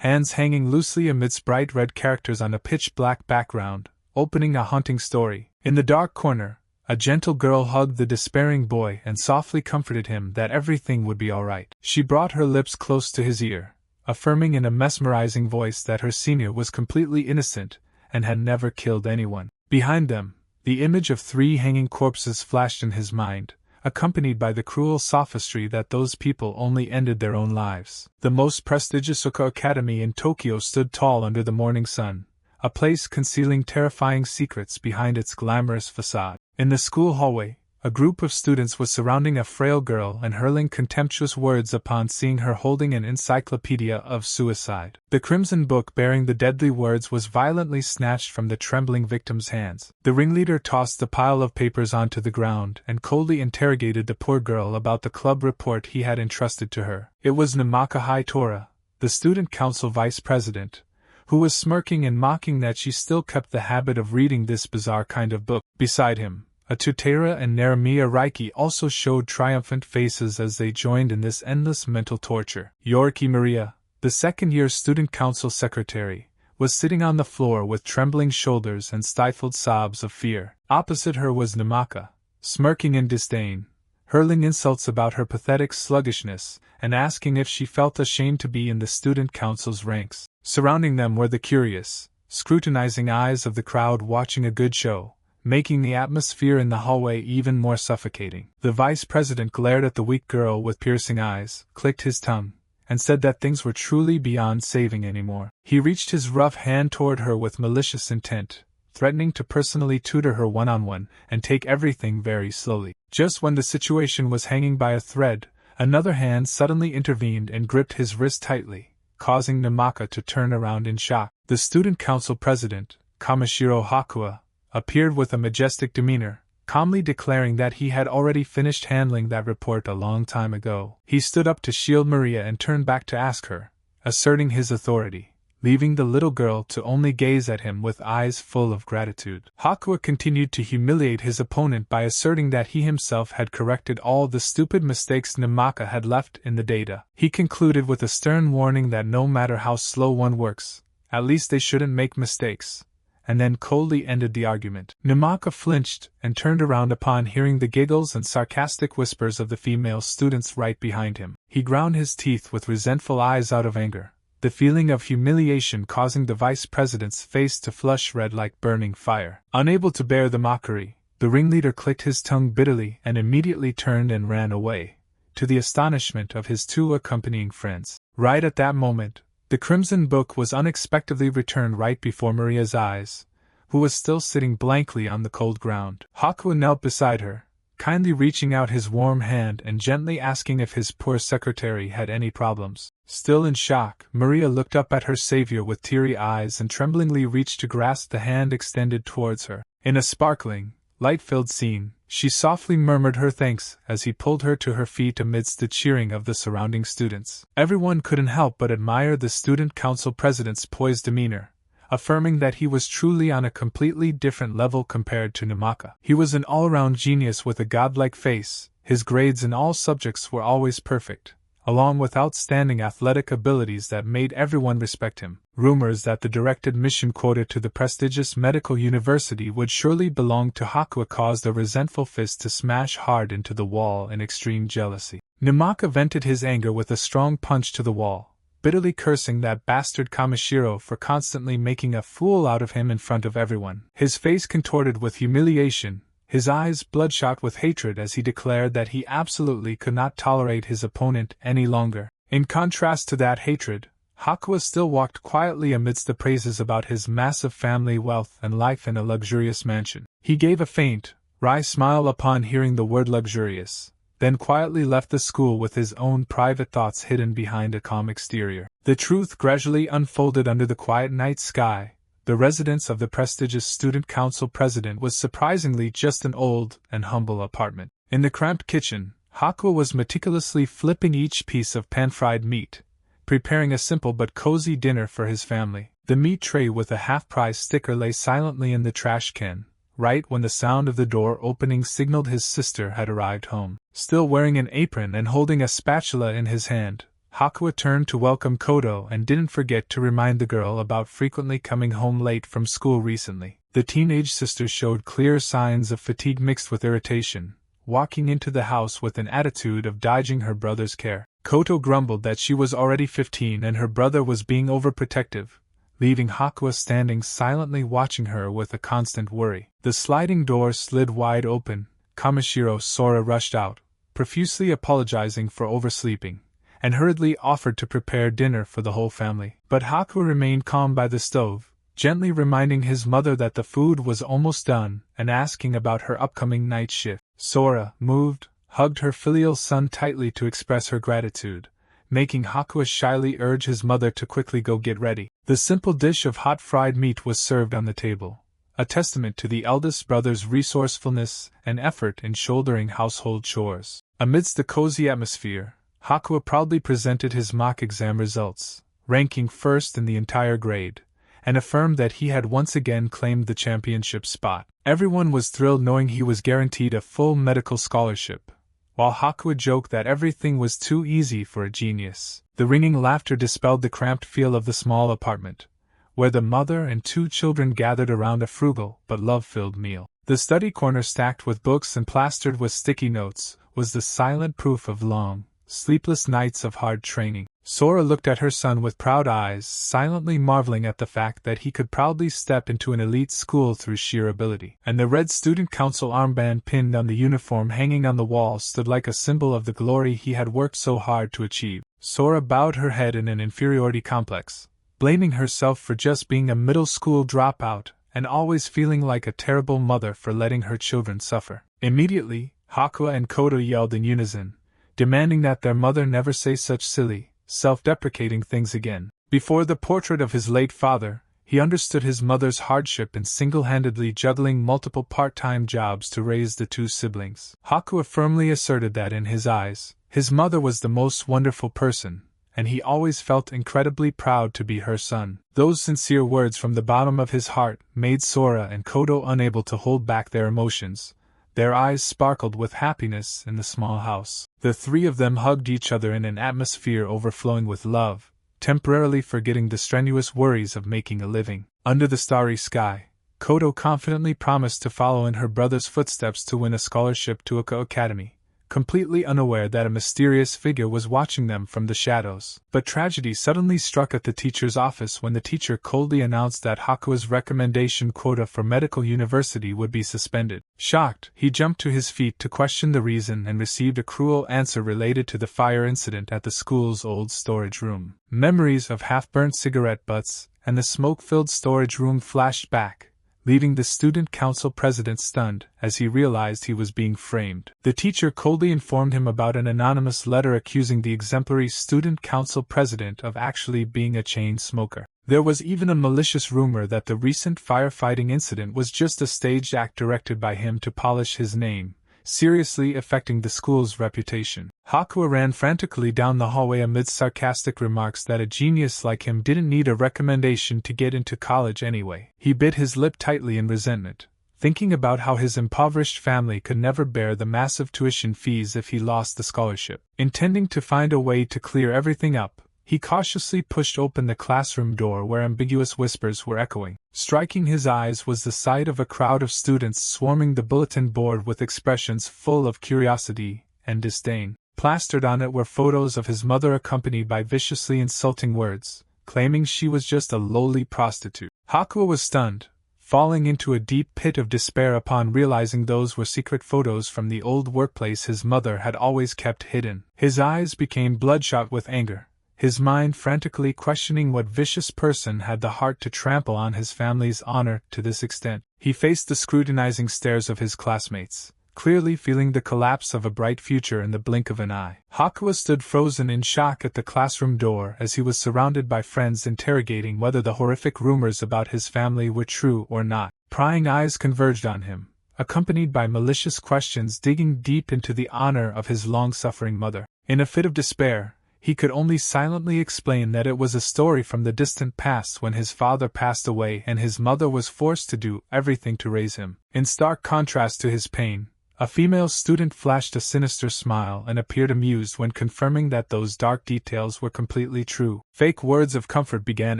hands hanging loosely amidst bright red characters on a pitch-black background, opening a haunting story. In the dark corner, a gentle girl hugged the despairing boy and softly comforted him that everything would be all right. She brought her lips close to his ear, affirming in a mesmerizing voice that her senior was completely innocent and had never killed anyone. Behind them, the image of 3 hanging corpses flashed in his mind, accompanied by the cruel sophistry that those people only ended their own lives. The most prestigious Oka Academy in Tokyo stood tall under the morning sun, a place concealing terrifying secrets behind its glamorous facade. In the school hallway, a group of students was surrounding a frail girl and hurling contemptuous words upon seeing her holding an encyclopedia of suicide. The crimson book bearing the deadly words was violently snatched from the trembling victim's hands. The ringleader tossed the pile of papers onto the ground and coldly interrogated the poor girl about the club report he had entrusted to her. It was Namaka Hitora, the student council vice president, who was smirking and mocking that she still kept the habit of reading this bizarre kind of book. Beside him, Atutera and Naramiya Raiki also showed triumphant faces as they joined in this endless mental torture. Yoruki Maria, the second-year student council secretary, was sitting on the floor with trembling shoulders and stifled sobs of fear. Opposite her was Namaka, smirking in disdain, hurling insults about her pathetic sluggishness, and asking if she felt ashamed to be in the student council's ranks. Surrounding them were the curious, scrutinizing eyes of the crowd watching a good show, making the atmosphere in the hallway even more suffocating. The vice president glared at the weak girl with piercing eyes, clicked his tongue, and said that things were truly beyond saving anymore. He reached his rough hand toward her with malicious intent, threatening to personally tutor her one-on-one and take everything very slowly. Just when the situation was hanging by a thread, another hand suddenly intervened and gripped his wrist tightly, causing Namaka to turn around in shock. The student council president, Kamishiro Hakuya, appeared with a majestic demeanor, calmly declaring that he had already finished handling that report a long time ago. He stood up to shield Maria and turned back to ask her, asserting his authority, leaving the little girl to only gaze at him with eyes full of gratitude. Hakuya continued to humiliate his opponent by asserting that he himself had corrected all the stupid mistakes Namaka had left in the data. He concluded with a stern warning that no matter how slow one works, at least they shouldn't make mistakes, and then coldly ended the argument. Namaka flinched and turned around upon hearing the giggles and sarcastic whispers of the female students right behind him. He ground his teeth with resentful eyes out of anger, the feeling of humiliation causing the vice president's face to flush red like burning fire. Unable to bear the mockery, the ringleader clicked his tongue bitterly and immediately turned and ran away, to the astonishment of his 2 accompanying friends. Right at that moment, the crimson book was unexpectedly returned right before Maria's eyes, who was still sitting blankly on the cold ground. Hakuya knelt beside her, kindly reaching out his warm hand and gently asking if his poor secretary had any problems. Still in shock, Maria looked up at her savior with teary eyes and tremblingly reached to grasp the hand extended towards her. In a sparkling, light-filled scene, she softly murmured her thanks as he pulled her to her feet amidst the cheering of the surrounding students. Everyone couldn't help but admire the student council president's poised demeanor, affirming that he was truly on a completely different level compared to Namaka. He was an all-around genius with a godlike face, his grades in all subjects were always perfect, along with outstanding athletic abilities that made everyone respect him. Rumors that the direct admission quota to the prestigious medical university would surely belong to Hakuya caused a resentful fist to smash hard into the wall in extreme jealousy. Namaka vented his anger with a strong punch to the wall, bitterly cursing that bastard Kamishiro for constantly making a fool out of him in front of everyone. His face contorted with humiliation, his eyes bloodshot with hatred as he declared that he absolutely could not tolerate his opponent any longer. In contrast to that hatred, Hakuya still walked quietly amidst the praises about his massive family wealth and life in a luxurious mansion. He gave a faint, wry smile upon hearing the word luxurious, then quietly left the school with his own private thoughts hidden behind a calm exterior. The truth gradually unfolded under the quiet night sky. The residence of the prestigious student council president was surprisingly just an old and humble apartment. In the cramped kitchen, Hakuya was meticulously flipping each piece of pan-fried meat, preparing a simple but cozy dinner for his family. The meat tray with a half-price sticker lay silently in the trash can, right when the sound of the door opening signaled his sister had arrived home. Still wearing an apron and holding a spatula in his hand, Hakuya turned to welcome Koto and didn't forget to remind the girl about frequently coming home late from school recently. The teenage sister showed clear signs of fatigue mixed with irritation, walking into the house with an attitude of dodging her brother's care. Koto grumbled that she was already 15 and her brother was being overprotective, leaving Hakuya standing silently watching her with a constant worry. The sliding door slid wide open. Kamishiro Sora rushed out, profusely apologizing for oversleeping, and hurriedly offered to prepare dinner for the whole family. But Hakuya remained calm by the stove, gently reminding his mother that the food was almost done and asking about her upcoming night shift. Sora, moved, hugged her filial son tightly to express her gratitude, making Hakuya shyly urge his mother to quickly go get ready. The simple dish of hot fried meat was served on the table, a testament to the eldest brother's resourcefulness and effort in shouldering household chores. Amidst the cozy atmosphere, Hakuya proudly presented his mock exam results, ranking first in the entire grade, and affirmed that he had once again claimed the championship spot. Everyone was thrilled knowing he was guaranteed a full medical scholarship, while Hakuya joked that everything was too easy for a genius. The ringing laughter dispelled the cramped feel of the small apartment, where the mother and two children gathered around a frugal but love-filled meal. The study corner, stacked with books and plastered with sticky notes, was the silent proof of long, sleepless nights of hard training. Sora looked at her son with proud eyes, silently marveling at the fact that he could proudly step into an elite school through sheer ability. And the red student council armband pinned on the uniform hanging on the wall stood like a symbol of the glory he had worked so hard to achieve. Sora bowed her head in an inferiority complex, blaming herself for just being a middle school dropout and always feeling like a terrible mother for letting her children suffer. Immediately, Hakuya and Koto yelled in unison, demanding that their mother never say such silly, self-deprecating things again. Before the portrait of his late father, he understood his mother's hardship in single-handedly juggling multiple part-time jobs to raise the two siblings. Hakuya firmly asserted that in his eyes, his mother was the most wonderful person, and he always felt incredibly proud to be her son. Those sincere words from the bottom of his heart made Sora and Koto unable to hold back their emotions. Their eyes sparkled with happiness in the small house. The three of them hugged each other in an atmosphere overflowing with love, temporarily forgetting the strenuous worries of making a living. Under the starry sky, Koto confidently promised to follow in her brother's footsteps to win a scholarship to Uka Academy, completely unaware that a mysterious figure was watching them from the shadows. But tragedy suddenly struck at the teacher's office when the teacher coldly announced that Hakuya's recommendation quota for medical university would be suspended. Shocked, he jumped to his feet to question the reason and received a cruel answer related to the fire incident at the school's old storage room. Memories of half-burnt cigarette butts and the smoke-filled storage room flashed back, leaving the student council president stunned as he realized he was being framed. The teacher coldly informed him about an anonymous letter accusing the exemplary student council president of actually being a chain smoker. There was even a malicious rumor that the recent firefighting incident was just a staged act directed by him to polish his name, seriously affecting the school's reputation. Hakuya ran frantically down the hallway amidst sarcastic remarks that a genius like him didn't need a recommendation to get into college anyway. He bit his lip tightly in resentment, thinking about how his impoverished family could never bear the massive tuition fees if he lost the scholarship. Intending to find a way to clear everything up, he cautiously pushed open the classroom door where ambiguous whispers were echoing. Striking his eyes was the sight of a crowd of students swarming the bulletin board with expressions full of curiosity and disdain. Plastered on it were photos of his mother accompanied by viciously insulting words, claiming she was just a lowly prostitute. Hakuya was stunned, falling into a deep pit of despair upon realizing those were secret photos from the old workplace his mother had always kept hidden. His eyes became bloodshot with anger, his mind frantically questioning what vicious person had the heart to trample on his family's honor to this extent. He faced the scrutinizing stares of his classmates, clearly feeling the collapse of a bright future in the blink of an eye. Hakuya stood frozen in shock at the classroom door as he was surrounded by friends interrogating whether the horrific rumors about his family were true or not. Prying eyes converged on him, accompanied by malicious questions digging deep into the honor of his long-suffering mother. In a fit of despair, he could only silently explain that it was a story from the distant past when his father passed away and his mother was forced to do everything to raise him. In stark contrast to his pain, A female student flashed a sinister smile and appeared amused when confirming that those dark details were completely true. Fake words of comfort began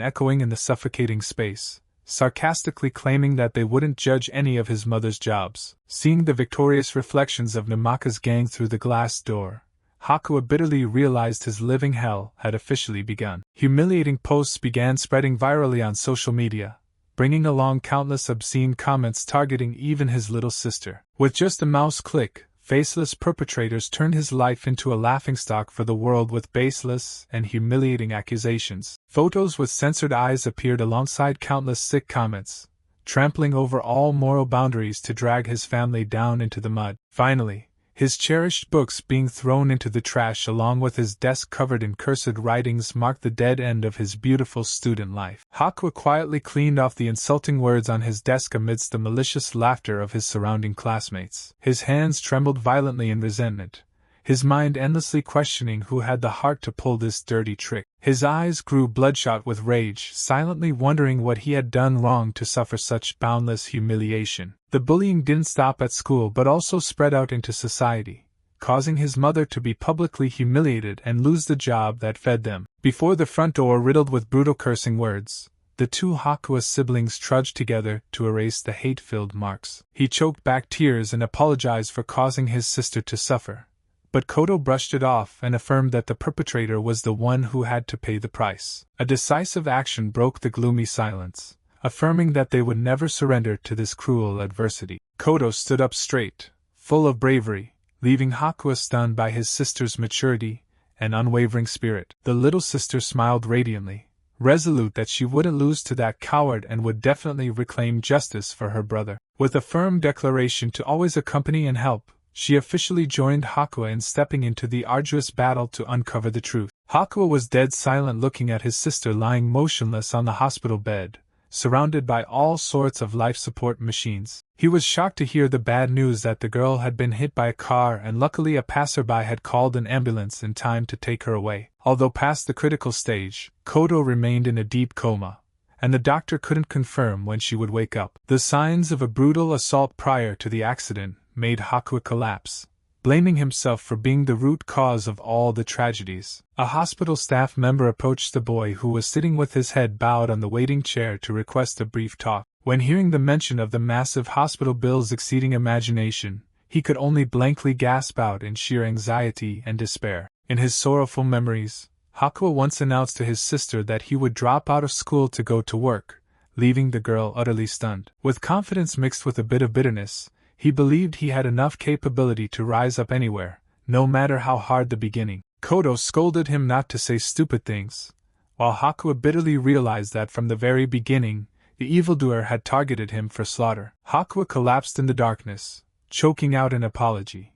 echoing in the suffocating space, sarcastically claiming that they wouldn't judge any of his mother's jobs. Seeing the victorious reflections of Namaka's gang through the glass door, Hakuya bitterly realized his living hell had officially begun. Humiliating posts began spreading virally on social media, bringing along countless obscene comments targeting even his little sister. With just a mouse click, faceless perpetrators turned his life into a laughingstock for the world with baseless and humiliating accusations. Photos with censored eyes appeared alongside countless sick comments, trampling over all moral boundaries to drag his family down into the mud. Finally, his cherished books being thrown into the trash along with his desk covered in cursed writings marked the dead end of his beautiful student life. Hakuya quietly cleaned off the insulting words on his desk amidst the malicious laughter of his surrounding classmates. His hands trembled violently in resentment, his mind endlessly questioning who had the heart to pull this dirty trick. His eyes grew bloodshot with rage, silently wondering what he had done wrong to suffer such boundless humiliation. The bullying didn't stop at school but also spread out into society, causing his mother to be publicly humiliated and lose the job that fed them. Before the front door riddled with brutal cursing words, the two Hakuya siblings trudged together to erase the hate-filled marks. He choked back tears and apologized for causing his sister to suffer, but Koto brushed it off and affirmed that the perpetrator was the one who had to pay the price. A decisive action broke the gloomy silence, affirming that they would never surrender to this cruel adversity. Koto stood up straight, full of bravery, leaving Hakuya stunned by his sister's maturity and unwavering spirit. The little sister smiled radiantly, resolute that she wouldn't lose to that coward and would definitely reclaim justice for her brother. With a firm declaration to always accompany and help, she officially joined Hakuya in stepping into the arduous battle to uncover the truth. Hakuya was dead silent looking at his sister lying motionless on the hospital bed, surrounded by all sorts of life support machines. He was shocked to hear the bad news that the girl had been hit by a car and luckily a passerby had called an ambulance in time to take her away. Although past the critical stage, Koto remained in a deep coma, and the doctor couldn't confirm when she would wake up. The signs of a brutal assault prior to the accident made Hakuya collapse, blaming himself for being the root cause of all the tragedies. A hospital staff member approached the boy who was sitting with his head bowed on the waiting chair to request a brief talk. When hearing the mention of the massive hospital bills exceeding imagination, he could only blankly gasp out in sheer anxiety and despair. In his sorrowful memories, Hakuya once announced to his sister that he would drop out of school to go to work, leaving the girl utterly stunned. With confidence mixed with a bit of bitterness, he believed he had enough capability to rise up anywhere, no matter how hard the beginning. Koto scolded him not to say stupid things, while Hakuya bitterly realized that from the very beginning, the evildoer had targeted him for slaughter. Hakuya collapsed in the darkness, choking out an apology,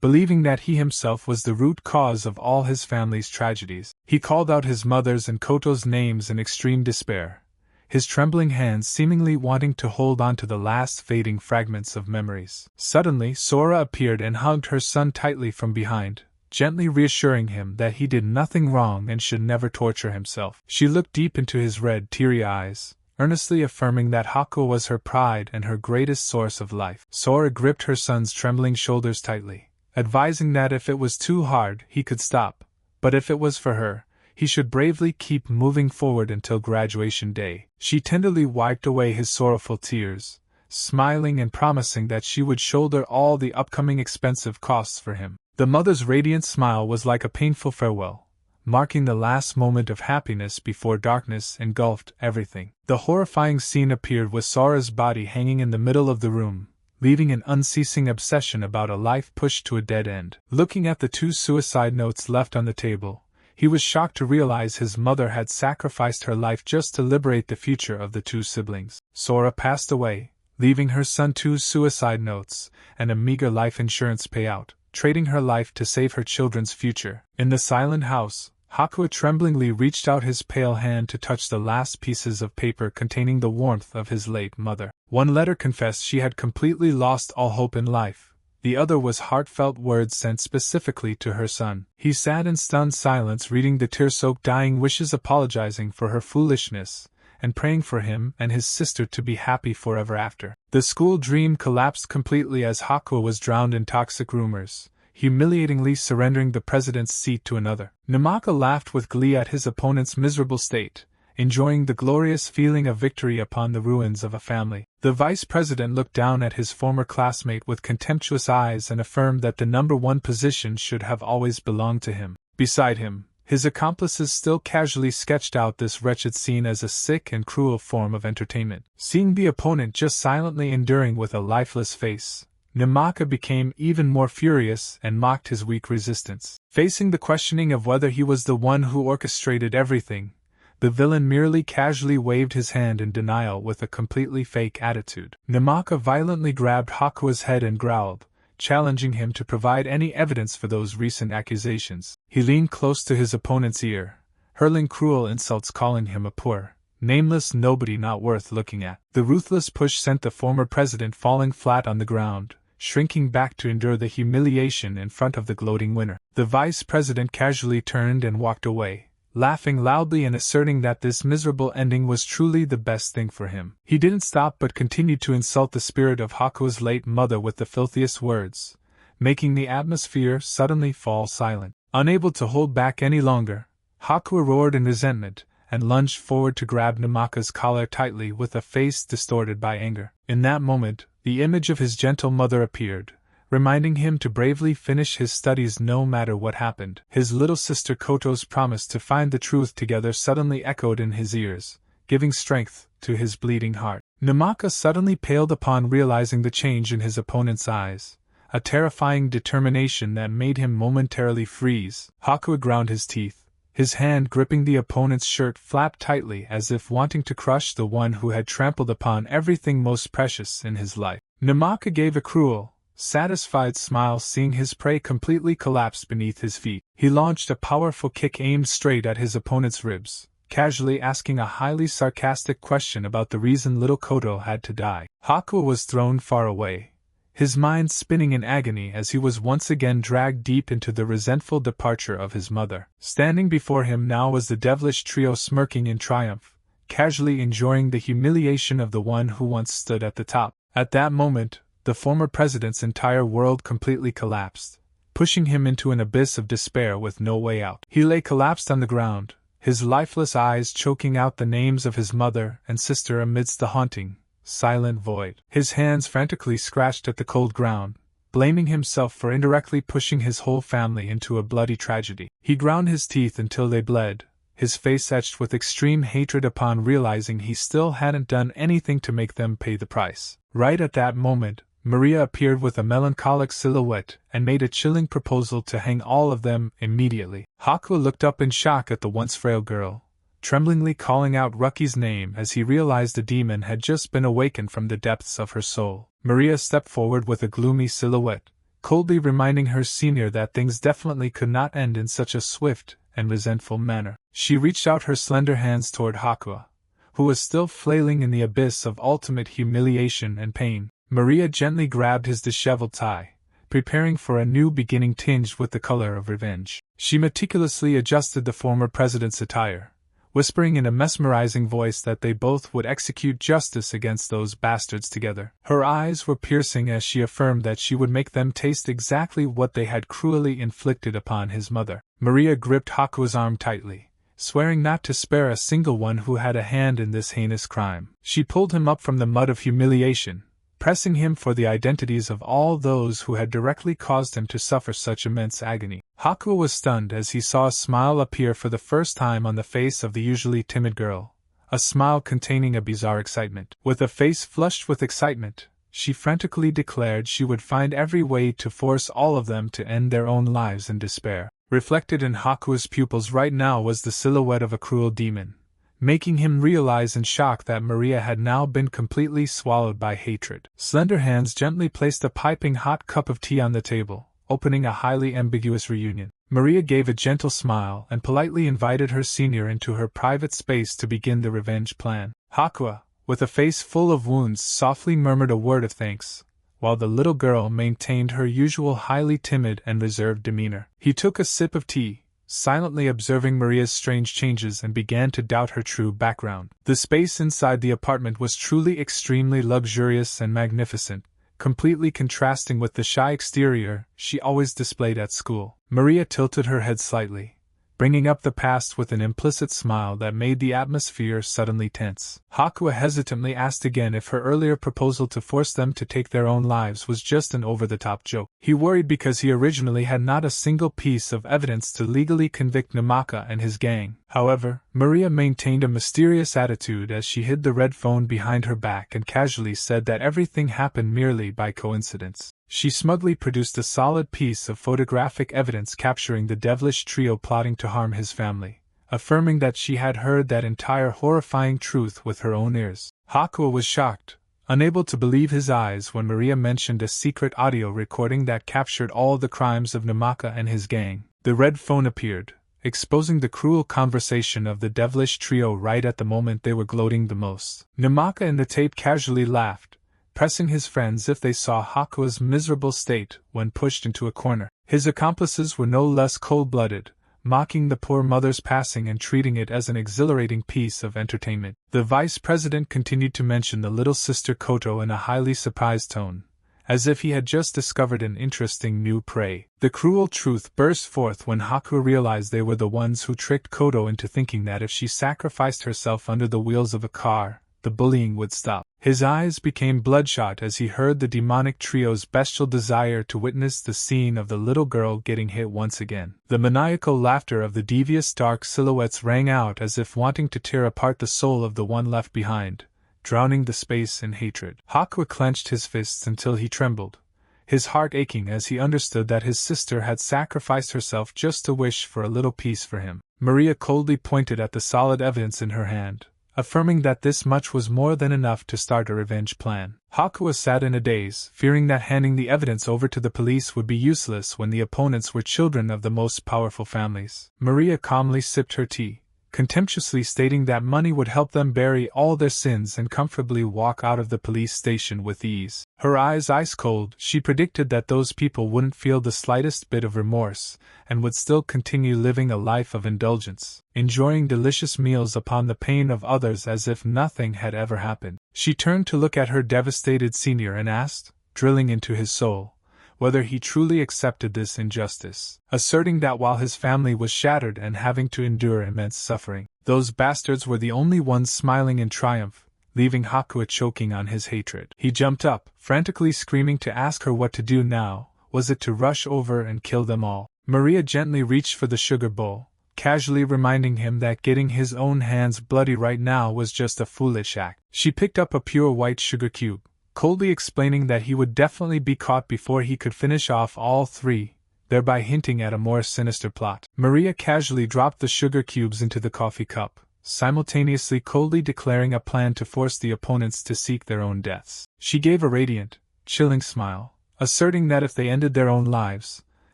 believing that he himself was the root cause of all his family's tragedies. He called out his mother's and Koto's names in extreme despair, his trembling hands seemingly wanting to hold on to the last fading fragments of memories. Suddenly, Sora appeared and hugged her son tightly from behind, gently reassuring him that he did nothing wrong and should never torture himself. She looked deep into his red, teary eyes, earnestly affirming that Hakuya was her pride and her greatest source of life. Sora gripped her son's trembling shoulders tightly, advising that if it was too hard, he could stop, but if it was for her, he should bravely keep moving forward until graduation day. She tenderly wiped away his sorrowful tears, smiling and promising that she would shoulder all the upcoming expensive costs for him. The mother's radiant smile was like a painful farewell, marking the last moment of happiness before darkness engulfed everything. The horrifying scene appeared with Sora's body hanging in the middle of the room, leaving an unceasing obsession about a life pushed to a dead end. Looking at the 2 suicide notes left on the table, he was shocked to realize his mother had sacrificed her life just to liberate the future of the 2 siblings. Sora passed away, leaving her son 2 suicide notes and a meager life insurance payout, trading her life to save her children's future. In the silent house, Hakuya tremblingly reached out his pale hand to touch the last pieces of paper containing the warmth of his late mother. One letter confessed she had completely lost all hope in life. The other was heartfelt words sent specifically to her son. He sat in stunned silence reading the tear-soaked dying wishes, apologizing for her foolishness and praying for him and his sister to be happy forever after. The school dream collapsed completely as Hakuya was drowned in toxic rumors, humiliatingly surrendering the president's seat to another. Namaka laughed with glee at his opponent's miserable state, enjoying the glorious feeling of victory upon the ruins of a family. The vice president looked down at his former classmate with contemptuous eyes and affirmed that the number one position should have always belonged to him. Beside him, his accomplices still casually sketched out this wretched scene as a sick and cruel form of entertainment. Seeing the opponent just silently enduring with a lifeless face, Namaka became even more furious and mocked his weak resistance. Facing the questioning of whether he was the one who orchestrated everything, the villain merely casually waved his hand in denial with a completely fake attitude. Namaka violently grabbed Hakuya's head and growled, challenging him to provide any evidence for those recent accusations. He leaned close to his opponent's ear, hurling cruel insults, calling him a poor, nameless nobody not worth looking at. The ruthless push sent the former president falling flat on the ground, shrinking back to endure the humiliation in front of the gloating winner. The vice president casually turned and walked away, laughing loudly and asserting that this miserable ending was truly the best thing for him. He didn't stop but continued to insult the spirit of Hakuya's late mother with the filthiest words, making the atmosphere suddenly fall silent. Unable to hold back any longer, Hakuya roared in resentment and lunged forward to grab Namaka's collar tightly with a face distorted by anger. In that moment, the image of his gentle mother appeared, reminding him to bravely finish his studies no matter what happened. His little sister Koto's promise to find the truth together suddenly echoed in his ears, giving strength to his bleeding heart. Namaka suddenly paled upon realizing the change in his opponent's eyes, a terrifying determination that made him momentarily freeze. Hakuya ground his teeth, his hand gripping the opponent's shirt flap tightly as if wanting to crush the one who had trampled upon everything most precious in his life. Namaka gave a cruel, satisfied smile seeing his prey completely collapse beneath his feet. He launched a powerful kick aimed straight at his opponent's ribs, casually asking a highly sarcastic question about the reason little Koto had to die. Hakuya was thrown far away, his mind spinning in agony as he was once again dragged deep into the resentful departure of his mother. Standing before him now was the devilish trio smirking in triumph, casually enjoying the humiliation of the one who once stood at the top. At that moment, the former president's entire world completely collapsed, pushing him into an abyss of despair with no way out. He lay collapsed on the ground, his lifeless eyes choking out the names of his mother and sister amidst the haunting, silent void. His hands frantically scratched at the cold ground, blaming himself for indirectly pushing his whole family into a bloody tragedy. He ground his teeth until they bled, his face etched with extreme hatred upon realizing he still hadn't done anything to make them pay the price. Right at that moment, Maria appeared with a melancholic silhouette and made a chilling proposal to hang all of them immediately. Hakuya looked up in shock at the once frail girl, tremblingly calling out Ruki's name as he realized the demon had just been awakened from the depths of her soul. Maria stepped forward with a gloomy silhouette, coldly reminding her senior that things definitely could not end in such a swift and resentful manner. She reached out her slender hands toward Hakuya, who was still flailing in the abyss of ultimate humiliation and pain. Maria gently grabbed his disheveled tie, preparing for a new beginning tinged with the color of revenge. She meticulously adjusted the former president's attire, whispering in a mesmerizing voice that they both would execute justice against those bastards together. Her eyes were piercing as she affirmed that she would make them taste exactly what they had cruelly inflicted upon his mother. Maria gripped Hakuya's arm tightly, swearing not to spare a single one who had a hand in this heinous crime. She pulled him up from the mud of humiliation, pressing him for the identities of all those who had directly caused him to suffer such immense agony. Hakuya was stunned as he saw a smile appear for the first time on the face of the usually timid girl, a smile containing a bizarre excitement. With a face flushed with excitement, she frantically declared she would find every way to force all of them to end their own lives in despair. Reflected in Hakuya's pupils right now was the silhouette of a cruel demon, making him realize in shock that Maria had now been completely swallowed by hatred. Slender hands gently placed a piping hot cup of tea on the table, opening a highly ambiguous reunion. Maria gave a gentle smile and politely invited her senior into her private space to begin the revenge plan. Hakuya, with a face full of wounds, softly murmured a word of thanks, while the little girl maintained her usual highly timid and reserved demeanor. He took a sip of tea, silently observing Maria's strange changes, and began to doubt her true background. The space inside the apartment was truly extremely luxurious and magnificent, completely contrasting with the shy exterior she always displayed at school. Maria tilted her head slightly, bringing up the past with an implicit smile that made the atmosphere suddenly tense. Hakuya hesitantly asked again if her earlier proposal to force them to take their own lives was just an over-the-top joke. He worried because he originally had not a single piece of evidence to legally convict Namaka and his gang. However, Maria maintained a mysterious attitude as she hid the red phone behind her back and casually said that everything happened merely by coincidence. She smugly produced a solid piece of photographic evidence capturing the devilish trio plotting to harm his family, affirming that she had heard that entire horrifying truth with her own ears. Hakuya was shocked, unable to believe his eyes when Maria mentioned a secret audio recording that captured all the crimes of Namaka and his gang. The red phone appeared, exposing the cruel conversation of the devilish trio right at the moment they were gloating the most. Namaka in the tape casually laughed, pressing his friends if they saw Hakuya's miserable state when pushed into a corner. His accomplices were no less cold-blooded, mocking the poor mother's passing and treating it as an exhilarating piece of entertainment. The vice president continued to mention the little sister Koto in a highly surprised tone, as if he had just discovered an interesting new prey. The cruel truth burst forth when Hakuya realized they were the ones who tricked Koto into thinking that if she sacrificed herself under the wheels of a car, the bullying would stop. His eyes became bloodshot as he heard the demonic trio's bestial desire to witness the scene of the little girl getting hit once again. The maniacal laughter of the devious dark silhouettes rang out as if wanting to tear apart the soul of the one left behind, drowning the space in hatred. Hakuya clenched his fists until he trembled, his heart aching as he understood that his sister had sacrificed herself just to wish for a little peace for him. Maria coldly pointed at the solid evidence in her hand, affirming that this much was more than enough to start a revenge plan. Hakuya sat in a daze, fearing that handing the evidence over to the police would be useless when the opponents were children of the most powerful families. Maria calmly sipped her tea, contemptuously stating that money would help them bury all their sins and comfortably walk out of the police station with ease. Her eyes ice cold, she predicted that those people wouldn't feel the slightest bit of remorse, and would still continue living a life of indulgence, enjoying delicious meals upon the pain of others as if nothing had ever happened. She turned to look at her devastated senior and asked, drilling into his soul, whether he truly accepted this injustice, asserting that while his family was shattered and having to endure immense suffering, those bastards were the only ones smiling in triumph, leaving Hakuya choking on his hatred. He jumped up, frantically screaming to ask her what to do now. Was it to rush over and kill them all? Maria gently reached for the sugar bowl, casually reminding him that getting his own hands bloody right now was just a foolish act. She picked up a pure white sugar cube, coldly explaining that he would definitely be caught before he could finish off all three, thereby hinting at a more sinister plot. Maria casually dropped the sugar cubes into the coffee cup, simultaneously coldly declaring a plan to force the opponents to seek their own deaths. She gave a radiant, chilling smile, asserting that if they ended their own lives,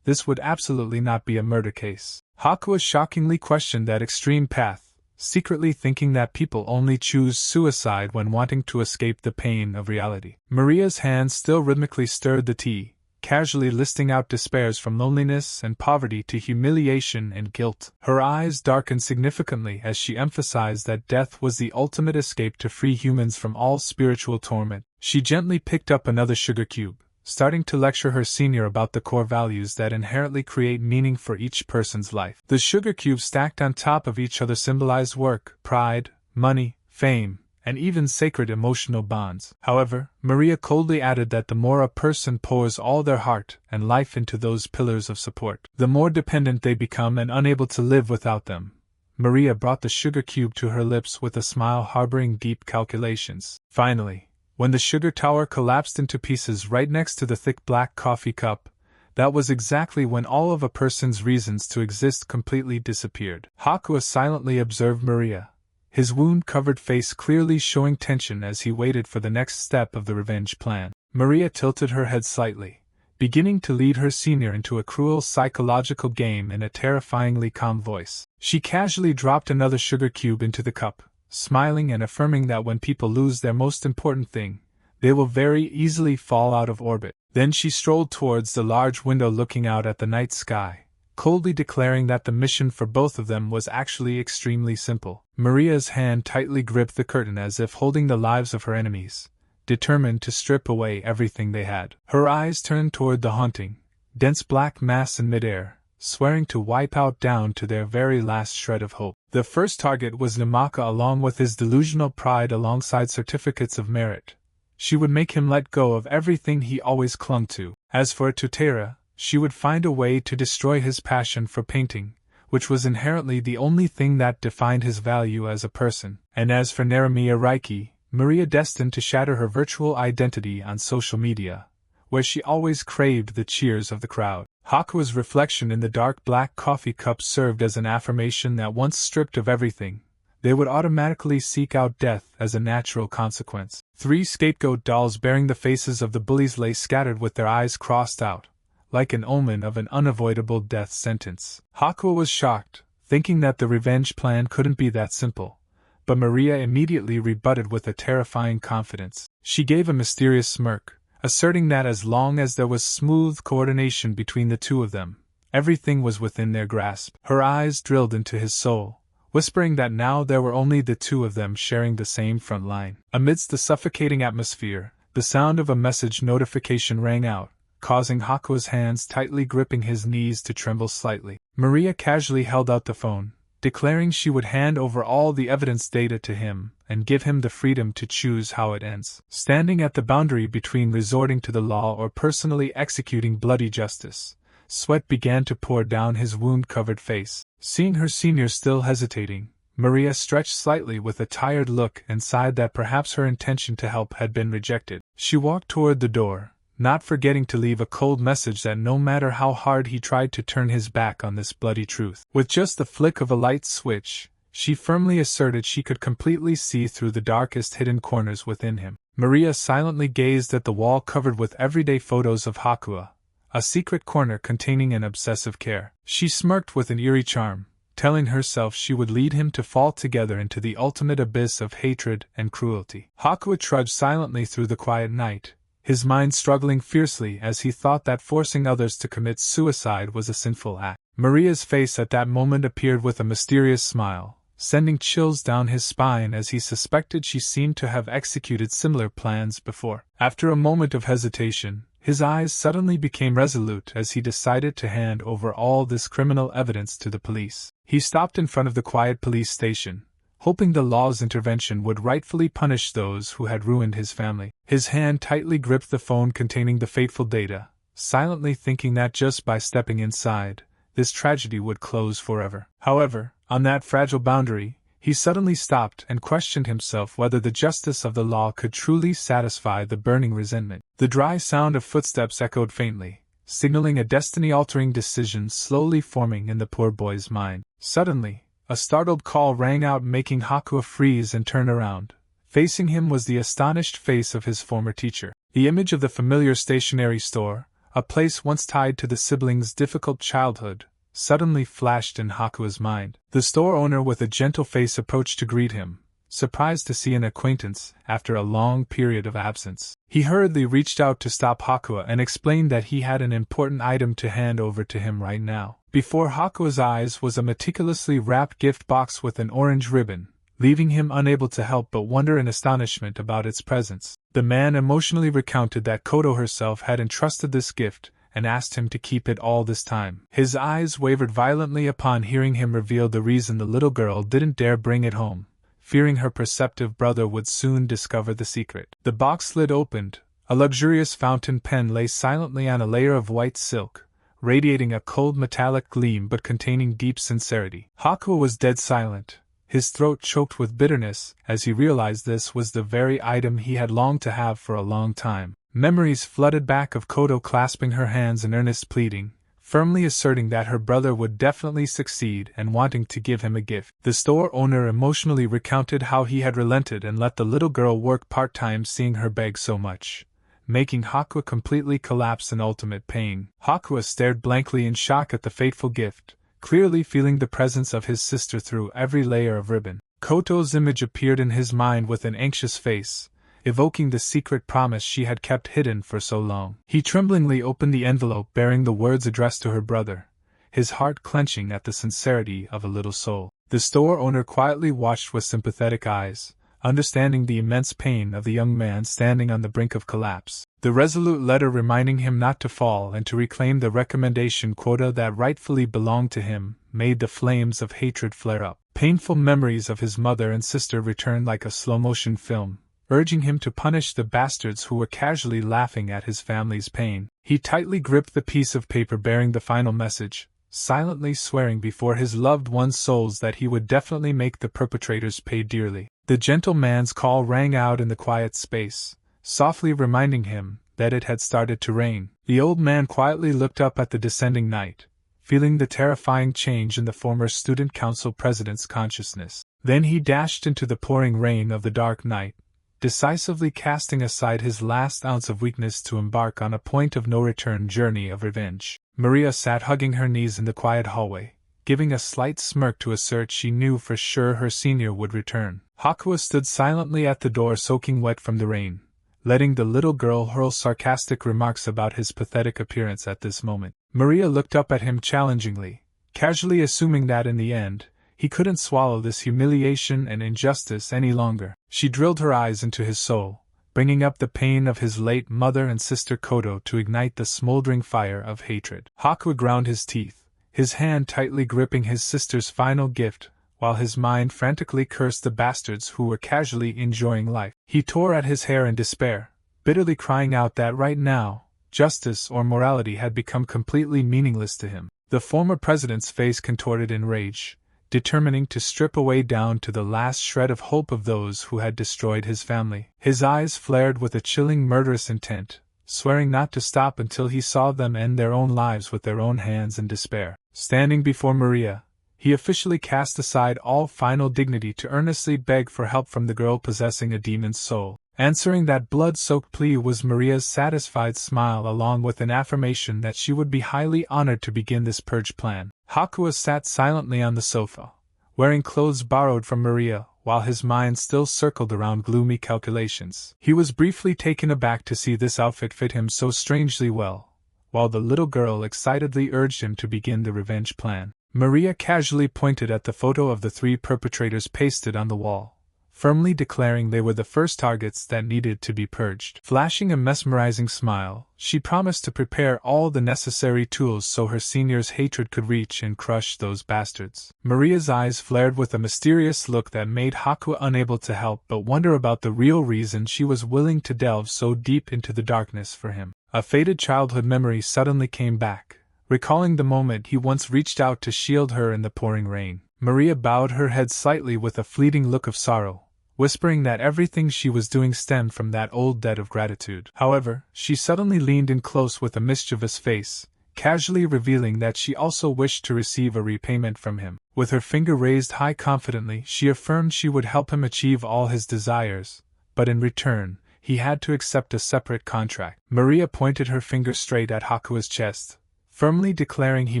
this would absolutely not be a murder case. Hakuya shockingly questioned that extreme path, secretly thinking that people only choose suicide when wanting to escape the pain of reality. Maria's hands still rhythmically stirred the tea, casually listing out despairs from loneliness and poverty to humiliation and guilt. Her eyes darkened significantly as she emphasized that death was the ultimate escape to free humans from all spiritual torment. She gently picked up another sugar cube, starting to lecture her senior about the core values that inherently create meaning for each person's life. The sugar cubes stacked on top of each other symbolized work, pride, money, fame, and even sacred emotional bonds. However, Maria coldly added that the more a person pours all their heart and life into those pillars of support, the more dependent they become and unable to live without them. Maria brought the sugar cube to her lips with a smile harboring deep calculations. Finally, when the sugar tower collapsed into pieces right next to the thick black coffee cup, that was exactly when all of a person's reasons to exist completely disappeared. Hakuya silently observed Maria, his wound-covered face clearly showing tension as he waited for the next step of the revenge plan. Maria tilted her head slightly, beginning to lead her senior into a cruel psychological game in a terrifyingly calm voice. She casually dropped another sugar cube into the cup, smiling and affirming that when people lose their most important thing, they will very easily fall out of orbit. Then she strolled towards the large window looking out at the night sky, coldly declaring that the mission for both of them was actually extremely simple. Maria's hand tightly gripped the curtain as if holding the lives of her enemies, determined to strip away everything they had. Her eyes turned toward the haunting, dense black mass in midair, swearing to wipe out down to their very last shred of hope. The first target was Namaka along with his delusional pride alongside certificates of merit. She would make him let go of everything he always clung to. As for Totera, she would find a way to destroy his passion for painting, which was inherently the only thing that defined his value as a person. And as for Naramiya Raiki, Maria destined to shatter her virtual identity on social media, where she always craved the cheers of the crowd. Hakua's reflection in the dark black coffee cup served as an affirmation that once stripped of everything, they would automatically seek out death as a natural consequence. 3 scapegoat dolls bearing the faces of the bullies lay scattered with their eyes crossed out, like an omen of an unavoidable death sentence. Hakua was shocked, thinking that the revenge plan couldn't be that simple, but Maria immediately rebutted with a terrifying confidence. She gave a mysterious smirk, asserting that as long as there was smooth coordination between the two of them, everything was within their grasp. Her eyes drilled into his soul, whispering that now there were only the two of them sharing the same front line. Amidst the suffocating atmosphere, the sound of a message notification rang out, causing Hakua's hands tightly gripping his knees to tremble slightly. Maria casually held out the phone, declaring she would hand over all the evidence data to him and give him the freedom to choose how it ends. Standing at the boundary between resorting to the law or personally executing bloody justice, sweat began to pour down his wound-covered face. Seeing her senior still hesitating, Maria stretched slightly with a tired look and sighed that perhaps her intention to help had been rejected. She walked toward the door, not forgetting to leave a cold message that no matter how hard he tried to turn his back on this bloody truth, with just the flick of a light switch, she firmly asserted she could completely see through the darkest hidden corners within him. Maria silently gazed at the wall covered with everyday photos of Hakua, a secret corner containing an obsessive care. She smirked with an eerie charm, telling herself she would lead him to fall together into the ultimate abyss of hatred and cruelty. Hakua trudged silently through the quiet night, his mind struggling fiercely as he thought that forcing others to commit suicide was a sinful act. Maria's face at that moment appeared with a mysterious smile, sending chills down his spine as he suspected she seemed to have executed similar plans before. After a moment of hesitation, his eyes suddenly became resolute as he decided to hand over all this criminal evidence to the police. He stopped in front of the quiet police station, hoping the law's intervention would rightfully punish those who had ruined his family. His hand tightly gripped the phone containing the fateful data, silently thinking that just by stepping inside, this tragedy would close forever. However, on that fragile boundary, he suddenly stopped and questioned himself whether the justice of the law could truly satisfy the burning resentment. The dry sound of footsteps echoed faintly, signaling a destiny-altering decision slowly forming in the poor boy's mind. Suddenly, a startled call rang out, making Hakua freeze and turn around. Facing him was the astonished face of his former teacher. The image of the familiar stationery store, a place once tied to the siblings' difficult childhood, suddenly flashed in Hakua's mind. The store owner with a gentle face approached to greet him, surprised to see an acquaintance after a long period of absence. He hurriedly reached out to stop Hakua and explained that he had an important item to hand over to him right now. Before Hakua's eyes was a meticulously wrapped gift box with an orange ribbon, leaving him unable to help but wonder in astonishment about its presence. The man emotionally recounted that Koto herself had entrusted this gift and asked him to keep it all this time. His eyes wavered violently upon hearing him reveal the reason the little girl didn't dare bring it home, fearing her perceptive brother would soon discover the secret. The box lid opened, a luxurious fountain pen lay silently on a layer of white silk, radiating a cold metallic gleam but containing deep sincerity. Hakua was dead silent, his throat choked with bitterness as he realized this was the very item he had longed to have for a long time. Memories flooded back of Koto clasping her hands in earnest pleading, firmly asserting that her brother would definitely succeed and wanting to give him a gift. The store owner emotionally recounted how he had relented and let the little girl work part-time, seeing her beg so much, making Hakua completely collapse in ultimate pain. Hakua stared blankly in shock at the fateful gift, clearly feeling the presence of his sister through every layer of ribbon. Koto's image appeared in his mind with an anxious face, evoking the secret promise she had kept hidden for so long. He tremblingly opened the envelope bearing the words addressed to her brother, his heart clenching at the sincerity of a little soul. The store owner quietly watched with sympathetic eyes, understanding the immense pain of the young man standing on the brink of collapse. The resolute letter reminding him not to fall and to reclaim the recommendation quota that rightfully belonged to him made the flames of hatred flare up. Painful memories of his mother and sister returned like a slow-motion film, urging him to punish the bastards who were casually laughing at his family's pain. He tightly gripped the piece of paper bearing the final message, silently swearing before his loved ones' souls that he would definitely make the perpetrators pay dearly. The gentle man's call rang out in the quiet space, softly reminding him that it had started to rain. The old man quietly looked up at the descending night, feeling the terrifying change in the former student council president's consciousness. Then he dashed into the pouring rain of the dark night, decisively casting aside his last ounce of weakness to embark on a point-of-no-return journey of revenge. Maria sat hugging her knees in the quiet hallway, giving a slight smirk to assert she knew for sure her senior would return. Hakuya stood silently at the door soaking wet from the rain, letting the little girl hurl sarcastic remarks about his pathetic appearance at this moment. Maria looked up at him challengingly, casually assuming that in the end, he couldn't swallow this humiliation and injustice any longer. She drilled her eyes into his soul, bringing up the pain of his late mother and sister Kodo to ignite the smoldering fire of hatred. Hakuya ground his teeth, his hand tightly gripping his sister's final gift, while his mind frantically cursed the bastards who were casually enjoying life. He tore at his hair in despair, bitterly crying out that right now, justice or morality had become completely meaningless to him. The former president's face contorted in rage, determining to strip away down to the last shred of hope of those who had destroyed his family. His eyes flared with a chilling murderous intent, swearing not to stop until he saw them end their own lives with their own hands in despair. Standing before Maria, he officially cast aside all final dignity to earnestly beg for help from the girl possessing a demon's soul. Answering that blood-soaked plea was Maria's satisfied smile along with an affirmation that she would be highly honored to begin this purge plan. Hakuya sat silently on the sofa, wearing clothes borrowed from Maria, while his mind still circled around gloomy calculations. He was briefly taken aback to see this outfit fit him so strangely well, while the little girl excitedly urged him to begin the revenge plan. Maria casually pointed at the photo of the 3 perpetrators pasted on the wall, firmly declaring they were the first targets that needed to be purged. Flashing a mesmerizing smile, she promised to prepare all the necessary tools so her senior's hatred could reach and crush those bastards. Maria's eyes flared with a mysterious look that made Hakuya unable to help but wonder about the real reason she was willing to delve so deep into the darkness for him. A faded childhood memory suddenly came back, recalling the moment he once reached out to shield her in the pouring rain. Maria bowed her head slightly with a fleeting look of sorrow, whispering that everything she was doing stemmed from that old debt of gratitude. However, she suddenly leaned in close with a mischievous face, casually revealing that she also wished to receive a repayment from him. With her finger raised high confidently, she affirmed she would help him achieve all his desires, but in return, he had to accept a separate contract. Maria pointed her finger straight at Hakuya's chest, firmly declaring he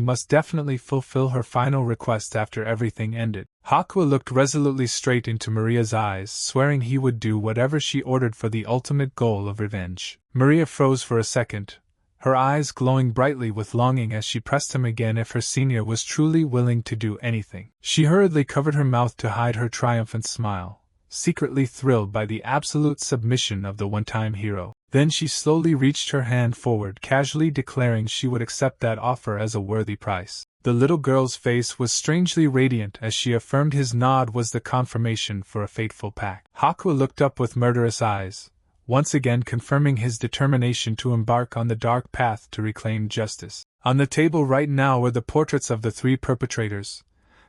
must definitely fulfill her final request after everything ended. Hakuya looked resolutely straight into Maria's eyes, swearing he would do whatever she ordered for the ultimate goal of revenge. Maria froze for a second, her eyes glowing brightly with longing as she pressed him again if her senior was truly willing to do anything. She hurriedly covered her mouth to hide her triumphant smile, secretly thrilled by the absolute submission of the one-time hero. Then she slowly reached her hand forward, casually declaring she would accept that offer as a worthy price. The little girl's face was strangely radiant as she affirmed his nod was the confirmation for a fateful pact. Hakuya looked up with murderous eyes, once again confirming his determination to embark on the dark path to reclaim justice. On the table right now were the portraits of the 3 perpetrators,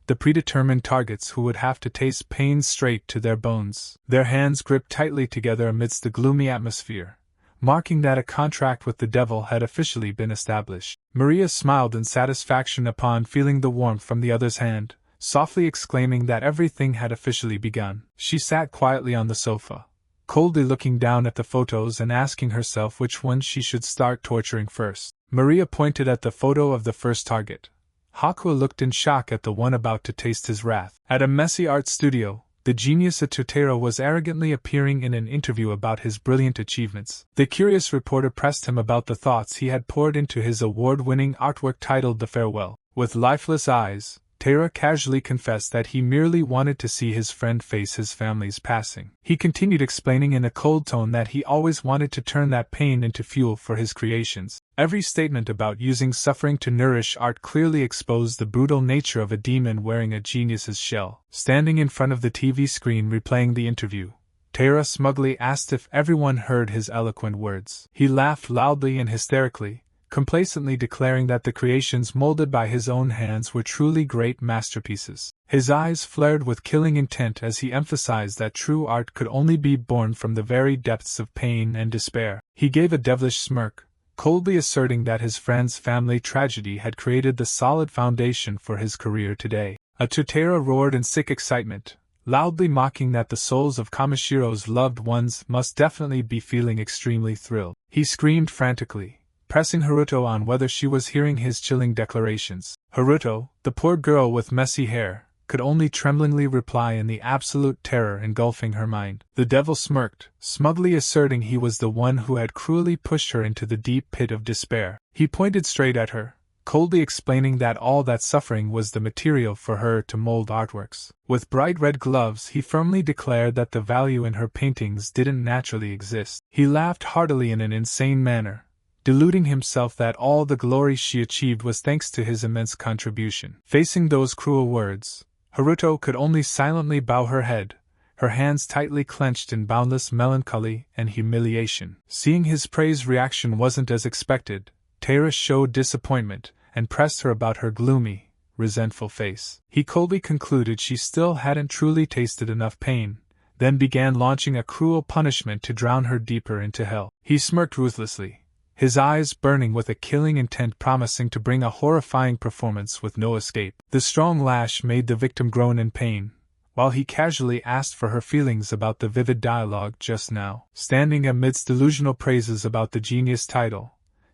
the predetermined targets who would have to taste pain straight to their bones. Their hands gripped tightly together amidst the gloomy atmosphere, marking that a contract with the devil had officially been established. Maria smiled in satisfaction upon feeling the warmth from the other's hand, softly exclaiming that everything had officially begun. She sat quietly on the sofa, coldly looking down at the photos and asking herself which one she should start torturing first. Maria pointed at the photo of the first target. Hakuya looked in shock at the one about to taste his wrath. At a messy art studio, the genius Atutero was arrogantly appearing in an interview about his brilliant achievements. The curious reporter pressed him about the thoughts he had poured into his award-winning artwork titled The Farewell, With lifeless eyes, Taira casually confessed that he merely wanted to see his friend face his family's passing. He continued explaining in a cold tone that he always wanted to turn that pain into fuel for his creations. Every statement about using suffering to nourish art clearly exposed the brutal nature of a demon wearing a genius's shell. Standing in front of the TV screen replaying the interview, Taira smugly asked if everyone heard his eloquent words. He laughed loudly and hysterically, complacently declaring that the creations molded by his own hands were truly great masterpieces. His eyes flared with killing intent as he emphasized that true art could only be born from the very depths of pain and despair. He gave a devilish smirk, coldly asserting that his friend's family tragedy had created the solid foundation for his career today. Taira roared in sick excitement, loudly mocking that the souls of Kamishiro's loved ones must definitely be feeling extremely thrilled. He screamed frantically, pressing Haruto on whether she was hearing his chilling declarations. Haruto, the poor girl with messy hair, could only tremblingly reply in the absolute terror engulfing her mind. The devil smirked, smugly asserting he was the one who had cruelly pushed her into the deep pit of despair. He pointed straight at her, coldly explaining that all that suffering was the material for her to mold artworks. With bright red gloves he firmly declared that the value in her paintings didn't naturally exist. He laughed heartily in an insane manner, deluding himself that all the glory she achieved was thanks to his immense contribution. Facing those cruel words, Haruto could only silently bow her head, her hands tightly clenched in boundless melancholy and humiliation. Seeing his praise reaction wasn't as expected, Taira showed disappointment, and pressed her about her gloomy, resentful face. He coldly concluded she still hadn't truly tasted enough pain, then began launching a cruel punishment to drown her deeper into hell. He smirked ruthlessly, his eyes burning with a killing intent, promising to bring a horrifying performance with no escape. The strong lash made the victim groan in pain, while he casually asked for her feelings about the vivid dialogue just now. Standing amidst delusional praises about the genius title,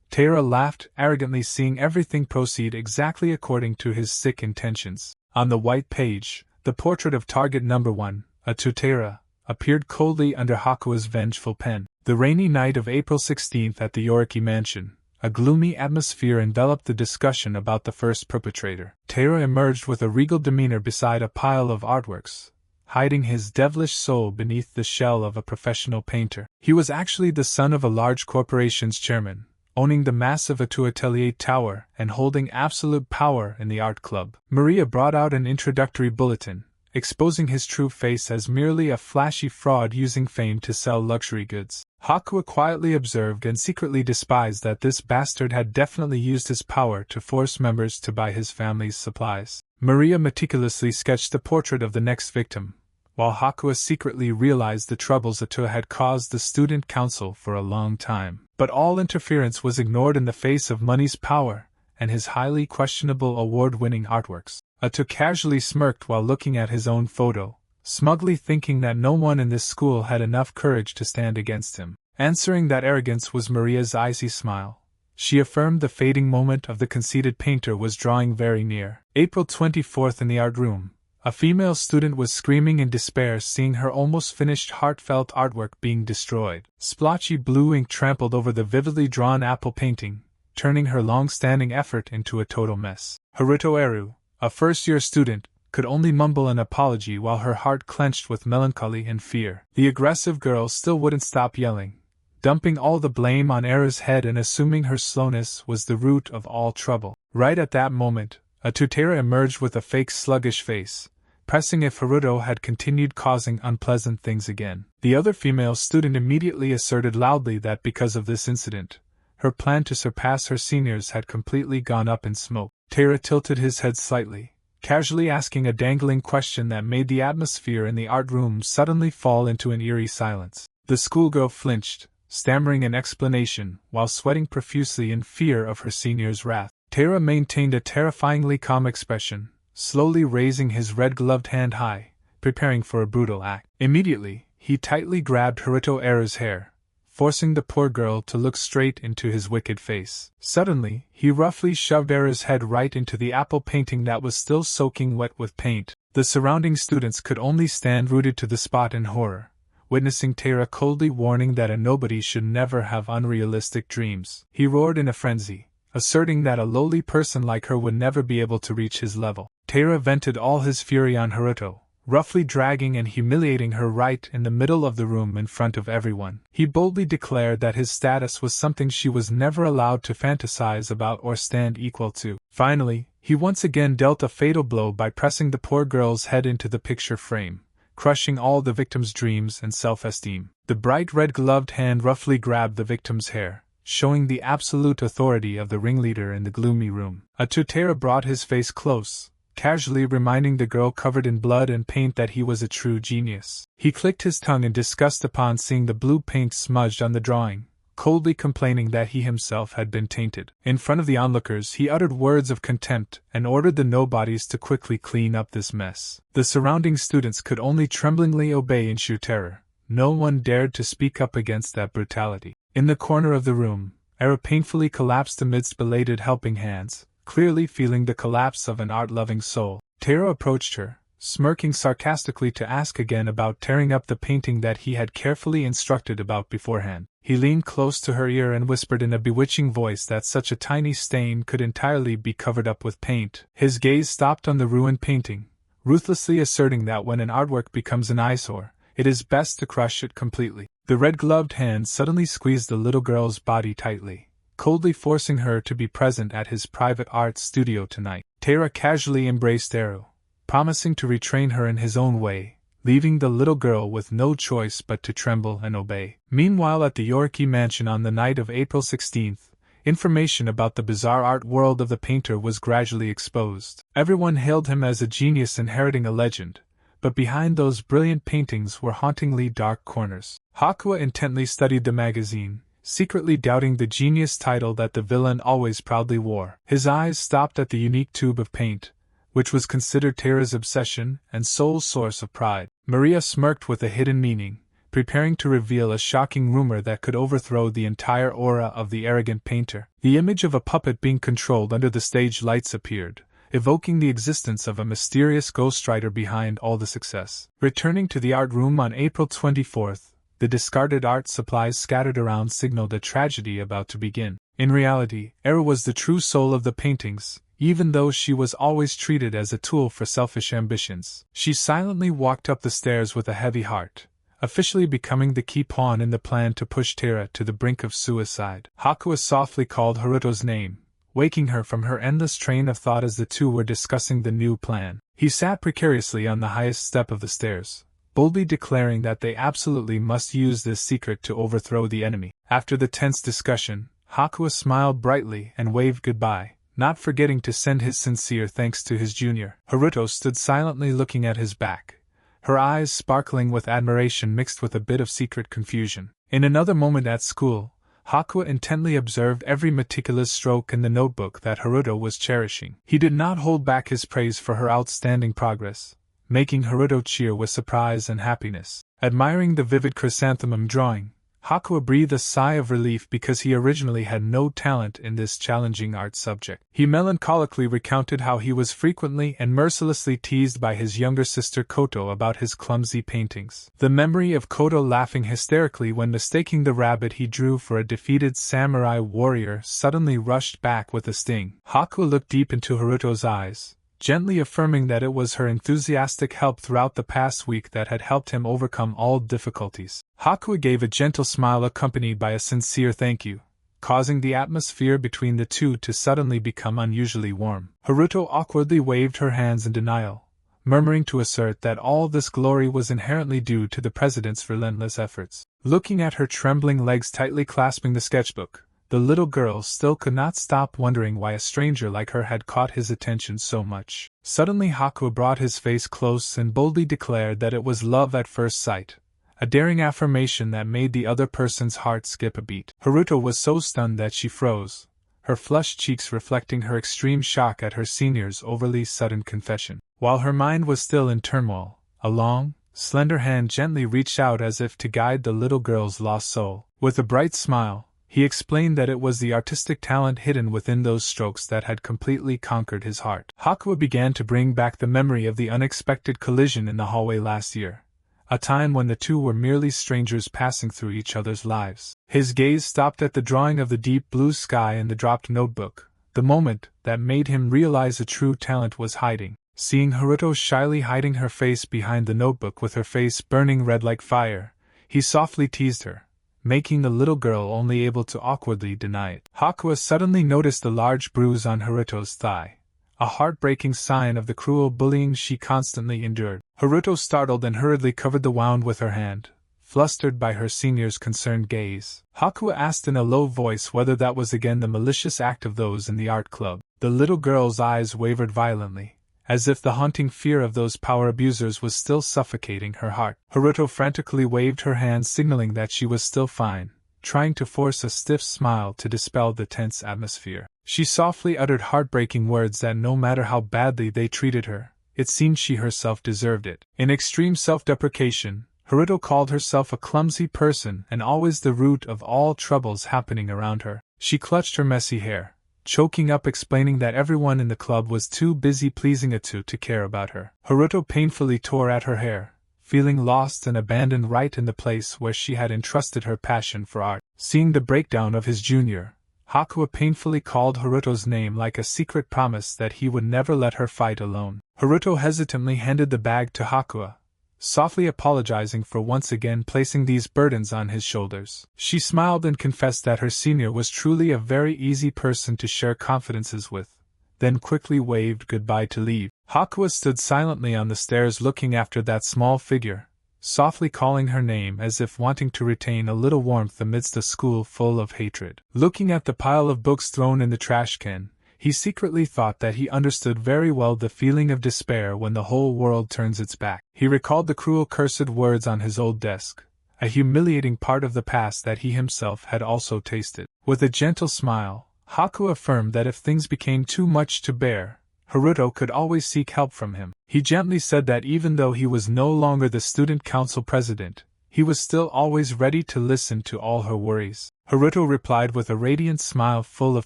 Taira laughed arrogantly, seeing everything proceed exactly according to his sick intentions. On the white page, the portrait of target number 1, Taira, appeared coldly under Hakuya's vengeful pen. The rainy night of April 16th at the Yoruki mansion, a gloomy atmosphere enveloped the discussion about the first perpetrator. Taira emerged with a regal demeanor beside a pile of artworks, hiding his devilish soul beneath the shell of a professional painter. He was actually the son of a large corporation's chairman, owning the massive Atelier Tower and holding absolute power in the art club. Maria brought out an introductory bulletin, exposing his true face as merely a flashy fraud using fame to sell luxury goods. Hakuya quietly observed and secretly despised that this bastard had definitely used his power to force members to buy his family's supplies. Maria meticulously sketched the portrait of the next victim, while Hakuya secretly realized the troubles Atua had caused the student council for a long time. But all interference was ignored in the face of money's power and his highly questionable award-winning artworks. Atua casually smirked while looking at his own photo, smugly thinking that no one in this school had enough courage to stand against him. Answering that arrogance was Maria's icy smile. She affirmed the fading moment of the conceited painter was drawing very near. April 24th in the art room, a female student was screaming in despair seeing her almost finished heartfelt artwork being destroyed. Splotchy blue ink trampled over the vividly drawn apple painting, turning her long-standing effort into a total mess. Haruto Eru, a first-year student, could only mumble an apology while her heart clenched with melancholy and fear. The aggressive girl still wouldn't stop yelling, dumping all the blame on Era's head and assuming her slowness was the root of all trouble. Right at that moment, Taira emerged with a fake sluggish face, pressing if Haruto had continued causing unpleasant things again. The other female student immediately asserted loudly that because of this incident, her plan to surpass her seniors had completely gone up in smoke. Taira tilted his head slightly, casually asking a dangling question that made the atmosphere in the art room suddenly fall into an eerie silence. The schoolgirl flinched, stammering an explanation while sweating profusely in fear of her senior's wrath. Taira maintained a terrifyingly calm expression, slowly raising his red-gloved hand high, preparing for a brutal act. Immediately, he tightly grabbed Haruto Era's hair, forcing the poor girl to look straight into his wicked face. Suddenly, he roughly shoved Era's head right into the apple painting that was still soaking wet with paint. The surrounding students could only stand rooted to the spot in horror, witnessing Taira coldly warning that a nobody should never have unrealistic dreams. He roared in a frenzy, asserting that a lowly person like her would never be able to reach his level. Taira vented all his fury on Haruto, roughly dragging and humiliating her right in the middle of the room in front of everyone. He boldly declared that his status was something she was never allowed to fantasize about or stand equal to. Finally, he once again dealt a fatal blow by pressing the poor girl's head into the picture frame, crushing all the victim's dreams and self-esteem. The bright red-gloved hand roughly grabbed the victim's hair, showing the absolute authority of the ringleader in the gloomy room. Taira brought his face close, casually reminding the girl covered in blood and paint that he was a true genius. He clicked his tongue in disgust upon seeing the blue paint smudged on the drawing, coldly complaining that he himself had been tainted. In front of the onlookers, he uttered words of contempt and ordered the nobodies to quickly clean up this mess. The surrounding students could only tremblingly obey in sheer terror. No one dared to speak up against that brutality. In the corner of the room, Era painfully collapsed amidst belated helping hands, clearly feeling the collapse of an art-loving soul. Taira approached her, smirking sarcastically to ask again about tearing up the painting that he had carefully instructed about beforehand. He leaned close to her ear and whispered in a bewitching voice that such a tiny stain could entirely be covered up with paint. His gaze stopped on the ruined painting, ruthlessly asserting that when an artwork becomes an eyesore, it is best to crush it completely. The red-gloved hand suddenly squeezed the little girl's body tightly, coldly forcing her to be present at his private art studio tonight. Taira casually embraced Eru, promising to retrain her in his own way, leaving the little girl with no choice but to tremble and obey. Meanwhile, at the Yoruki mansion on the night of April 16th, information about the bizarre art world of the painter was gradually exposed. Everyone hailed him as a genius inheriting a legend, but behind those brilliant paintings were hauntingly dark corners. Hakuya intently studied the magazine, secretly doubting the genius title that the villain always proudly wore. His eyes stopped at the unique tube of paint, which was considered Taira's obsession and sole source of pride. Maria smirked with a hidden meaning, preparing to reveal a shocking rumor that could overthrow the entire aura of the arrogant painter. The image of a puppet being controlled under the stage lights appeared, evoking the existence of a mysterious ghostwriter behind all the success. Returning to the art room on April 24th, the discarded art supplies scattered around signaled a tragedy about to begin. In reality, Era was the true soul of the paintings, even though she was always treated as a tool for selfish ambitions. She silently walked up the stairs with a heavy heart, officially becoming the key pawn in the plan to push Taira to the brink of suicide. Hakuya softly called Haruto's name, waking her from her endless train of thought as the two were discussing the new plan. He sat precariously on the highest step of the stairs, boldly declaring that they absolutely must use this secret to overthrow the enemy. After the tense discussion, Hakuya smiled brightly and waved goodbye, not forgetting to send his sincere thanks to his junior. Haruto stood silently looking at his back, her eyes sparkling with admiration mixed with a bit of secret confusion. In another moment at school, Hakuya intently observed every meticulous stroke in the notebook that Haruto was cherishing. He did not hold back his praise for her outstanding progress, making Haruto cheer with surprise and happiness. Admiring the vivid chrysanthemum drawing, Hakuya breathed a sigh of relief because he originally had no talent in this challenging art subject. He melancholically recounted how he was frequently and mercilessly teased by his younger sister Koto about his clumsy paintings. The memory of Koto laughing hysterically when mistaking the rabbit he drew for a defeated samurai warrior suddenly rushed back with a sting. Hakuya looked deep into Haruto's eyes, gently affirming that it was her enthusiastic help throughout the past week that had helped him overcome all difficulties. Hakuya gave a gentle smile accompanied by a sincere thank you, causing the atmosphere between the two to suddenly become unusually warm. Haruto awkwardly waved her hands in denial, murmuring to assert that all this glory was inherently due to the president's relentless efforts. Looking at her trembling legs tightly clasping the sketchbook, the little girl still could not stop wondering why a stranger like her had caught his attention so much. Suddenly Hakuya brought his face close and boldly declared that it was love at first sight, a daring affirmation that made the other person's heart skip a beat. Haruto was so stunned that she froze, her flushed cheeks reflecting her extreme shock at her senior's overly sudden confession. While her mind was still in turmoil, a long, slender hand gently reached out as if to guide the little girl's lost soul. With a bright smile, he explained that it was the artistic talent hidden within those strokes that had completely conquered his heart. Hakuya began to bring back the memory of the unexpected collision in the hallway last year, a time when the two were merely strangers passing through each other's lives. His gaze stopped at the drawing of the deep blue sky in the dropped notebook, the moment that made him realize a true talent was hiding. Seeing Haruto shyly hiding her face behind the notebook with her face burning red like fire, he softly teased her, making the little girl only able to awkwardly deny it. Hakuya suddenly noticed the large bruise on Haruto's thigh, a heartbreaking sign of the cruel bullying she constantly endured. Haruto startled and hurriedly covered the wound with her hand, flustered by her senior's concerned gaze. Hakuya asked in a low voice whether that was again the malicious act of those in the art club. The little girl's eyes wavered violently, as if the haunting fear of those power abusers was still suffocating her heart. Haruto frantically waved her hand signaling that she was still fine, trying to force a stiff smile to dispel the tense atmosphere. She softly uttered heartbreaking words that no matter how badly they treated her, it seemed she herself deserved it. In extreme self-deprecation, Haruto called herself a clumsy person and always the root of all troubles happening around her. She clutched her messy hair, choking up explaining that everyone in the club was too busy pleasing Atsu to care about her. Haruto painfully tore at her hair, feeling lost and abandoned right in the place where she had entrusted her passion for art. Seeing the breakdown of his junior, Hakuya painfully called Haruto's name like a secret promise that he would never let her fight alone. Haruto hesitantly handed the bag to Hakuya, softly apologizing for once again placing these burdens on his shoulders. She smiled and confessed that her senior was truly a very easy person to share confidences with, then quickly waved goodbye to leave. Hakuya stood silently on the stairs looking after that small figure, softly calling her name as if wanting to retain a little warmth amidst a school full of hatred. Looking at the pile of books thrown in the trash can, he secretly thought that he understood very well the feeling of despair when the whole world turns its back. He recalled the cruel cursed words on his old desk, a humiliating part of the past that he himself had also tasted. With a gentle smile, Hakuya affirmed that if things became too much to bear, Haruto could always seek help from him. He gently said that even though he was no longer the student council president, he was still always ready to listen to all her worries. Haruto replied with a radiant smile full of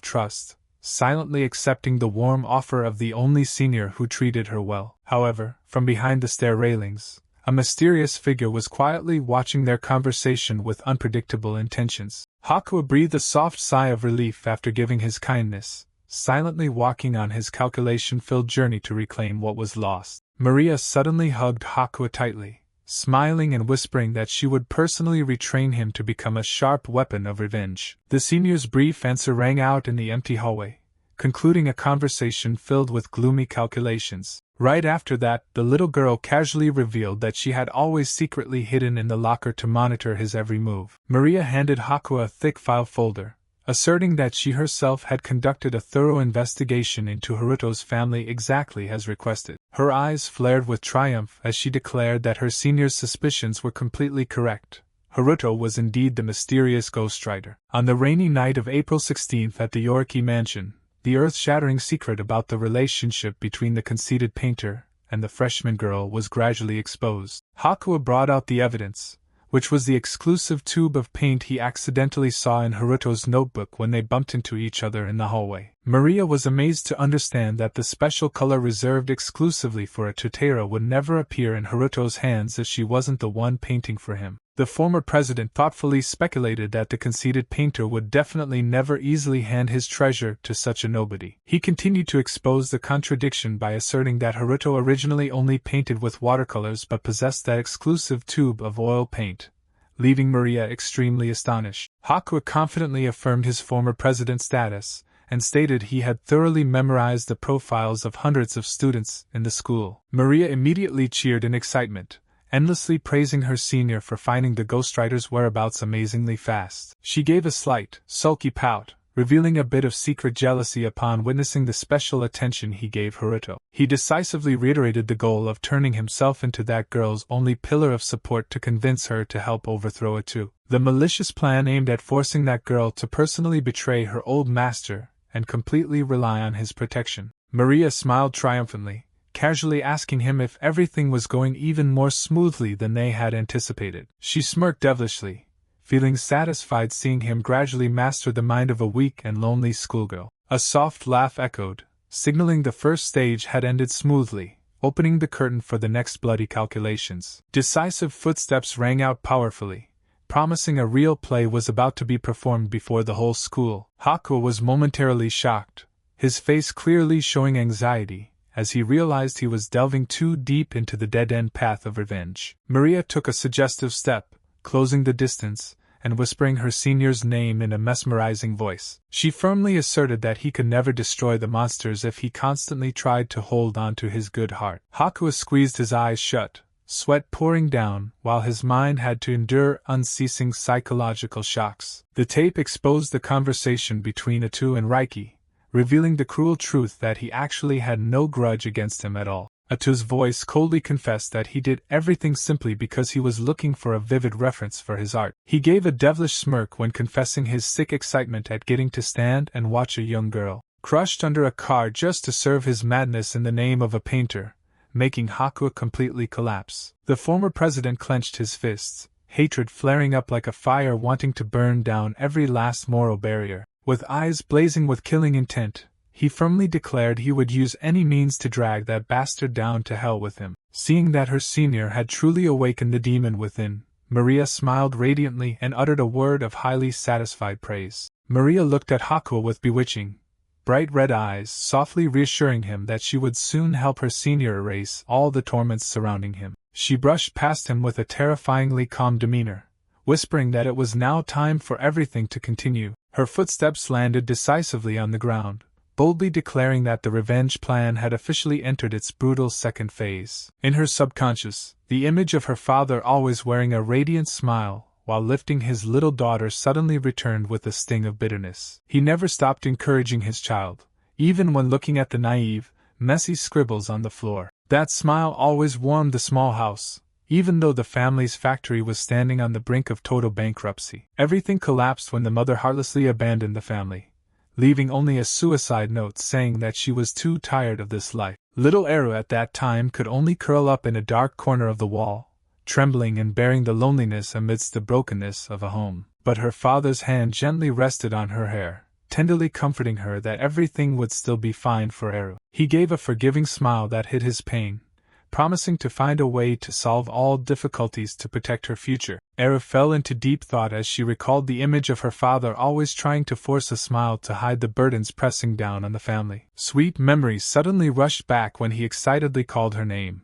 trust, silently accepting the warm offer of the only senior who treated her well. However, from behind the stair railings, a mysterious figure was quietly watching their conversation with unpredictable intentions. Hakuya breathed a soft sigh of relief after giving his kindness, silently walking on his calculation-filled journey to reclaim what was lost. Maria suddenly hugged Hakuya tightly, smiling and whispering that she would personally retrain him to become a sharp weapon of revenge. The senior's brief answer rang out in the empty hallway, concluding a conversation filled with gloomy calculations. Right after that, the little girl casually revealed that she had always secretly hidden in the locker to monitor his every move. Maria handed Hakuya a thick file folder, asserting that she herself had conducted a thorough investigation into Haruto's family exactly as requested. Her eyes flared with triumph as she declared that her senior's suspicions were completely correct. Haruto was indeed the mysterious ghostwriter. On the rainy night of April 16th at the Yoruki mansion, the earth-shattering secret about the relationship between the conceited painter and the freshman girl was gradually exposed. Hakuya brought out the evidence, which was the exclusive tube of paint he accidentally saw in Haruto's notebook when they bumped into each other in the hallway. Maria was amazed to understand that the special color reserved exclusively for a tutera would never appear in Haruto's hands if she wasn't the one painting for him. The former president thoughtfully speculated that the conceited painter would definitely never easily hand his treasure to such a nobody. He continued to expose the contradiction by asserting that Haruto originally only painted with watercolors but possessed that exclusive tube of oil paint, leaving Maria extremely astonished. Hakuya confidently affirmed his former president's status, and stated he had thoroughly memorized the profiles of hundreds of students in the school. Maria immediately cheered in excitement, endlessly praising her senior for finding the ghostwriter's whereabouts amazingly fast. She gave a slight, sulky pout, revealing a bit of secret jealousy upon witnessing the special attention he gave Haruto. He decisively reiterated the goal of turning himself into that girl's only pillar of support to convince her to help overthrow Atsu. The malicious plan aimed at forcing that girl to personally betray her old master and completely rely on his protection. Maria smiled triumphantly, casually asking him if everything was going even more smoothly than they had anticipated. She smirked devilishly, feeling satisfied seeing him gradually master the mind of a weak and lonely schoolgirl. A soft laugh echoed, signaling the first stage had ended smoothly, opening the curtain for the next bloody calculations. Decisive footsteps rang out powerfully, promising a real play was about to be performed before the whole school. Hakuya was momentarily shocked, his face clearly showing anxiety, as he realized he was delving too deep into the dead-end path of revenge. Maria took a suggestive step, closing the distance, and whispering her senior's name in a mesmerizing voice. She firmly asserted that he could never destroy the monsters if he constantly tried to hold on to his good heart. Hakuya squeezed his eyes shut, sweat pouring down, while his mind had to endure unceasing psychological shocks. The tape exposed the conversation between Atu and Reiki, revealing the cruel truth that he actually had no grudge against him at all. Atu's voice coldly confessed that he did everything simply because he was looking for a vivid reference for his art. He gave a devilish smirk when confessing his sick excitement at getting to stand and watch a young girl crushed under a car just to serve his madness in the name of a painter, making Hakuya completely collapse. The former president clenched his fists, hatred flaring up like a fire wanting to burn down every last moral barrier. With eyes blazing with killing intent, he firmly declared he would use any means to drag that bastard down to hell with him. Seeing that her senior had truly awakened the demon within, Maria smiled radiantly and uttered a word of highly satisfied praise. Maria looked at Hakuya with bewitching, bright red eyes, softly reassuring him that she would soon help her senior erase all the torments surrounding him. She brushed past him with a terrifyingly calm demeanor, whispering that it was now time for everything to continue. Her footsteps landed decisively on the ground, boldly declaring that the revenge plan had officially entered its brutal second phase. In her subconscious, the image of her father always wearing a radiant smile while lifting his little daughter suddenly returned with a sting of bitterness. He never stopped encouraging his child, even when looking at the naive, messy scribbles on the floor. That smile always warmed the small house, even though the family's factory was standing on the brink of total bankruptcy. Everything collapsed when the mother heartlessly abandoned the family, leaving only a suicide note saying that she was too tired of this life. Little Eru at that time could only curl up in a dark corner of the wall, trembling and bearing the loneliness amidst the brokenness of a home. But her father's hand gently rested on her hair, tenderly comforting her that everything would still be fine for Eru. He gave a forgiving smile that hid his pain, promising to find a way to solve all difficulties to protect her future. Eru fell into deep thought as she recalled the image of her father always trying to force a smile to hide the burdens pressing down on the family. Sweet memories suddenly rushed back when he excitedly called her name,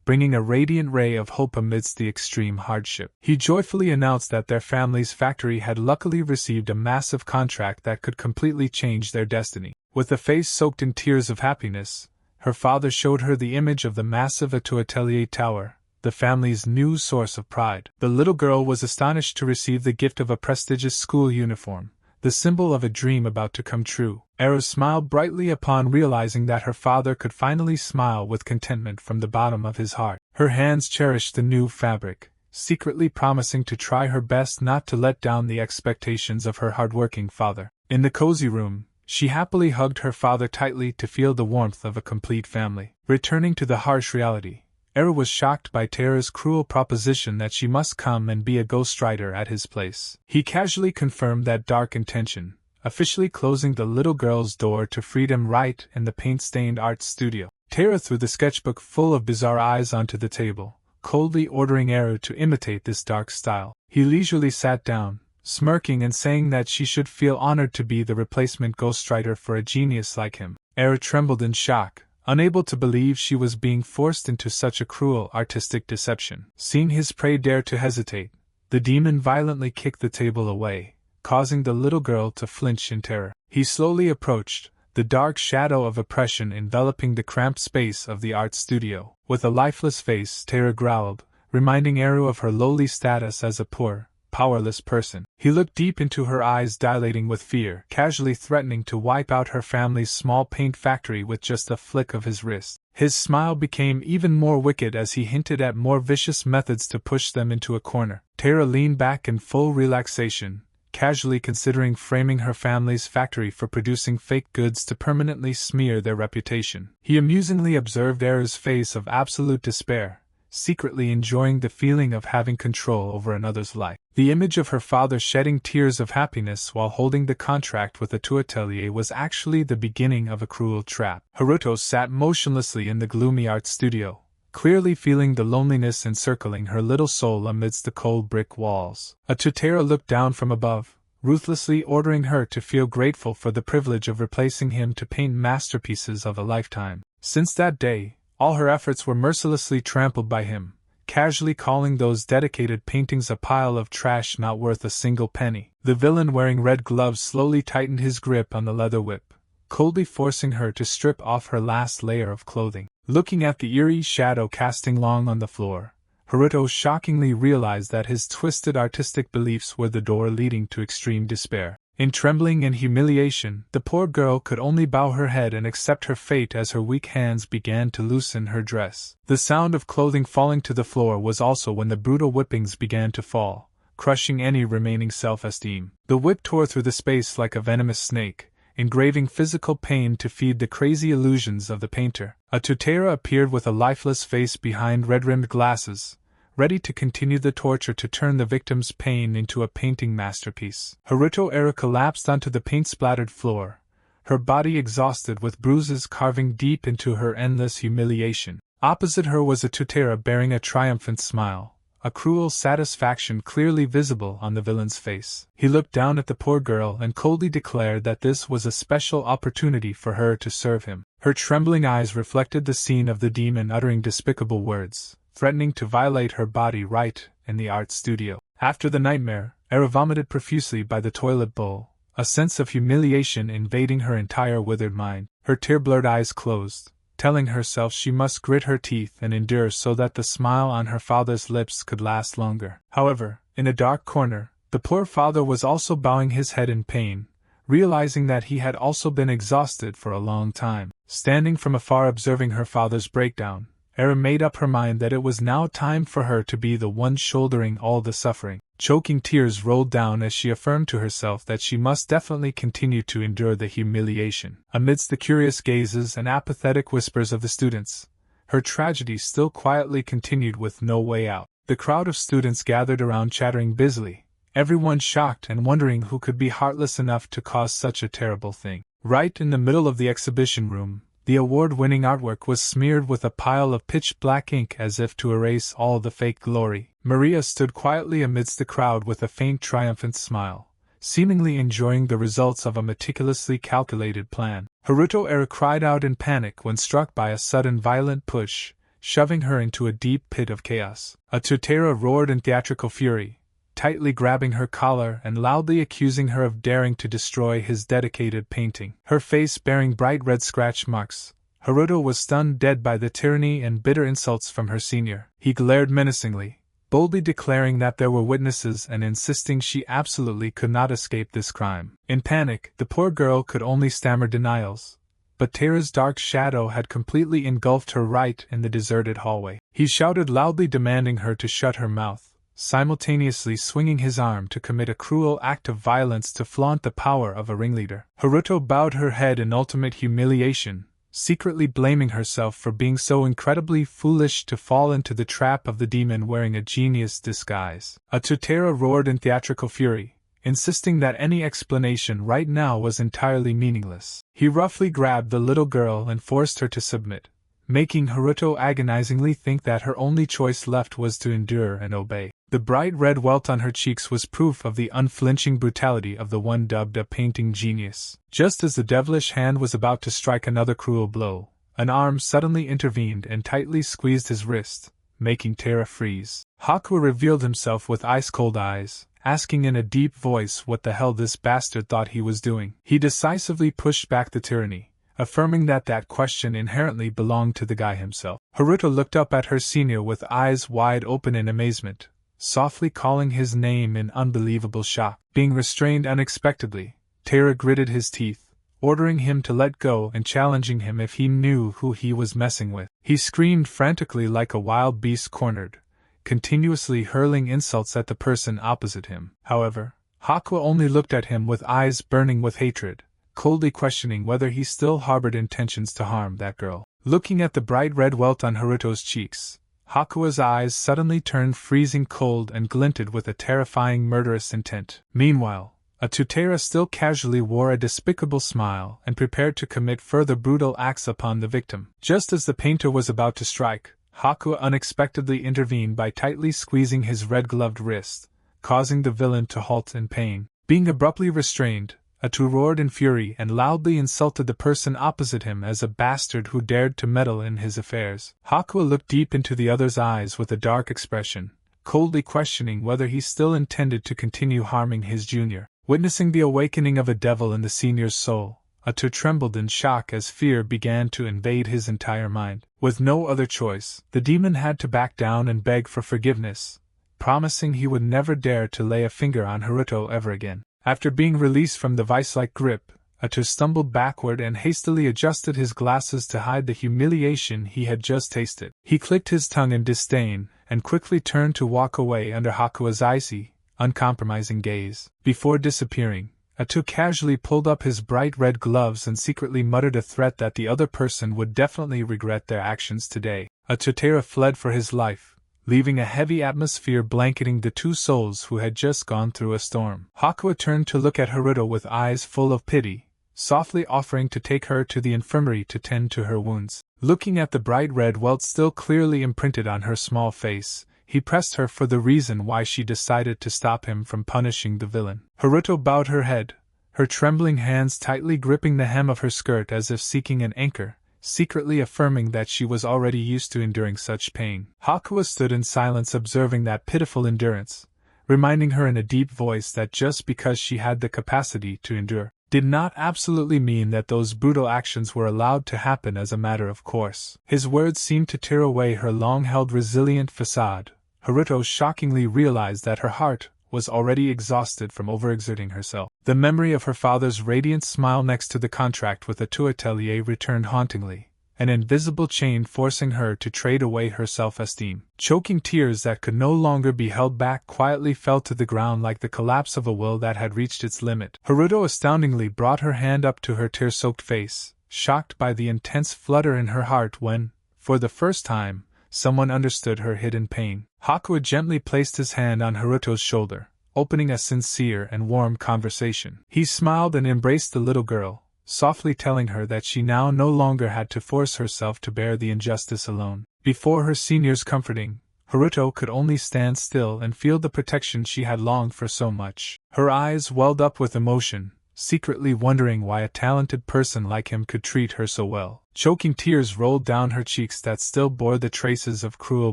bringing a radiant ray of hope amidst the extreme hardship. He joyfully announced that their family's factory had luckily received a massive contract that could completely change their destiny. With a face soaked in tears of happiness, her father showed her the image of the massive Atu Atelier Tower, the family's new source of pride. The little girl was astonished to receive the gift of a prestigious school uniform, the symbol of a dream about to come true. Eru smiled brightly upon realizing that her father could finally smile with contentment from the bottom of his heart. Her hands cherished the new fabric, secretly promising to try her best not to let down the expectations of her hardworking father. In the cozy room, she happily hugged her father tightly to feel the warmth of a complete family. Returning to the harsh reality, Eru was shocked by Tara's cruel proposition that she must come and be a ghostwriter at his place. He casually confirmed that dark intention, officially closing the little girl's door to freedom right in the paint-stained art studio. Tara threw the sketchbook full of bizarre eyes onto the table, coldly ordering Eru to imitate this dark style. He leisurely sat down, smirking and saying that she should feel honored to be the replacement ghostwriter for a genius like him. Eru trembled in shock, unable to believe she was being forced into such a cruel artistic deception. Seeing his prey dare to hesitate, the demon violently kicked the table away, causing the little girl to flinch in terror. He slowly approached, the dark shadow of oppression enveloping the cramped space of the art studio. With a lifeless face, Tara growled, reminding Eru of her lowly status as a poor, powerless person. He looked deep into her eyes, dilating with fear, casually threatening to wipe out her family's small paint factory with just a flick of his wrist. His smile became even more wicked as he hinted at more vicious methods to push them into a corner. Tara leaned back in full relaxation, casually considering framing her family's factory for producing fake goods to permanently smear their reputation. He amusingly observed Eru's face of absolute despair, secretly enjoying the feeling of having control over another's life. The image of her father shedding tears of happiness while holding the contract with the atelier was actually the beginning of a cruel trap. Haruto sat motionlessly in the gloomy art studio, clearly feeling the loneliness encircling her little soul amidst the cold brick walls. A tutor looked down from above, ruthlessly ordering her to feel grateful for the privilege of replacing him to paint masterpieces of a lifetime. Since that day, all her efforts were mercilessly trampled by him, casually calling those dedicated paintings a pile of trash not worth a single penny. The villain wearing red gloves slowly tightened his grip on the leather whip, coldly forcing her to strip off her last layer of clothing. Looking at the eerie shadow casting long on the floor, Haruto shockingly realized that his twisted artistic beliefs were the door leading to extreme despair. In trembling and humiliation, the poor girl could only bow her head and accept her fate as her weak hands began to loosen her dress. The sound of clothing falling to the floor was also when the brutal whippings began to fall, crushing any remaining self-esteem. The whip tore through the space like a venomous snake, engraving physical pain to feed the crazy illusions of the painter. A tutera appeared with a lifeless face behind red-rimmed glasses, ready to continue the torture to turn the victim's pain into a painting masterpiece. Haruto Era collapsed onto the paint-splattered floor, her body exhausted with bruises carving deep into her endless humiliation. Opposite her was a tutera bearing a triumphant smile, a cruel satisfaction clearly visible on the villain's face. He looked down at the poor girl and coldly declared that this was a special opportunity for her to serve him. Her trembling eyes reflected the scene of the demon uttering despicable words, threatening to violate her body right in the art studio. After the nightmare, Era vomited profusely by the toilet bowl, a sense of humiliation invading her entire withered mind. Her tear-blurred eyes closed, telling herself she must grit her teeth and endure so that the smile on her father's lips could last longer. However, in a dark corner, the poor father was also bowing his head in pain, realizing that he had also been exhausted for a long time. Standing from afar observing her father's breakdown, Era made up her mind that it was now time for her to be the one shouldering all the suffering. Choking tears rolled down as she affirmed to herself that she must definitely continue to endure the humiliation. Amidst the curious gazes and apathetic whispers of the students, her tragedy still quietly continued with no way out. The crowd of students gathered around chattering busily, everyone shocked and wondering who could be heartless enough to cause such a terrible thing. Right in the middle of the exhibition room, the award-winning artwork was smeared with a pile of pitch-black ink as if to erase all the fake glory. Maria stood quietly amidst the crowd with a faint triumphant smile, seemingly enjoying the results of a meticulously calculated plan. Haruto Era cried out in panic when struck by a sudden violent push, shoving her into a deep pit of chaos. A tutera roared in theatrical fury, tightly grabbing her collar and loudly accusing her of daring to destroy his dedicated painting. Her face bearing bright red scratch marks, Haruto was stunned dead by the tyranny and bitter insults from her senior. He glared menacingly, boldly declaring that there were witnesses and insisting she absolutely could not escape this crime. In panic, the poor girl could only stammer denials, but Tera's dark shadow had completely engulfed her right in the deserted hallway. He shouted loudly demanding her to shut her mouth, simultaneously swinging his arm to commit a cruel act of violence to flaunt the power of a ringleader. Haruto bowed her head in ultimate humiliation, secretly blaming herself for being so incredibly foolish to fall into the trap of the demon wearing a genius disguise. A tutera roared in theatrical fury, insisting that any explanation right now was entirely meaningless. He roughly grabbed the little girl and forced her to submit, making Haruto agonizingly think that her only choice left was to endure and obey. The bright red welt on her cheeks was proof of the unflinching brutality of the one dubbed a painting genius. Just as the devilish hand was about to strike another cruel blow, an arm suddenly intervened and tightly squeezed his wrist, making Tera freeze. Hakuya revealed himself with ice-cold eyes, asking in a deep voice what the hell this bastard thought he was doing. He decisively pushed back the tyranny, affirming that that question inherently belonged to the guy himself. Haruto looked up at her senior with eyes wide open in amazement, softly calling his name in unbelievable shock. Being restrained unexpectedly, Tera gritted his teeth, ordering him to let go and challenging him if he knew who he was messing with. He screamed frantically like a wild beast cornered, continuously hurling insults at the person opposite him. However, Hakuya only looked at him with eyes burning with hatred, coldly questioning whether he still harbored intentions to harm that girl. Looking at the bright red welt on Haruto's cheeks, Hakuya's eyes suddenly turned freezing cold and glinted with a terrifying murderous intent. Meanwhile, Atutera still casually wore a despicable smile and prepared to commit further brutal acts upon the victim. Just as the painter was about to strike, Hakuya unexpectedly intervened by tightly squeezing his red-gloved wrist, causing the villain to halt in pain. Being abruptly restrained, Atu roared in fury and loudly insulted the person opposite him as a bastard who dared to meddle in his affairs. Hakuya looked deep into the other's eyes with a dark expression, coldly questioning whether he still intended to continue harming his junior. Witnessing the awakening of a devil in the senior's soul, Atu trembled in shock as fear began to invade his entire mind. With no other choice, the demon had to back down and beg for forgiveness, promising he would never dare to lay a finger on Haruto ever again. After being released from the vice-like grip, Atu stumbled backward and hastily adjusted his glasses to hide the humiliation he had just tasted. He clicked his tongue in disdain and quickly turned to walk away under Hakuya's icy, uncompromising gaze. Before disappearing, Atu casually pulled up his bright red gloves and secretly muttered a threat that the other person would definitely regret their actions today. Atutera fled for his life, leaving a heavy atmosphere blanketing the two souls who had just gone through a storm. Hakuya turned to look at Haruto with eyes full of pity, softly offering to take her to the infirmary to tend to her wounds. Looking at the bright red welt still clearly imprinted on her small face, he pressed her for the reason why she decided to stop him from punishing the villain. Haruto bowed her head, her trembling hands tightly gripping the hem of her skirt as if seeking an anchor, secretly affirming that she was already used to enduring such pain. Hakuya stood in silence observing that pitiful endurance, reminding her in a deep voice that just because she had the capacity to endure, did not absolutely mean that those brutal actions were allowed to happen as a matter of course. His words seemed to tear away her long-held resilient facade. Haruto shockingly realized that her heart was already exhausted from overexerting herself. The memory of her father's radiant smile next to the contract with the Atelier returned hauntingly, an invisible chain forcing her to trade away her self-esteem. Choking tears that could no longer be held back quietly fell to the ground like the collapse of a will that had reached its limit. Haruto astoundingly brought her hand up to her tear-soaked face, shocked by the intense flutter in her heart when, for the first time, someone understood her hidden pain. Hakuya gently placed his hand on Haruto's shoulder, opening a sincere and warm conversation. He smiled and embraced the little girl, softly telling her that she now no longer had to force herself to bear the injustice alone. Before her senior's comforting, Haruto could only stand still and feel the protection she had longed for so much. Her eyes welled up with emotion, secretly wondering why a talented person like him could treat her so well. Choking tears rolled down her cheeks that still bore the traces of cruel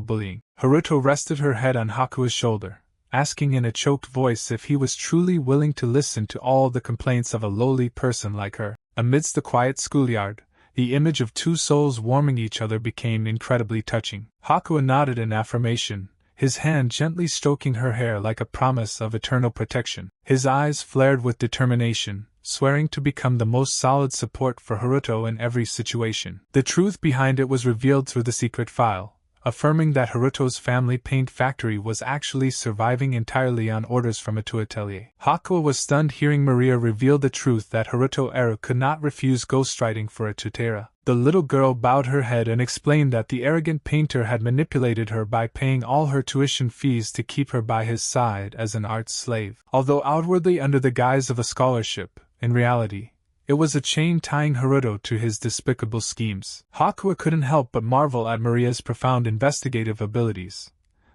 bullying. Haruto rested her head on Hakuya's shoulder, asking in a choked voice if he was truly willing to listen to all the complaints of a lowly person like her. Amidst the quiet schoolyard, the image of two souls warming each other became incredibly touching. Hakuya nodded in affirmation, his hand gently stroking her hair like a promise of eternal protection. His eyes flared with determination, swearing to become the most solid support for Haruto in every situation. The truth behind it was revealed through the secret file, affirming that Haruto's family paint factory was actually surviving entirely on orders from Atelier. Hakuya was stunned hearing Maria reveal the truth that Haruto could not refuse ghostwriting for Atutera. The little girl bowed her head and explained that the arrogant painter had manipulated her by paying all her tuition fees to keep her by his side as an art slave. Although outwardly under the guise of a scholarship, in reality, it was a chain tying Haruto to his despicable schemes. Hakuya couldn't help but marvel at Maria's profound investigative abilities,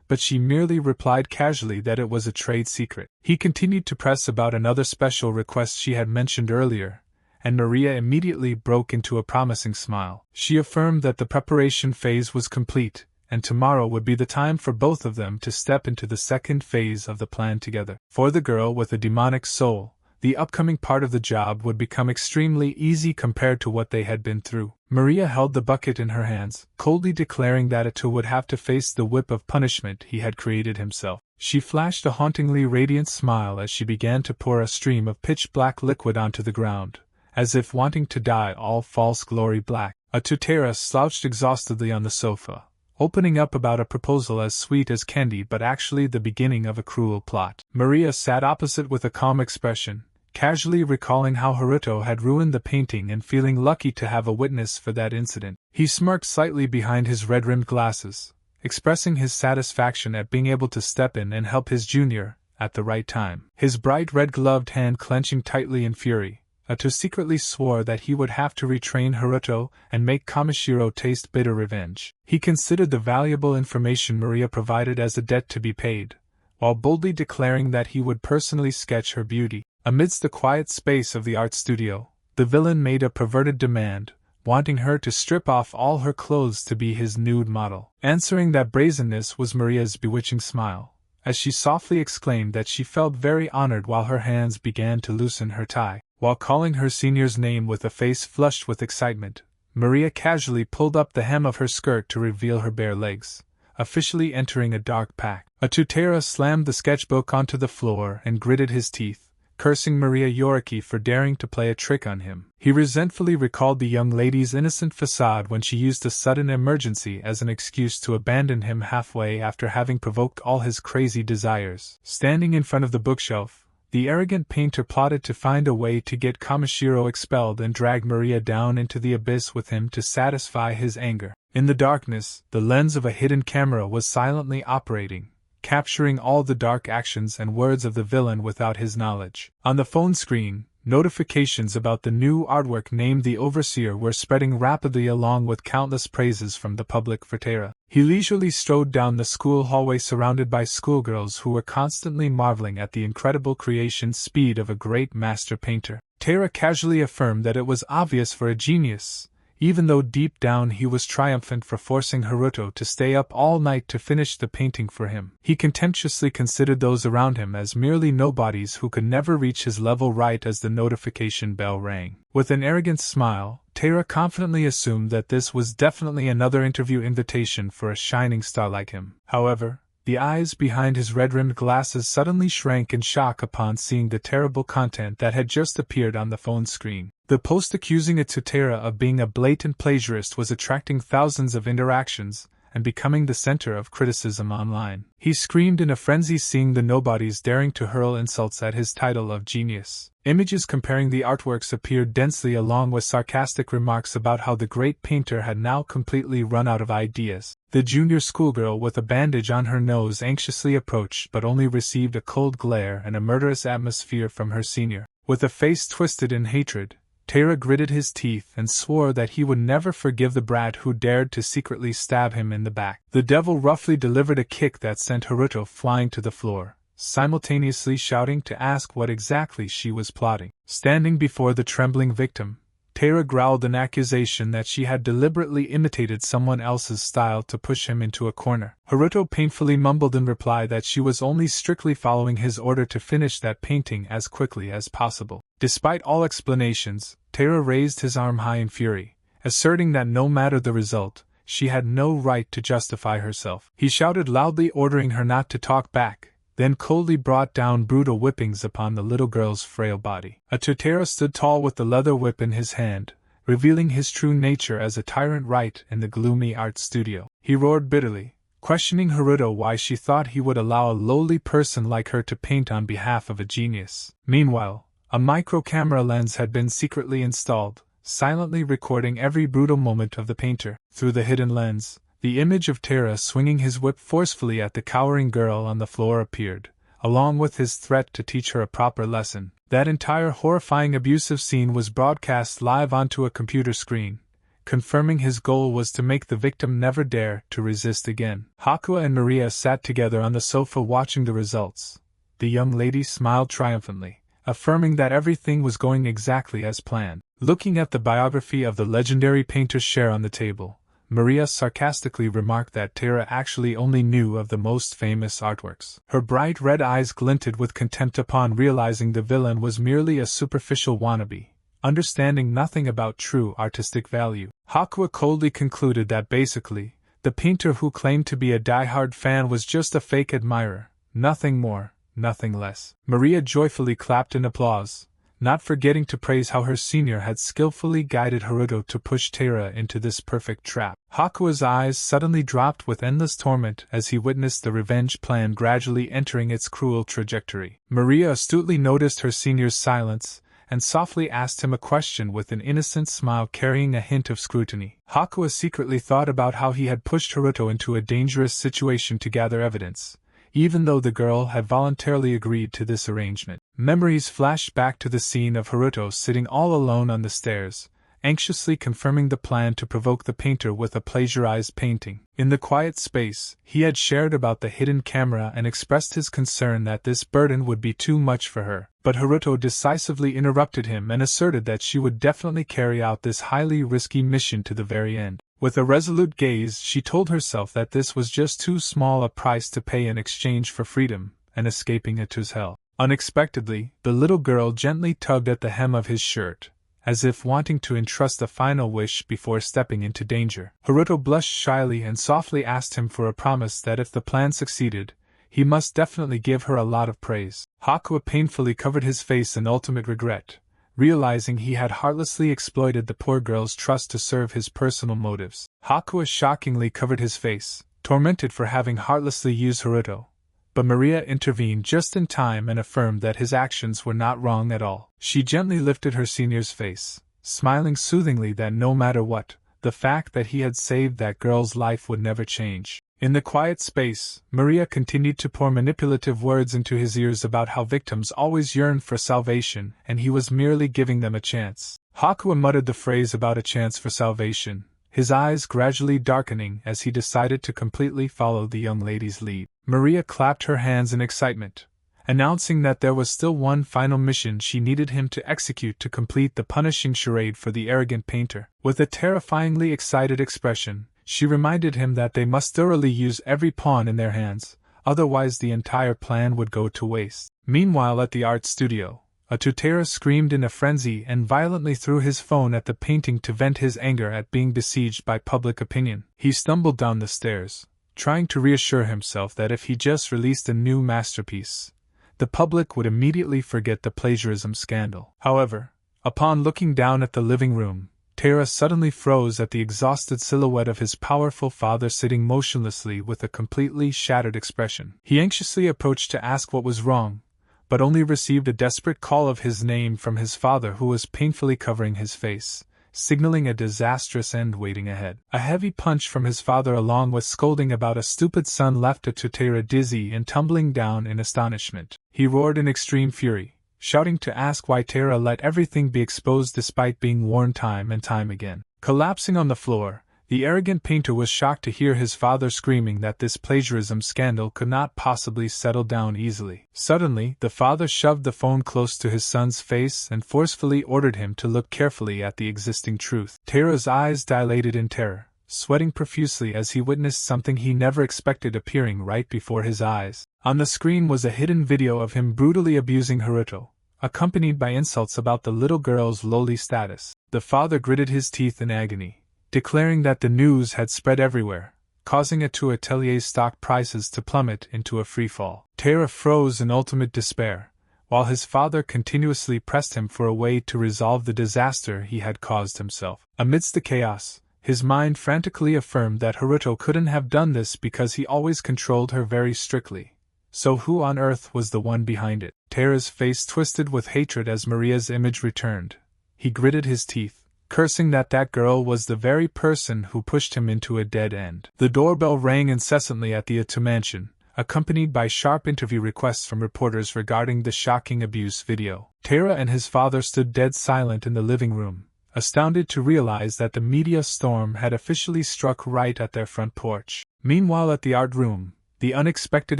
but she merely replied casually that it was a trade secret. He continued to press about another special request she had mentioned earlier, and Maria immediately broke into a promising smile. She affirmed that the preparation phase was complete, and tomorrow would be the time for both of them to step into the second phase of the plan together. For the girl with a demonic soul, the upcoming part of the job would become extremely easy compared to what they had been through. Maria held the bucket in her hands, coldly declaring that Ito would have to face the whip of punishment he had created himself. She flashed a hauntingly radiant smile as she began to pour a stream of pitch-black liquid onto the ground, as if wanting to dye all false glory black. Atutera slouched exhaustedly on the sofa, opening up about a proposal as sweet as candy but actually the beginning of a cruel plot. Maria sat opposite with a calm expression, casually recalling how Haruto had ruined the painting and feeling lucky to have a witness for that incident. He smirked slightly behind his red-rimmed glasses, expressing his satisfaction at being able to step in and help his junior, at the right time. His bright red-gloved hand clenching tightly in fury, Anata secretly swore that he would have to retrain Haruto and make Kamishiro taste bitter revenge. He considered the valuable information Maria provided as a debt to be paid, while boldly declaring that he would personally sketch her beauty. Amidst the quiet space of the art studio, the villain made a perverted demand, wanting her to strip off all her clothes to be his nude model. Answering that brazenness was Maria's bewitching smile, as she softly exclaimed that she felt very honored while her hands began to loosen her tie. While calling her senior's name with a face flushed with excitement, Maria casually pulled up the hem of her skirt to reveal her bare legs, officially entering a dark pack. Taira slammed the sketchbook onto the floor and gritted his teeth, cursing Maria Yoruki for daring to play a trick on him. He resentfully recalled the young lady's innocent facade when she used a sudden emergency as an excuse to abandon him halfway after having provoked all his crazy desires. Standing in front of the bookshelf, the arrogant painter plotted to find a way to get Kamishiro expelled and drag Maria down into the abyss with him to satisfy his anger. In the darkness, the lens of a hidden camera was silently operating, capturing all the dark actions and words of the villain without his knowledge. On the phone screen, notifications about the new artwork named The Overseer were spreading rapidly along with countless praises from the public for Taira. He leisurely strode down the school hallway surrounded by schoolgirls who were constantly marveling at the incredible creation speed of a great master painter. Taira casually affirmed that it was obvious for a genius, even though deep down he was triumphant for forcing Haruto to stay up all night to finish the painting for him. He contemptuously considered those around him as merely nobodies who could never reach his level right as the notification bell rang. With an arrogant smile, Taira confidently assumed that this was definitely another interview invitation for a shining star like him. However, the eyes behind his red-rimmed glasses suddenly shrank in shock upon seeing the terrible content that had just appeared on the phone screen. The post accusing Taira of being a blatant plagiarist was attracting thousands of interactions and becoming the center of criticism online. He screamed in a frenzy seeing the nobodies daring to hurl insults at his title of genius. Images comparing the artworks appeared densely along with sarcastic remarks about how the great painter had now completely run out of ideas. The junior schoolgirl with a bandage on her nose anxiously approached but only received a cold glare and a murderous atmosphere from her senior. With a face twisted in hatred, Taira gritted his teeth and swore that he would never forgive the brat who dared to secretly stab him in the back. The devil roughly delivered a kick that sent Haruto flying to the floor, simultaneously shouting to ask what exactly she was plotting. Standing before the trembling victim, Taira growled an accusation that she had deliberately imitated someone else's style to push him into a corner. Haruto painfully mumbled in reply that she was only strictly following his order to finish that painting as quickly as possible. Despite all explanations, Taira raised his arm high in fury, asserting that no matter the result, she had no right to justify herself. He shouted loudly ordering her not to talk back, then coldly brought down brutal whippings upon the little girl's frail body. Taira stood tall with the leather whip in his hand, revealing his true nature as a tyrant right in the gloomy art studio. He roared bitterly, questioning Haruto why she thought he would allow a lowly person like her to paint on behalf of a genius. Meanwhile, a micro-camera lens had been secretly installed, silently recording every brutal moment of the painter. Through the hidden lens, the image of Taira swinging his whip forcefully at the cowering girl on the floor appeared, along with his threat to teach her a proper lesson. That entire horrifying abusive scene was broadcast live onto a computer screen, confirming his goal was to make the victim never dare to resist again. Hakuya and Maria sat together on the sofa watching the results. The young lady smiled triumphantly, affirming that everything was going exactly as planned. Looking at the biography of the legendary painter's share on the table, Maria sarcastically remarked that Taira actually only knew of the most famous artworks. Her bright red eyes glinted with contempt upon realizing the villain was merely a superficial wannabe, understanding nothing about true artistic value. Hakuya coldly concluded that basically, the painter who claimed to be a die-hard fan was just a fake admirer, nothing more, nothing less. Maria joyfully clapped in applause, not forgetting to praise how her senior had skillfully guided Haruto to push Taira into this perfect trap. Hakuya's eyes suddenly dropped with endless torment as he witnessed the revenge plan gradually entering its cruel trajectory. Maria astutely noticed her senior's silence, and softly asked him a question with an innocent smile carrying a hint of scrutiny. Hakuya secretly thought about how he had pushed Haruto into a dangerous situation to gather evidence, even though the girl had voluntarily agreed to this arrangement. Memories flashed back to the scene of Haruto sitting all alone on the stairs, anxiously confirming the plan to provoke the painter with a plagiarized painting. In the quiet space, he had shared about the hidden camera and expressed his concern that this burden would be too much for her, but Haruto decisively interrupted him and asserted that she would definitely carry out this highly risky mission to the very end. With a resolute gaze, she told herself that this was just too small a price to pay in exchange for freedom and escaping Atu's hell. Unexpectedly, the little girl gently tugged at the hem of his shirt, as if wanting to entrust a final wish before stepping into danger. Haruto blushed shyly and softly asked him for a promise that if the plan succeeded, he must definitely give her a lot of praise. Hakuya painfully covered his face in ultimate regret, realizing he had heartlessly exploited the poor girl's trust to serve his personal motives. Hakuya shockingly covered his face, tormented for having heartlessly used Haruto, but Maria intervened just in time and affirmed that his actions were not wrong at all. She gently lifted her senior's face, smiling soothingly that no matter what, the fact that he had saved that girl's life would never change. In the quiet space, Maria continued to pour manipulative words into his ears about how victims always yearn for salvation and he was merely giving them a chance. Hakuya muttered the phrase about a chance for salvation, his eyes gradually darkening as he decided to completely follow the young lady's lead. Maria clapped her hands in excitement, announcing that there was still one final mission she needed him to execute to complete the punishing charade for the arrogant painter. With a terrifyingly excited expression, she reminded him that they must thoroughly use every pawn in their hands, otherwise the entire plan would go to waste. Meanwhile at the art studio, Atutera screamed in a frenzy and violently threw his phone at the painting to vent his anger at being besieged by public opinion. He stumbled down the stairs, trying to reassure himself that if he just released a new masterpiece, the public would immediately forget the plagiarism scandal. However, upon looking down at the living room, Tera suddenly froze at the exhausted silhouette of his powerful father sitting motionlessly with a completely shattered expression. He anxiously approached to ask what was wrong, but only received a desperate call of his name from his father who was painfully covering his face, signaling a disastrous end waiting ahead. A heavy punch from his father along with scolding about a stupid son left Atutera dizzy and tumbling down in astonishment. He roared in extreme fury, shouting to ask why Tera let everything be exposed despite being warned time and time again. Collapsing on the floor, the arrogant painter was shocked to hear his father screaming that this plagiarism scandal could not possibly settle down easily. Suddenly, the father shoved the phone close to his son's face and forcefully ordered him to look carefully at the existing truth. Tera's eyes dilated in terror, sweating profusely as he witnessed something he never expected appearing right before his eyes. On the screen was a hidden video of him brutally abusing Haruto, accompanied by insults about the little girl's lowly status. The father gritted his teeth in agony, declaring that the news had spread everywhere, causing Atu Atelier's stock prices to plummet into a freefall. Tera froze in ultimate despair, while his father continuously pressed him for a way to resolve the disaster he had caused himself. Amidst the chaos, his mind frantically affirmed that Haruto couldn't have done this because he always controlled her very strictly. So who on earth was the one behind it? Tera's face twisted with hatred as Maria's image returned. He gritted his teeth, cursing that girl was the very person who pushed him into a dead end. The doorbell rang incessantly at the Atu mansion, accompanied by sharp interview requests from reporters regarding the shocking abuse video. Tera and his father stood dead silent in the living room, astounded to realize that the media storm had officially struck right at their front porch. Meanwhile at the art room, the unexpected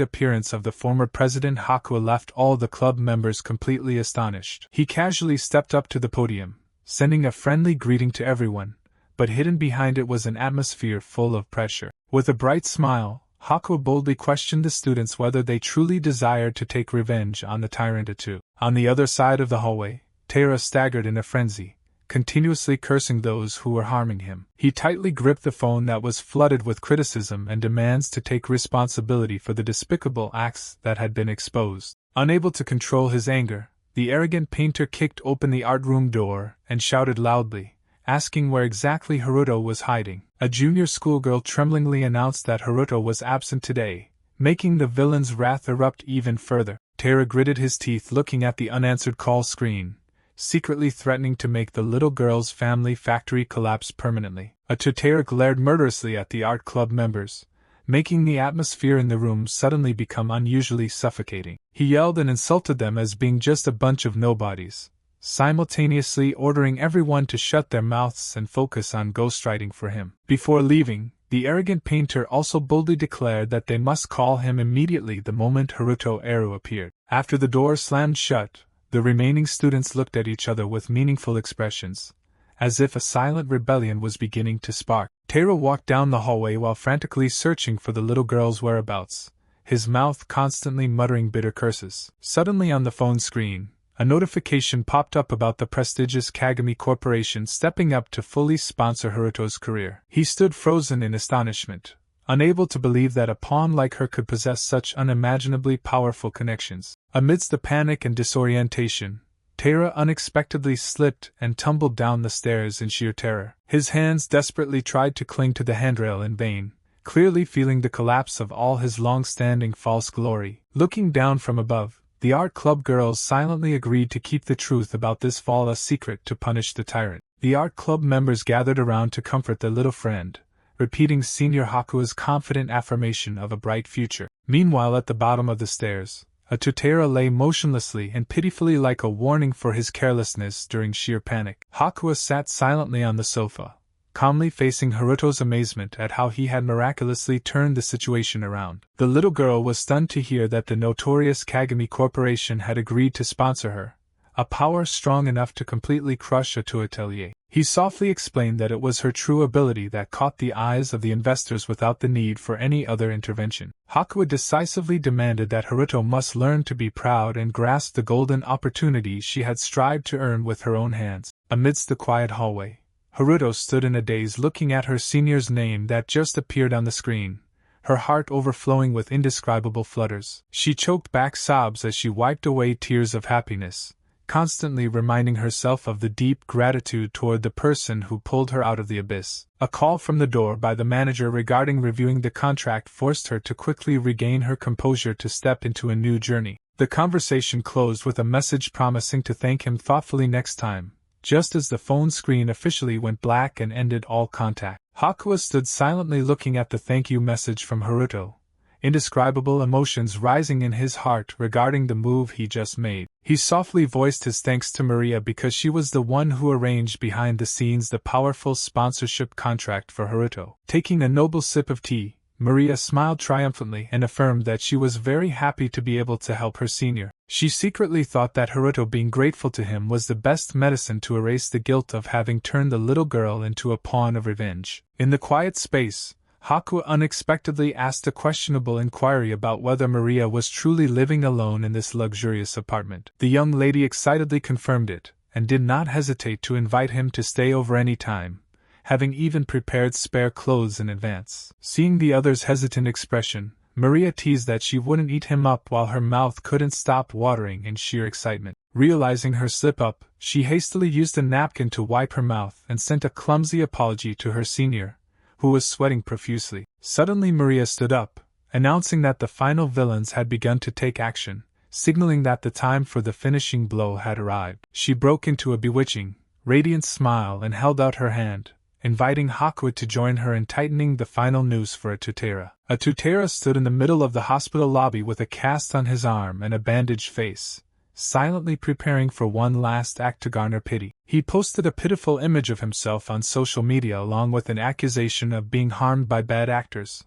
appearance of the former president Hakuya left all the club members completely astonished. He casually stepped up to the podium, sending a friendly greeting to everyone, but hidden behind it was an atmosphere full of pressure. With a bright smile, Hakuya boldly questioned the students whether they truly desired to take revenge on the tyrant Atu. On the other side of the hallway, Tera staggered in a frenzy, continuously cursing those who were harming him. He tightly gripped the phone that was flooded with criticism and demands to take responsibility for the despicable acts that had been exposed. Unable to control his anger, the arrogant painter kicked open the art room door and shouted loudly, asking where exactly Haruto was hiding. A junior schoolgirl tremblingly announced that Haruto was absent today, making the villain's wrath erupt even further. Tera gritted his teeth looking at the unanswered call screen, secretly threatening to make the little girl's family factory collapse permanently. Tatera glared murderously at the art club members, making the atmosphere in the room suddenly become unusually suffocating. He yelled and insulted them as being just a bunch of nobodies, simultaneously ordering everyone to shut their mouths and focus on ghostwriting for him. Before leaving, the arrogant painter also boldly declared that they must call him immediately the moment Haruto Eru appeared. After the door slammed shut, the remaining students looked at each other with meaningful expressions, as if a silent rebellion was beginning to spark. Teru walked down the hallway while frantically searching for the little girl's whereabouts, his mouth constantly muttering bitter curses. Suddenly on the phone screen, a notification popped up about the prestigious Kagami Corporation stepping up to fully sponsor Haruto's career. He stood frozen in astonishment, unable to believe that a pawn like her could possess such unimaginably powerful connections. Amidst the panic and disorientation, Teru unexpectedly slipped and tumbled down the stairs in sheer terror. His hands desperately tried to cling to the handrail in vain, clearly feeling the collapse of all his long-standing false glory. Looking down from above, the art club girls silently agreed to keep the truth about this fall a secret to punish the tyrant. The art club members gathered around to comfort their little friend, repeating Senior Hakuya's confident affirmation of a bright future. Meanwhile, at the bottom of the stairs, Tatera lay motionlessly and pitifully, like a warning for his carelessness during sheer panic. Hakuya sat silently on the sofa, calmly facing Haruto's amazement at how he had miraculously turned the situation around. The little girl was stunned to hear that the notorious Kagami Corporation had agreed to sponsor her, a power strong enough to completely crush a Atelier. He softly explained that it was her true ability that caught the eyes of the investors without the need for any other intervention. Hakuya decisively demanded that Haruto must learn to be proud and grasp the golden opportunity she had strived to earn with her own hands. Amidst the quiet hallway, Haruto stood in a daze looking at her senior's name that just appeared on the screen, her heart overflowing with indescribable flutters. She choked back sobs as she wiped away tears of happiness, constantly reminding herself of the deep gratitude toward the person who pulled her out of the abyss. A call from the door by the manager regarding reviewing the contract forced her to quickly regain her composure to step into a new journey. The conversation closed with a message promising to thank him thoughtfully next time, just as the phone screen officially went black and ended all contact. Hakuya stood silently looking at the thank you message from Haruto, indescribable emotions rising in his heart regarding the move he just made. He softly voiced his thanks to Maria because she was the one who arranged behind the scenes the powerful sponsorship contract for Haruto. Taking a noble sip of tea, Maria smiled triumphantly and affirmed that she was very happy to be able to help her senior. She secretly thought that Haruto being grateful to him was the best medicine to erase the guilt of having turned the little girl into a pawn of revenge. In the quiet space, Hakuya unexpectedly asked a questionable inquiry about whether Maria was truly living alone in this luxurious apartment. The young lady excitedly confirmed it, and did not hesitate to invite him to stay over any time, having even prepared spare clothes in advance. Seeing the other's hesitant expression, Maria teased that she wouldn't eat him up while her mouth couldn't stop watering in sheer excitement. Realizing her slip-up, she hastily used a napkin to wipe her mouth and sent a clumsy apology to her senior, who was sweating profusely. Suddenly Maria stood up, announcing that the final villains had begun to take action, signaling that the time for the finishing blow had arrived. She broke into a bewitching, radiant smile and held out her hand, inviting Hakuya to join her in tightening the final noose for Tatera. Tatera stood in the middle of the hospital lobby with a cast on his arm and a bandaged face, silently preparing for one last act to garner pity. He posted a pitiful image of himself on social media along with an accusation of being harmed by bad actors,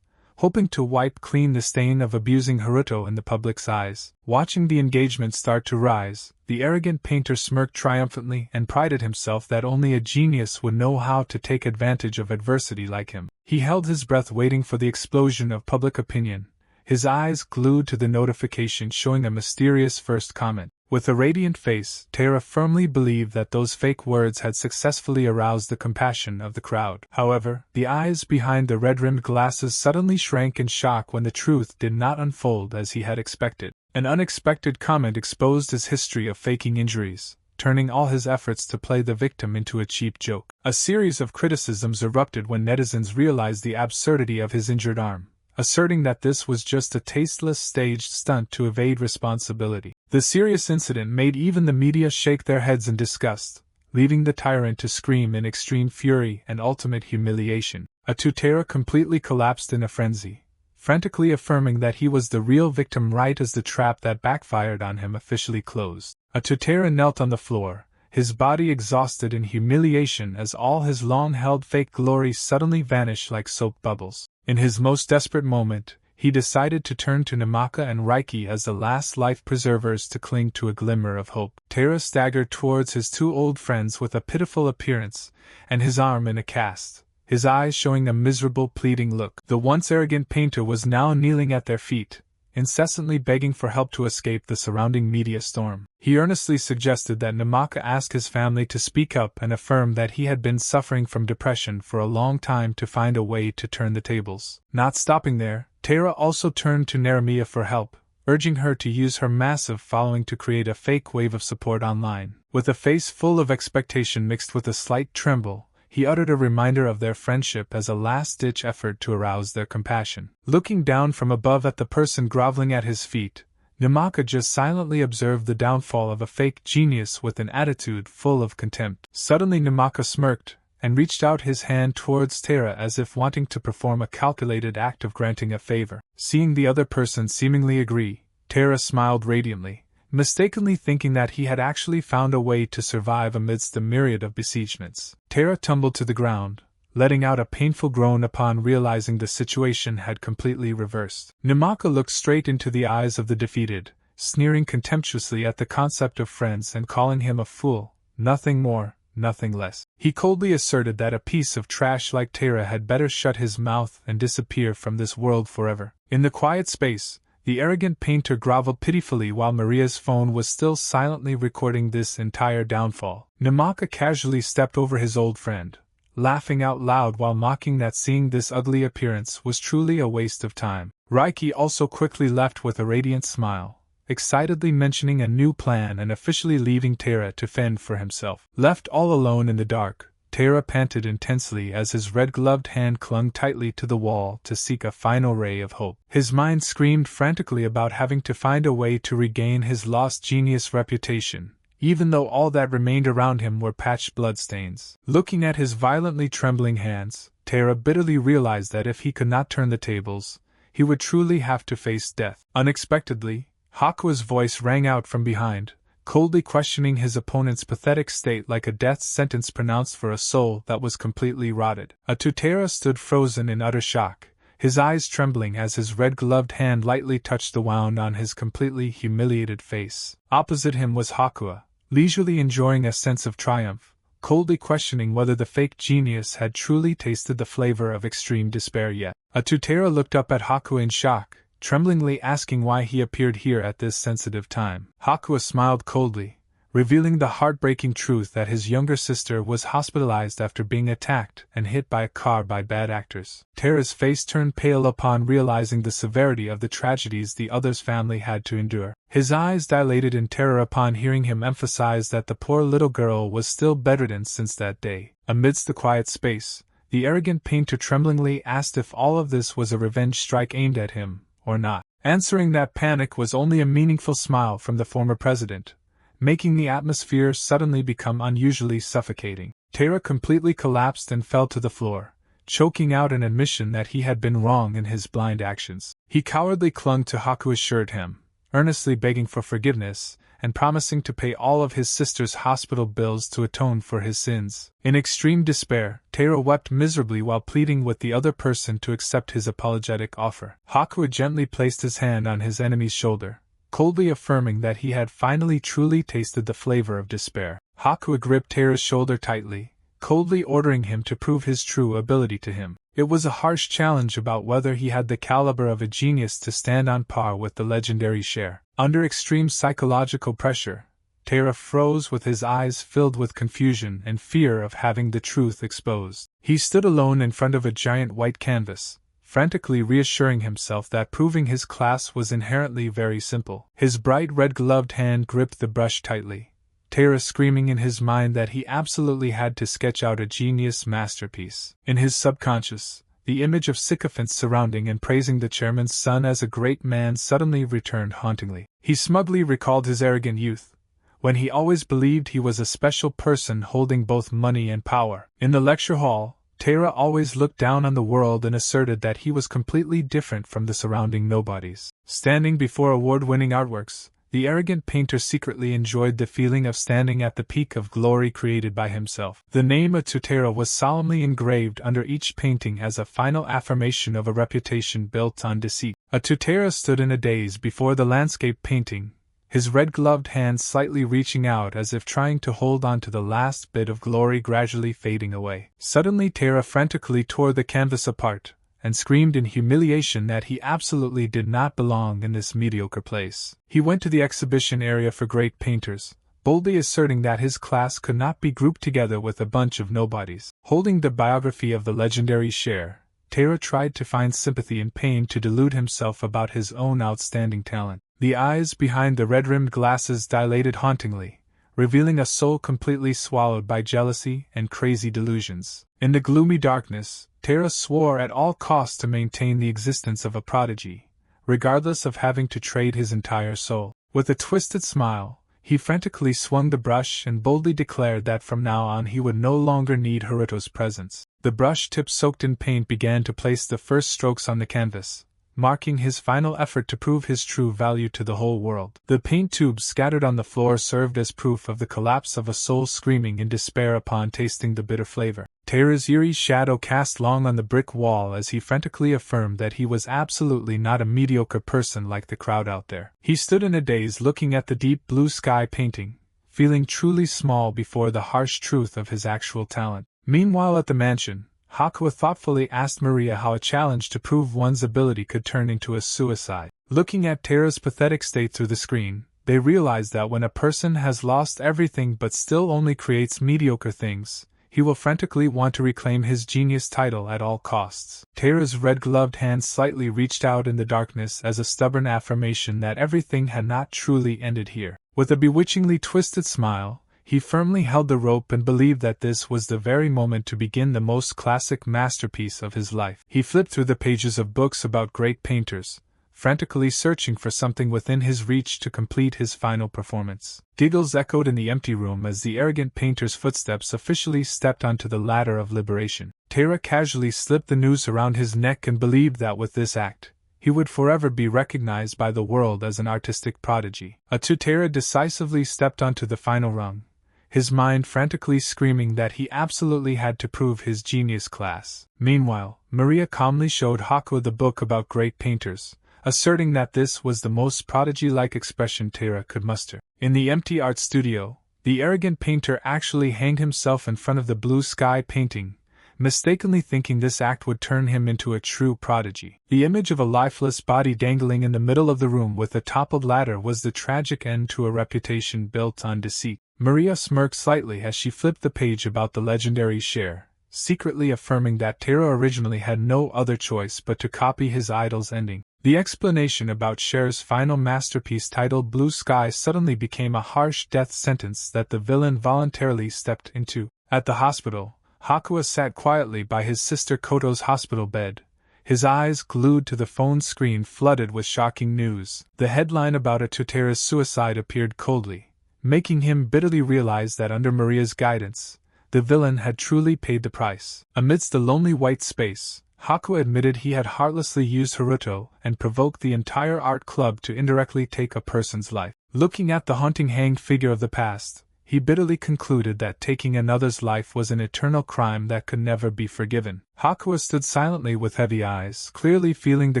hoping to wipe clean the stain of abusing Haruto in the public's eyes. Watching the engagement start to rise, the arrogant painter smirked triumphantly and prided himself that only a genius would know how to take advantage of adversity like him. He held his breath waiting for the explosion of public opinion, his eyes glued to the notification showing a mysterious first comment. With a radiant face, Tara firmly believed that those fake words had successfully aroused the compassion of the crowd. However, the eyes behind the red-rimmed glasses suddenly shrank in shock when the truth did not unfold as he had expected. An unexpected comment exposed his history of faking injuries, turning all his efforts to play the victim into a cheap joke. A series of criticisms erupted when netizens realized the absurdity of his injured arm, asserting that this was just a tasteless staged stunt to evade responsibility. The serious incident made even the media shake their heads in disgust, leaving the tyrant to scream in extreme fury and ultimate humiliation. Atutera completely collapsed in a frenzy, frantically affirming that he was the real victim right as the trap that backfired on him officially closed. Atutera knelt on the floor, his body exhausted in humiliation as all his long-held fake glory suddenly vanished like soap bubbles. In his most desperate moment, he decided to turn to Namaka and Raiki as the last life-preservers to cling to a glimmer of hope. Tera staggered towards his two old friends with a pitiful appearance, and his arm in a cast, his eyes showing a miserable pleading look. The once arrogant painter was now kneeling at their feet, incessantly begging for help to escape the surrounding media storm. He earnestly suggested that Namaka ask his family to speak up and affirm that he had been suffering from depression for a long time to find a way to turn the tables. Not stopping there, Tera also turned to Naramiya for help, urging her to use her massive following to create a fake wave of support online. With a face full of expectation mixed with a slight tremble, he uttered a reminder of their friendship as a last-ditch effort to arouse their compassion. Looking down from above at the person groveling at his feet, Namaka just silently observed the downfall of a fake genius with an attitude full of contempt. Suddenly Namaka smirked, and reached out his hand towards Tera as if wanting to perform a calculated act of granting a favor. Seeing the other person seemingly agree, Tera smiled radiantly, mistakenly thinking that he had actually found a way to survive amidst the myriad of besiegements. Tera tumbled to the ground, letting out a painful groan upon realizing the situation had completely reversed. Namaka looked straight into the eyes of the defeated, sneering contemptuously at the concept of friends and calling him a fool, nothing more, nothing less. He coldly asserted that a piece of trash like Tera had better shut his mouth and disappear from this world forever. In the quiet space, the arrogant painter groveled pitifully while Maria's phone was still silently recording this entire downfall. Namaka casually stepped over his old friend, laughing out loud while mocking that seeing this ugly appearance was truly a waste of time. Raiki also quickly left with a radiant smile, excitedly mentioning a new plan and officially leaving Tera to fend for himself. Left all alone in the dark, Tera panted intensely as his red-gloved hand clung tightly to the wall to seek a final ray of hope. His mind screamed frantically about having to find a way to regain his lost genius reputation, even though all that remained around him were patched bloodstains. Looking at his violently trembling hands, Tera bitterly realized that if he could not turn the tables, he would truly have to face death. Unexpectedly, Hakuya's voice rang out from behind, coldly questioning his opponent's pathetic state like a death sentence pronounced for a soul that was completely rotted. Atutera stood frozen in utter shock, his eyes trembling as his red-gloved hand lightly touched the wound on his completely humiliated face. Opposite him was Hakuya, leisurely enjoying a sense of triumph, coldly questioning whether the fake genius had truly tasted the flavor of extreme despair yet. Atutera looked up at Hakuya in shock, tremblingly asking why he appeared here at this sensitive time. Hakuya smiled coldly, revealing the heartbreaking truth that his younger sister was hospitalized after being attacked and hit by a car by bad actors. Tera's face turned pale upon realizing the severity of the tragedies the other's family had to endure. His eyes dilated in terror upon hearing him emphasize that the poor little girl was still bedridden since that day. Amidst the quiet space, the arrogant painter tremblingly asked if all of this was a revenge strike aimed at him, or not. Answering that panic was only a meaningful smile from the former president, making the atmosphere suddenly become unusually suffocating. Tera completely collapsed and fell to the floor, choking out an admission that he had been wrong in his blind actions. He cowardly clung to Hakuya's shirt hem, earnestly begging for forgiveness, and promising to pay all of his sister's hospital bills to atone for his sins. In extreme despair, Tera wept miserably while pleading with the other person to accept his apologetic offer. Hakuya gently placed his hand on his enemy's shoulder, coldly affirming that he had finally truly tasted the flavor of despair. Hakuya gripped Tera's shoulder tightly, coldly ordering him to prove his true ability to him. It was a harsh challenge about whether he had the caliber of a genius to stand on par with the legendary Cher. Under extreme psychological pressure, Tera froze with his eyes filled with confusion and fear of having the truth exposed. He stood alone in front of a giant white canvas, frantically reassuring himself that proving his class was inherently very simple. His bright red-gloved hand gripped the brush tightly, Tera screaming in his mind that he absolutely had to sketch out a genius masterpiece. In his subconscious, the image of sycophants surrounding and praising the chairman's son as a great man suddenly returned hauntingly. He smugly recalled his arrogant youth, when he always believed he was a special person holding both money and power. In the lecture hall, Taira always looked down on the world and asserted that he was completely different from the surrounding nobodies. Standing before award-winning artworks, the arrogant painter secretly enjoyed the feeling of standing at the peak of glory created by himself. The name of Taira was solemnly engraved under each painting as a final affirmation of a reputation built on deceit. Taira stood in a daze before the landscape painting, his red-gloved hands slightly reaching out as if trying to hold on to the last bit of glory gradually fading away. Suddenly Taira frantically tore the canvas apart, and screamed in humiliation that he absolutely did not belong in this mediocre place. He went to the exhibition area for great painters, boldly asserting that his class could not be grouped together with a bunch of nobodies. Holding the biography of the legendary Cher, Taira tried to find sympathy and pain to delude himself about his own outstanding talent. The eyes behind the red-rimmed glasses dilated hauntingly, revealing a soul completely swallowed by jealousy and crazy delusions. In the gloomy darkness, Taira swore at all costs to maintain the existence of a prodigy, regardless of having to trade his entire soul. With a twisted smile, he frantically swung the brush and boldly declared that from now on he would no longer need Haruto's presence. The brush tip soaked in paint began to place the first strokes on the canvas, marking his final effort to prove his true value to the whole world. The paint tubes scattered on the floor served as proof of the collapse of a soul screaming in despair upon tasting the bitter flavor. Taira's eerie shadow cast long on the brick wall as he frantically affirmed that he was absolutely not a mediocre person like the crowd out there. He stood in a daze looking at the deep blue sky painting, feeling truly small before the harsh truth of his actual talent. Meanwhile at the mansion, Hakuya thoughtfully asked Maria how a challenge to prove one's ability could turn into a suicide. Looking at Taira's pathetic state through the screen, they realized that when a person has lost everything but still only creates mediocre things, he will frantically want to reclaim his genius title at all costs. Taira's red-gloved hand slightly reached out in the darkness as a stubborn affirmation that everything had not truly ended here. With a bewitchingly twisted smile, he firmly held the rope and believed that this was the very moment to begin the most classic masterpiece of his life. He flipped through the pages of books about great painters, frantically searching for something within his reach to complete his final performance. Giggles echoed in the empty room as the arrogant painter's footsteps officially stepped onto the ladder of liberation. Taira casually slipped the noose around his neck and believed that with this act, he would forever be recognized by the world as an artistic prodigy. Taira decisively stepped onto the final rung, his mind frantically screaming that he absolutely had to prove his genius class. Meanwhile, Maria calmly showed Hakuya the book about great painters, asserting that this was the most prodigy-like expression Taira could muster. In the empty art studio, the arrogant painter actually hanged himself in front of the blue sky painting, mistakenly thinking this act would turn him into a true prodigy. The image of a lifeless body dangling in the middle of the room with a toppled ladder was the tragic end to a reputation built on deceit. Maria smirked slightly as she flipped the page about the legendary Cher, secretly affirming that Taira originally had no other choice but to copy his idol's ending. The explanation about Cher's final masterpiece titled Blue Sky suddenly became a harsh death sentence that the villain voluntarily stepped into. At the hospital, Hakuya sat quietly by his sister Koto's hospital bed, his eyes glued to the phone screen flooded with shocking news. The headline about Taira's suicide appeared coldly, making him bitterly realize that under Maria's guidance, the villain had truly paid the price. Amidst the lonely white space, Hakuya admitted he had heartlessly used Haruto and provoked the entire art club to indirectly take a person's life. Looking at the haunting hanged figure of the past, he bitterly concluded that taking another's life was an eternal crime that could never be forgiven. Hakuya stood silently with heavy eyes, clearly feeling the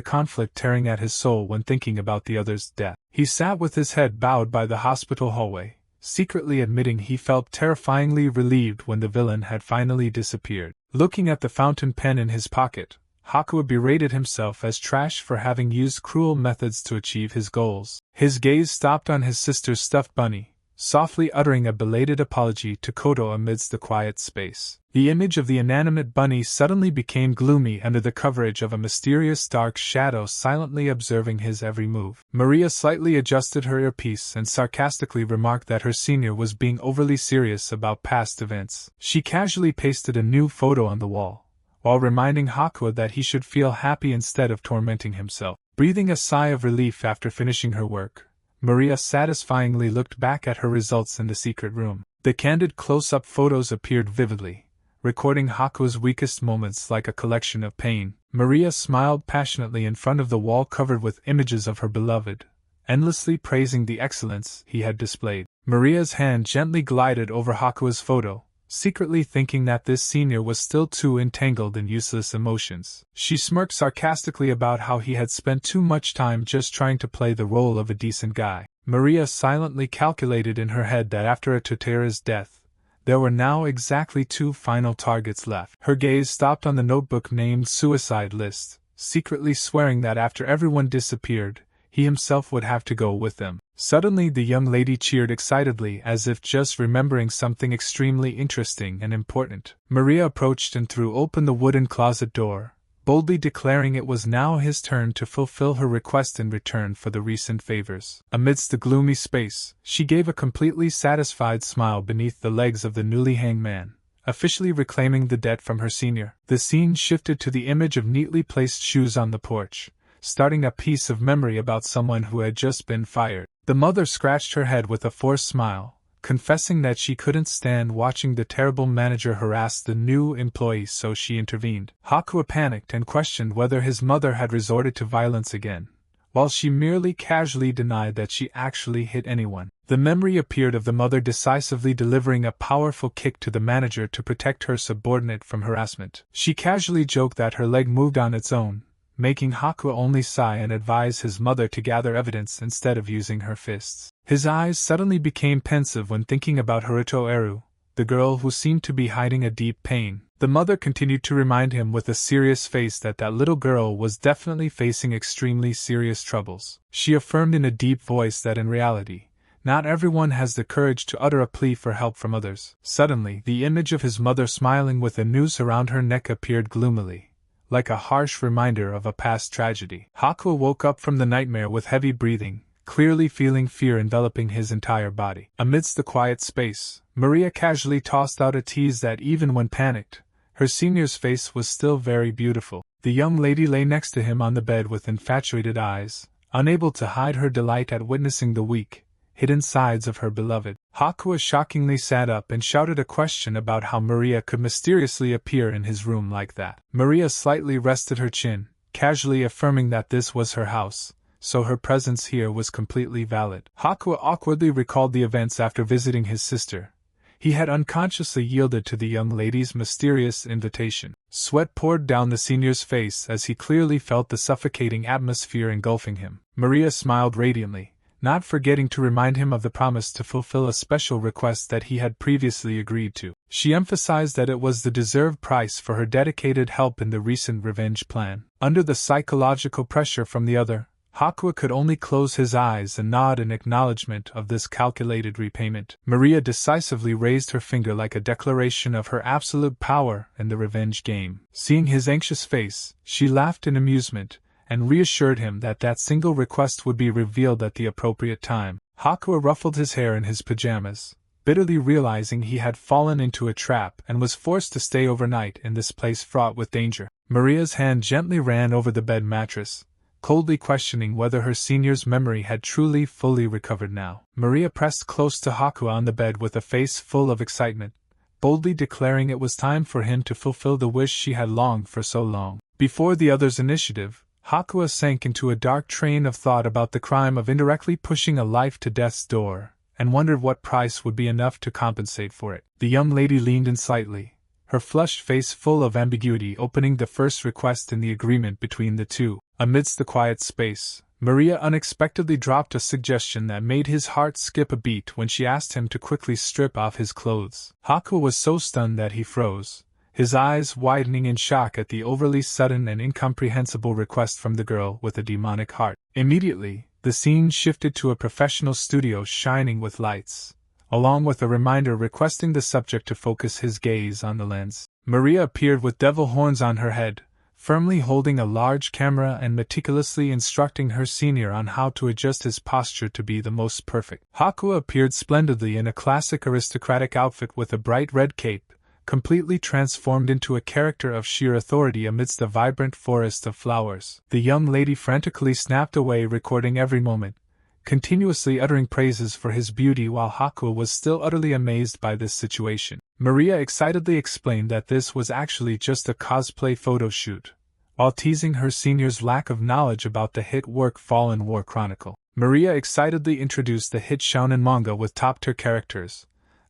conflict tearing at his soul when thinking about the other's death. He sat with his head bowed by the hospital hallway, secretly admitting he felt terrifyingly relieved when the villain had finally disappeared. Looking at the fountain pen in his pocket, Hakuya berated himself as trash for having used cruel methods to achieve his goals. His gaze stopped on his sister's stuffed bunny, softly uttering a belated apology to Koto amidst the quiet space. The image of the inanimate bunny suddenly became gloomy under the coverage of a mysterious dark shadow silently observing his every move. Maria slightly adjusted her earpiece and sarcastically remarked that her senior was being overly serious about past events. She casually pasted a new photo on the wall, while reminding Hakuya that he should feel happy instead of tormenting himself. Breathing a sigh of relief after finishing her work, Maria satisfyingly looked back at her results in the secret room. The candid close-up photos appeared vividly, recording Hakuya's weakest moments like a collection of pain. Maria smiled passionately in front of the wall covered with images of her beloved, endlessly praising the excellence he had displayed. Maria's hand gently glided over Hakuya's photo, secretly thinking that this senior was still too entangled in useless emotions. She smirked sarcastically about how he had spent too much time just trying to play the role of a decent guy. Maria silently calculated in her head that after Totera's death, there were now exactly 2 final targets left. Her gaze stopped on the notebook named Suicide List, secretly swearing that after everyone disappeared, he himself would have to go with them. Suddenly the young lady cheered excitedly as if just remembering something extremely interesting and important. Maria approached and threw open the wooden closet door, boldly declaring it was now his turn to fulfill her request in return for the recent favors. Amidst the gloomy space, she gave a completely satisfied smile beneath the legs of the newly hanged man, officially reclaiming the debt from her senior. The scene shifted to the image of neatly placed shoes on the porch, starting a piece of memory about someone who had just been fired. The mother scratched her head with a forced smile, confessing that she couldn't stand watching the terrible manager harass the new employee, so she intervened. Hakuya panicked and questioned whether his mother had resorted to violence again, while she merely casually denied that she actually hit anyone. The memory appeared of the mother decisively delivering a powerful kick to the manager to protect her subordinate from harassment. She casually joked that her leg moved on its own, making Hakuya only sigh and advise his mother to gather evidence instead of using her fists. His eyes suddenly became pensive when thinking about Haruto Eru, the girl who seemed to be hiding a deep pain. The mother continued to remind him with a serious face that that little girl was definitely facing extremely serious troubles. She affirmed in a deep voice that in reality, not everyone has the courage to utter a plea for help from others. Suddenly, the image of his mother smiling with a noose around her neck appeared gloomily, like a harsh reminder of a past tragedy. Hakuya woke up from the nightmare with heavy breathing, clearly feeling fear enveloping his entire body. Amidst the quiet space, Maria casually tossed out a tease that even when panicked, her senior's face was still very beautiful. The young lady lay next to him on the bed with infatuated eyes, unable to hide her delight at witnessing the weak, hidden sides of her beloved. Hakuya shockingly sat up and shouted a question about how Maria could mysteriously appear in his room like that. Maria slightly rested her chin, casually affirming that this was her house, so her presence here was completely valid. Hakuya awkwardly recalled the events after visiting his sister. He had unconsciously yielded to the young lady's mysterious invitation. Sweat poured down the senior's face as he clearly felt the suffocating atmosphere engulfing him. Maria smiled radiantly, not forgetting to remind him of the promise to fulfill a special request that he had previously agreed to. She emphasized that it was the deserved price for her dedicated help in the recent revenge plan. Under the psychological pressure from the other, Hakuya could only close his eyes and nod in acknowledgement of this calculated repayment. Maria decisively raised her finger like a declaration of her absolute power in the revenge game. Seeing his anxious face, she laughed in amusement, and reassured him that that single request would be revealed at the appropriate time. Hakuya ruffled his hair in his pajamas, bitterly realizing he had fallen into a trap and was forced to stay overnight in this place fraught with danger. Maria's hand gently ran over the bed mattress, coldly questioning whether her senior's memory had truly fully recovered now. Maria pressed close to Hakuya on the bed with a face full of excitement, boldly declaring it was time for him to fulfill the wish she had longed for so long. Before the other's initiative, Hakuya sank into a dark train of thought about the crime of indirectly pushing a life to death's door, and wondered what price would be enough to compensate for it. The young lady leaned in slightly, her flushed face full of ambiguity, opening the first request in the agreement between the two. Amidst the quiet space, Maria unexpectedly dropped a suggestion that made his heart skip a beat when she asked him to quickly strip off his clothes. Hakuya was so stunned that he froze, his eyes widening in shock at the overly sudden and incomprehensible request from the girl with a demonic heart. Immediately, the scene shifted to a professional studio shining with lights, along with a reminder requesting the subject to focus his gaze on the lens. Maria appeared with devil horns on her head, firmly holding a large camera and meticulously instructing her senior on how to adjust his posture to be the most perfect. Hakuya appeared splendidly in a classic aristocratic outfit with a bright red cape, completely transformed into a character of sheer authority amidst a vibrant forest of flowers. The young lady frantically snapped away, recording every moment, continuously uttering praises for his beauty while Hakuya was still utterly amazed by this situation. Maria excitedly explained that this was actually just a cosplay photo shoot, while teasing her senior's lack of knowledge about the hit work Fallen War Chronicle. Maria excitedly introduced the hit shonen manga with top-tier characters,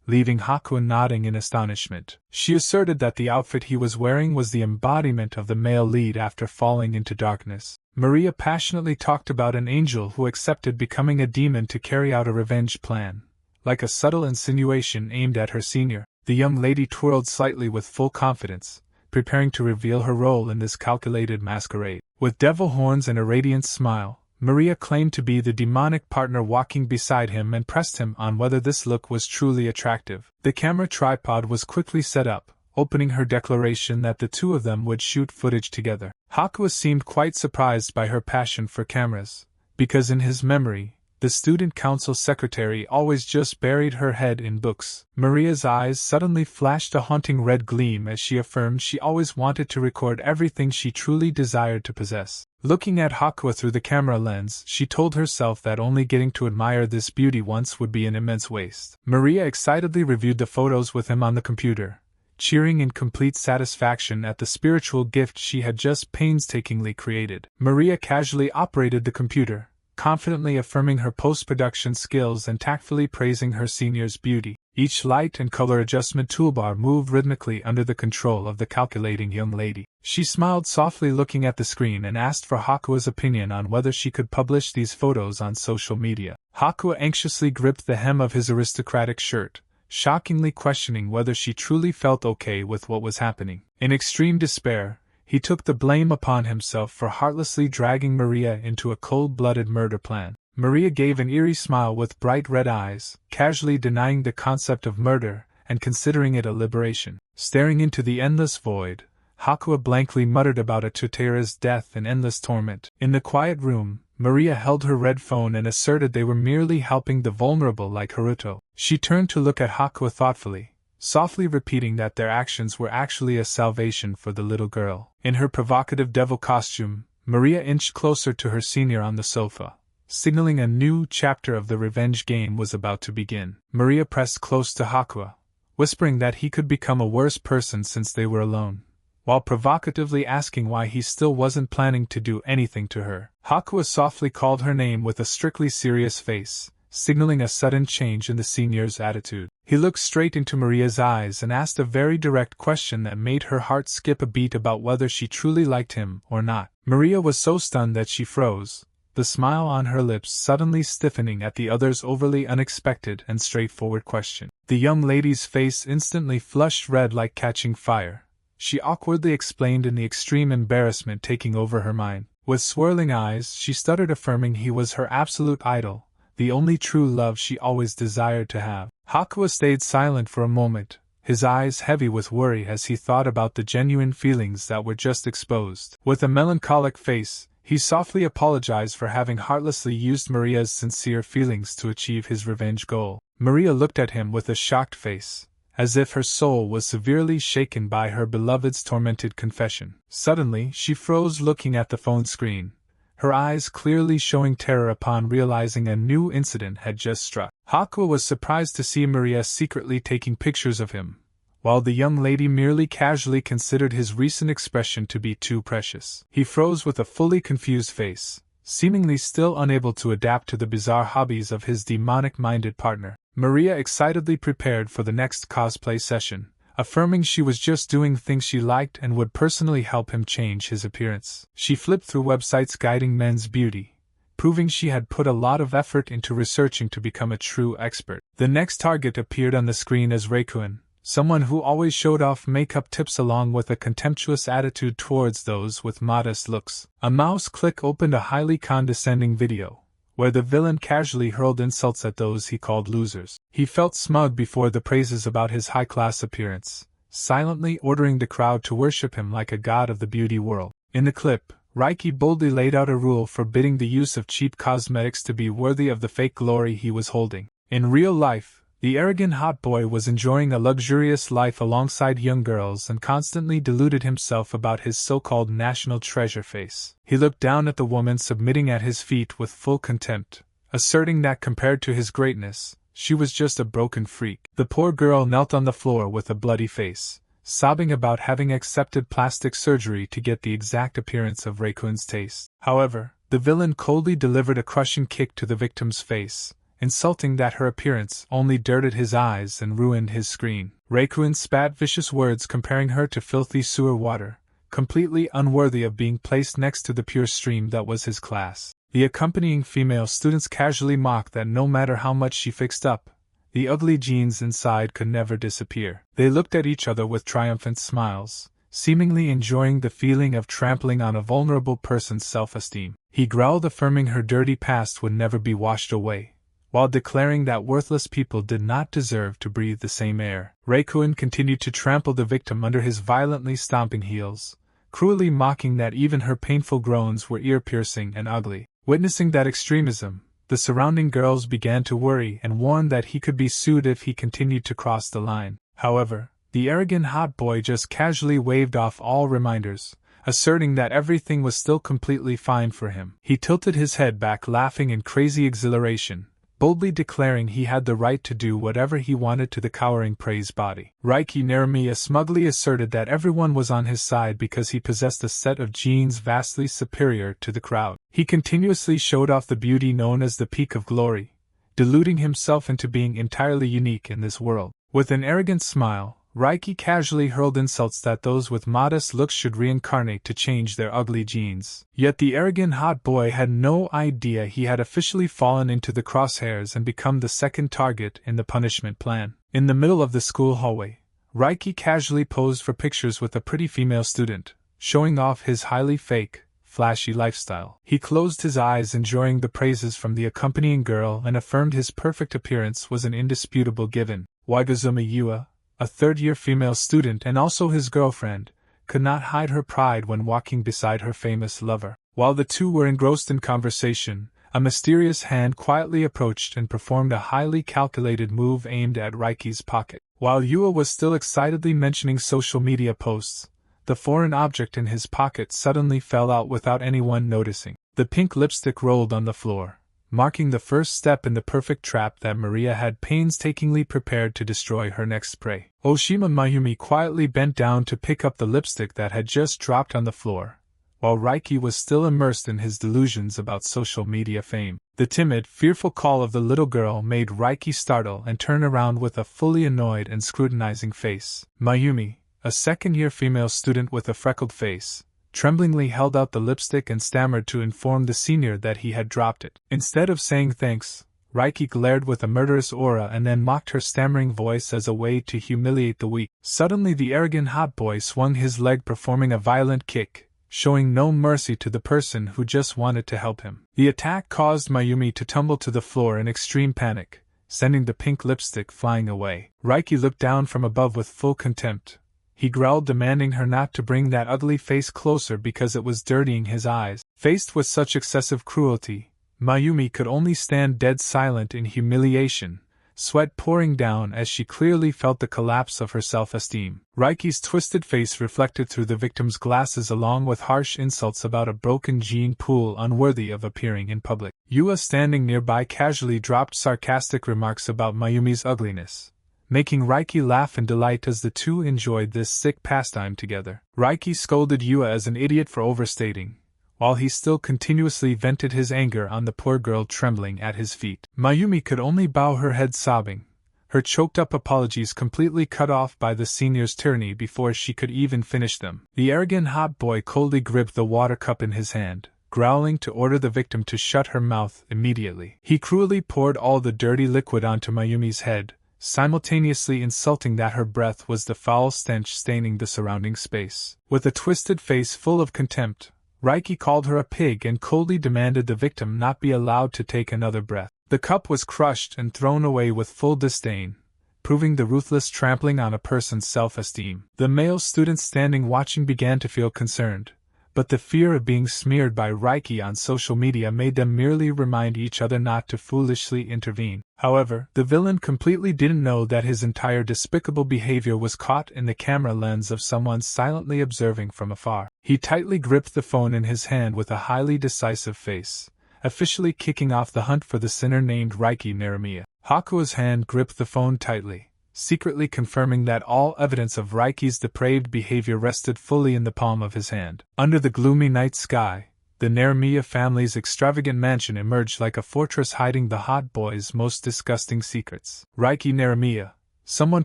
leaving Hakuya nodding in astonishment. She asserted that the outfit he was wearing was the embodiment of the male lead after falling into darkness. Maria passionately talked about an angel who accepted becoming a demon to carry out a revenge plan, like a subtle insinuation aimed at her senior. The young lady twirled slightly with full confidence, preparing to reveal her role in this calculated masquerade. With devil horns and a radiant smile, Maria claimed to be the demonic partner walking beside him and pressed him on whether this look was truly attractive. The camera tripod was quickly set up, opening her declaration that the two of them would shoot footage together. Hakuya seemed quite surprised by her passion for cameras, because in his memory, the student council secretary always just buried her head in books. Maria's eyes suddenly flashed a haunting red gleam as she affirmed she always wanted to record everything she truly desired to possess. Looking at Hakuya through the camera lens, she told herself that only getting to admire this beauty once would be an immense waste. Maria excitedly reviewed the photos with him on the computer, cheering in complete satisfaction at the spiritual gift she had just painstakingly created. Maria casually operated the computer, confidently affirming her post-production skills and tactfully praising her senior's beauty. Each light and color adjustment toolbar moved rhythmically under the control of the calculating young lady. She smiled softly looking at the screen and asked for Hakuya's opinion on whether she could publish these photos on social media. Hakuya anxiously gripped the hem of his aristocratic shirt, shockingly questioning whether she truly felt okay with what was happening. In extreme despair, he took the blame upon himself for heartlessly dragging Maria into a cold-blooded murder plan. Maria gave an eerie smile with bright red eyes, casually denying the concept of murder and considering it a liberation. Staring into the endless void, Hakuya blankly muttered about a Tutera's death and endless torment. In the quiet room, Maria held her red phone and asserted they were merely helping the vulnerable like Haruto. She turned to look at Hakuya thoughtfully, softly repeating that their actions were actually a salvation for the little girl. In her provocative devil costume, Maria inched closer to her senior on the sofa, signaling a new chapter of the revenge game was about to begin. Maria pressed close to Hakuya, whispering that he could become a worse person since they were alone, while provocatively asking why he still wasn't planning to do anything to her. Hakuya softly called her name with a strictly serious face, signaling a sudden change in the senior's attitude. He looked straight into Maria's eyes and asked a very direct question that made her heart skip a beat about whether she truly liked him or not. Maria was so stunned that she froze, the smile on her lips suddenly stiffening at the other's overly unexpected and straightforward question. The young lady's face instantly flushed red like catching fire. She awkwardly explained in the extreme embarrassment taking over her mind. With swirling eyes, she stuttered affirming he was her absolute idol, the only true love she always desired to have. Hakuya stayed silent for a moment, his eyes heavy with worry as he thought about the genuine feelings that were just exposed. With a melancholic face, he softly apologized for having heartlessly used Maria's sincere feelings to achieve his revenge goal. Maria looked at him with a shocked face, as if her soul was severely shaken by her beloved's tormented confession. Suddenly, she froze looking at the phone screen, her eyes clearly showing terror upon realizing a new incident had just struck. Hakuya was surprised to see Maria secretly taking pictures of him, while the young lady merely casually considered his recent expression to be too precious. He froze with a fully confused face, seemingly still unable to adapt to the bizarre hobbies of his demonic-minded partner. Maria excitedly prepared for the next cosplay session, affirming she was just doing things she liked and would personally help him change his appearance. She flipped through websites guiding men's beauty, proving she had put a lot of effort into researching to become a true expert. The next target appeared on the screen as Reikuin, someone who always showed off makeup tips along with a contemptuous attitude towards those with modest looks. A mouse click opened a highly condescending video, where the villain casually hurled insults at those he called losers. He felt smug before the praises about his high-class appearance, silently ordering the crowd to worship him like a god of the beauty world. In the clip, Reiki boldly laid out a rule forbidding the use of cheap cosmetics to be worthy of the fake glory he was holding. In real life, The arrogant hot boy was enjoying a luxurious life alongside young girls and constantly deluded himself about his so-called national treasure face. He looked down at the woman submitting at his feet with full contempt, asserting that compared to his greatness, she was just a broken freak. The poor girl knelt on the floor with a bloody face, sobbing about having accepted plastic surgery to get the exact appearance of Raekwon's taste. However, the villain coldly delivered a crushing kick to the victim's face, insulting that her appearance only dirted his eyes and ruined his screen. Raekwon spat vicious words comparing her to filthy sewer water, completely unworthy of being placed next to the pure stream that was his class. The accompanying female students casually mocked that no matter how much she fixed up, the ugly genes inside could never disappear. They looked at each other with triumphant smiles, seemingly enjoying the feeling of trampling on a vulnerable person's self-esteem. He growled, affirming her dirty past would never be washed away, while declaring that worthless people did not deserve to breathe the same air. Raekwon continued to trample the victim under his violently stomping heels, cruelly mocking that even her painful groans were ear-piercing and ugly. Witnessing that extremism, the surrounding girls began to worry and warned that he could be sued if he continued to cross the line. However, the arrogant hot boy just casually waved off all reminders, asserting that everything was still completely fine for him. He tilted his head back, laughing in crazy exhilaration, boldly declaring he had the right to do whatever he wanted to the cowering prey's body. Raiki Neremiya smugly asserted that everyone was on his side because he possessed a set of genes vastly superior to the crowd. He continuously showed off the beauty known as the peak of glory, deluding himself into being entirely unique in this world. With an arrogant smile, Raiki casually hurled insults that those with modest looks should reincarnate to change their ugly genes. Yet the arrogant hot boy had no idea he had officially fallen into the crosshairs and become the second target in the punishment plan. In the middle of the school hallway, Raiki casually posed for pictures with a pretty female student, showing off his highly fake, flashy lifestyle. He closed his eyes, enjoying the praises from the accompanying girl, and affirmed his perfect appearance was an indisputable given. Wagazumi Yua, a third-year female student and also his girlfriend, could not hide her pride when walking beside her famous lover. While the two were engrossed in conversation, a mysterious hand quietly approached and performed a highly calculated move aimed at Raiki's pocket. While Yua was still excitedly mentioning social media posts, the foreign object in his pocket suddenly fell out without anyone noticing. The pink lipstick rolled on the floor, marking the first step in the perfect trap that Maria had painstakingly prepared to destroy her next prey. Oshima Mayumi quietly bent down to pick up the lipstick that had just dropped on the floor, while Raiki was still immersed in his delusions about social media fame. The timid, fearful call of the little girl made Raiki startle and turn around with a fully annoyed and scrutinizing face. Mayumi, a second-year female student with a freckled face, tremblingly held out the lipstick and stammered to inform the senior that he had dropped it. Instead of saying thanks, Raiki glared with a murderous aura and then mocked her stammering voice as a way to humiliate the weak. Suddenly the arrogant hot boy swung his leg, performing a violent kick, showing no mercy to the person who just wanted to help him. The attack caused Mayumi to tumble to the floor in extreme panic, sending the pink lipstick flying away. Raiki looked down from above with full contempt. He growled, demanding her not to bring that ugly face closer because it was dirtying his eyes. Faced with such excessive cruelty, Mayumi could only stand dead silent in humiliation, sweat pouring down as she clearly felt the collapse of her self-esteem. Raiki's twisted face reflected through the victim's glasses along with harsh insults about a broken gene pool unworthy of appearing in public. Yua, standing nearby, casually dropped sarcastic remarks about Mayumi's ugliness, making Raiki laugh in delight as the two enjoyed this sick pastime together. Raiki scolded Yua as an idiot for overstating, while he still continuously vented his anger on the poor girl trembling at his feet. Mayumi could only bow her head, sobbing, her choked-up apologies completely cut off by the senior's tyranny before she could even finish them. The arrogant hot boy coldly gripped the water cup in his hand, growling to order the victim to shut her mouth immediately. He cruelly poured all the dirty liquid onto Mayumi's head, simultaneously insulting that her breath was the foul stench staining the surrounding space. With a twisted face full of contempt, Raiki called her a pig and coldly demanded the victim not be allowed to take another breath. The cup was crushed and thrown away with full disdain, proving the ruthless trampling on a person's self-esteem. The male students standing watching began to feel concerned, but the fear of being smeared by Reiki on social media made them merely remind each other not to foolishly intervene. However, the villain completely didn't know that his entire despicable behavior was caught in the camera lens of someone silently observing from afar. He tightly gripped the phone in his hand with a highly decisive face, officially kicking off the hunt for the sinner named Reiki Naramiya. Hakuya's hand gripped the phone tightly, secretly confirming that all evidence of Reiki's depraved behavior rested fully in the palm of his hand. Under the gloomy night sky, the Naramiya family's extravagant mansion emerged like a fortress hiding the hot boy's most disgusting secrets. Reiki Naramiya, someone